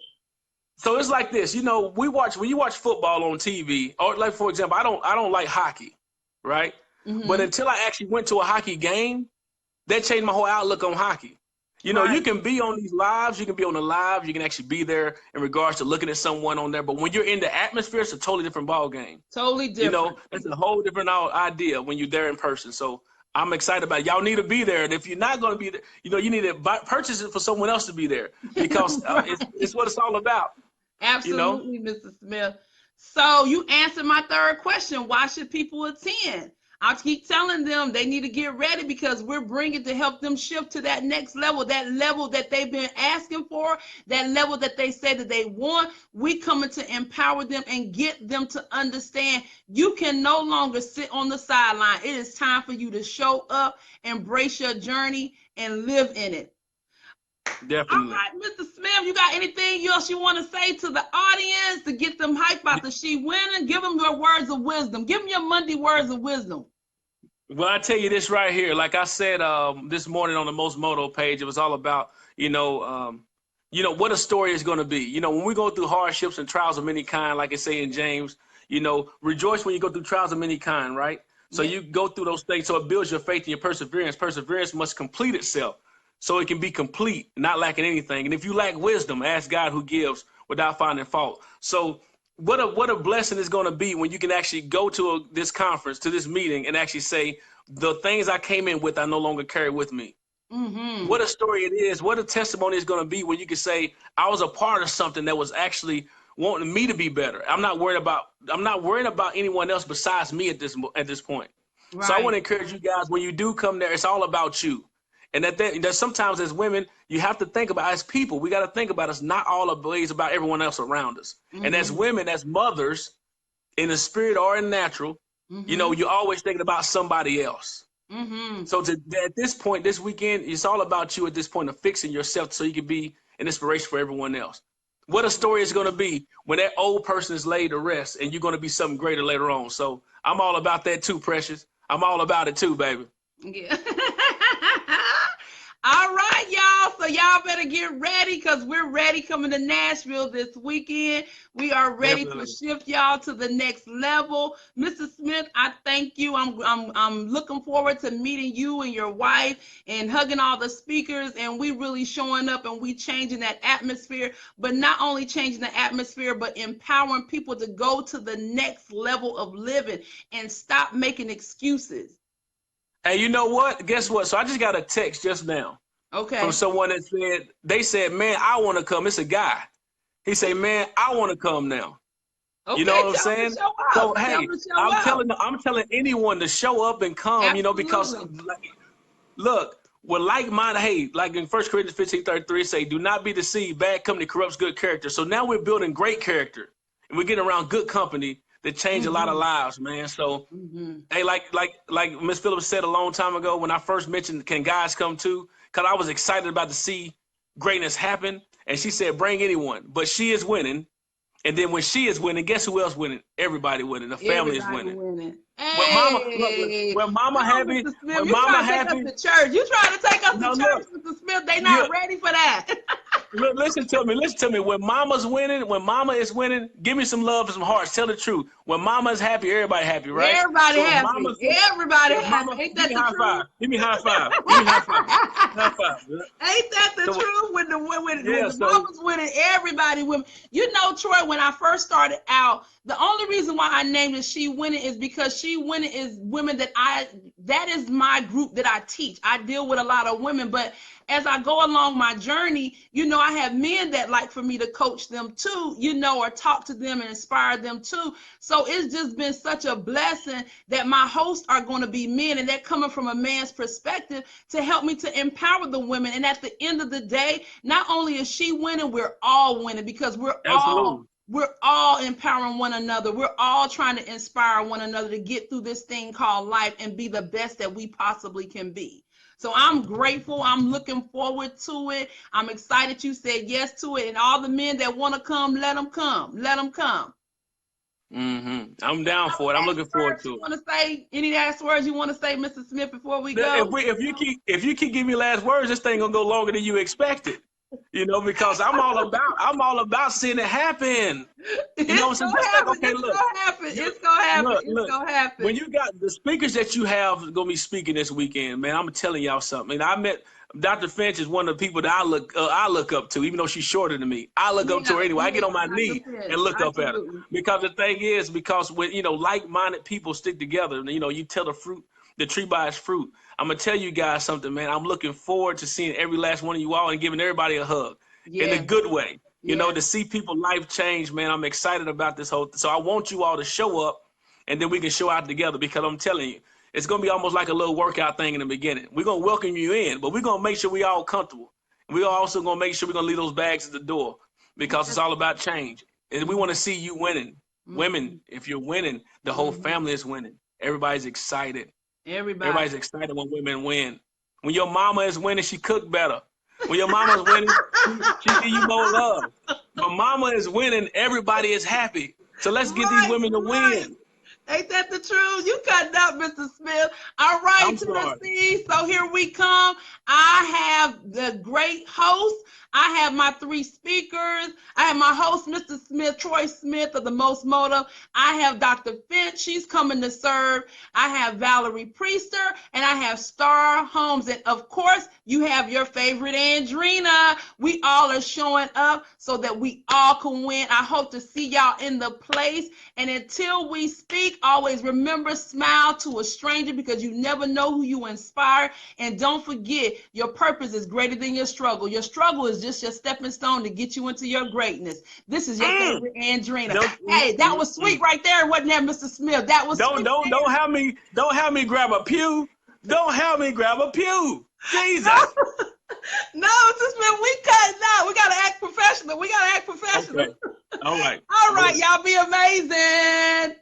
D: So it's like this, you know, when you watch football on TV, or like for example, I don't like hockey, right? But until I actually went to a hockey game, that changed my whole outlook on hockey. You know, you can be on these lives, you can be on the live, you can actually be there in regards to looking at someone on there. But when you're in the atmosphere, it's a totally different ball game.
A: Totally different.
D: You know, it's a whole different idea when you're there in person. So I'm excited about it. Y'all need to be there. And if you're not going to be there, you know, you need to purchase it for someone else to be there because it's what it's all about.
A: Absolutely,
D: You know?
A: Mr. Smith. So you answered my third question. Why should people attend? I'll keep telling them they need to get ready because we're bringing to help them shift to that next level, that level that they've been asking for, that level that they say that they want. We coming to empower them and get them to understand you can no longer sit on the sideline. It is time for you to show up, embrace your journey, and live in it.
D: Definitely.
A: All right, Mr. Smith, you got anything else you want to say to the audience to get them hyped about the She Winning? Give them your words of wisdom. Give them your Monday words of wisdom.
D: Well, I tell you this right here. Like I said this morning on the Most Moto page, it was all about, what a story is going to be. You know, when we go through hardships and trials of many kind, like it say in James, you know, rejoice when you go through trials of many kind, right? So you go through those things. So it builds your faith and your perseverance. Perseverance must complete itself so it can be complete, not lacking anything. And if you lack wisdom, ask God who gives without finding fault. So what a blessing is going to be when you can actually go to this conference, to this meeting, and actually say, the things I came in with, I no longer carry with me. What a story it is. What a testimony it's going to be when you can say, I was a part of something that was actually wanting me to be better. I'm not worried about anyone else besides me at this point. Right. So I want to encourage you guys, when you do come there, it's all about you. And that sometimes as women, you have to think about, as people, we got to think about it's not all about everyone else around us. And as women, as mothers, in the spirit or in natural, you know, you're always thinking about somebody else. So at this point, this weekend, it's all about you at this point of fixing yourself so you can be an inspiration for everyone else. What a story is going to be when that old person is laid to rest and you're going to be something greater later on. So I'm all about that too, Precious. I'm all about it too, baby.
A: Yeah. All right, y'all. So y'all better get ready because we're ready coming to Nashville this weekend. We are ready to shift y'all to the next level. Mr. Smith, I thank you. I'm looking forward to meeting you and your wife and hugging all the speakers, and we really showing up and we changing that atmosphere, but not only changing the atmosphere, but empowering people to go to the next level of living and stop making excuses.
D: Hey, you know what? Guess what? So I just got a text just now.
A: Okay.
D: From someone that said, man, I want to come. It's a guy. He said, man, I want to come now. Okay, you know what I'm saying? So hey, I'm telling anyone to show up and come, Absolutely. You know, because look, we're like-minded. Hey, like in 1 Corinthians 15:33 say, do not be deceived, bad company corrupts good character. So now we're building great character and we're getting around good company that change a lot of lives, man. So hey, like Miss Phillips said a long time ago when I first mentioned, can guys come too? Because I was excited about to see greatness happen. And she said, bring anyone. But she is winning. And then when she is winning, guess who else winning? Everybody winning. The family is winning.
A: Hey,
D: when mama happy,
A: when mama happy. The church. You trying to take us to church, Mr. Smith? They not ready for that.
D: Listen to me. When mama's winning, when mama is winning, give me some love and some hearts. Tell the truth. When mama is happy, everybody happy, right?
A: Everybody happy. Everybody happy. Ain't that the truth?
D: Give me high five. Give me high five. High five.
A: Ain't that the truth? When the mama's winning, everybody winning. You know, Troy, when I first started out, the only reason why I named it She Winning is because She Winning is women that is my group that I teach. I deal with a lot of women, but as I go along my journey, you know, I have men that like for me to coach them too, you know, or talk to them and inspire them too. So it's just been such a blessing that my hosts are going to be men, and they're coming from a man's perspective to help me to empower the women. And at the end of the day, not only is she winning, we're all winning because we're all empowering one another. We're all trying to inspire one another to get through this thing called life and be the best that we possibly can be. So I'm grateful. I'm looking forward to it. I'm excited you said yes to it. And all the men that want to come, let them come. Let them come.
D: I'm down for it. I'm looking forward to it.
A: You want to say any last words you want to say, Mr. Smith, before we go?
D: If you keep giving me last words, this thing gonna go longer than you expected. You know, because I'm all about seeing it happen. You know what I'm saying? Okay, look.
A: It's gonna happen.
D: When you got the speakers that you have gonna be speaking this weekend, man, I'm telling y'all something. And I met Dr. Finch is one of the people that I look up to, even though she's shorter than me. I look up to her anyway. I get on my knee and look up at her. Because the thing is, when, you know, like-minded people stick together, you know, you tell the tree by its fruit. I'm going to tell you guys something, man. I'm looking forward to seeing every last one of you all and giving everybody a hug in a good way. You know, to see people's life change, man. I'm excited about this whole thing. So I want you all to show up, and then we can show out together, because I'm telling you, it's going to be almost like a little workout thing in the beginning. We're going to welcome you in, but we're going to make sure we all comfortable. And we're also going to make sure we're going to leave those bags at the door, because it's all about change. And we want to see you winning. Women, if you're winning, the whole family is winning. Everybody's excited. Everybody's excited when women win. When your mama is winning, she cook better. When your mama's winning, she give you more love. When mama is winning, everybody is happy. So let's get these women to win.
A: Ain't that the truth? You cutting up, Mr. Smith. All right, Tennessee. So here we come. I have the great host. I have my 3 speakers. I have my host, Mr. Smith, Troy Smith of the Most Motive. I have Dr. Finch. She's coming to serve. I have Valerie Priester, and I have Star Holmes. And of course, you have your favorite Andrina. We all are showing up so that we all can win. I hope to see y'all in the place. And until we speak, always remember, smile to a stranger, because you never know who you inspire. And don't forget, your purpose is greater than your struggle. Your struggle is just your stepping stone to get you into your greatness. This is your favorite Andrina. Hey, that was sweet right there, wasn't that, Mr. Smith? That was sweet.
D: Don't have me grab a pew. Don't have me grab a pew. Jesus.
A: No, Mr. Smith, we cutting out. We gotta act professional.
D: Okay. All right.
A: All right, y'all be amazing.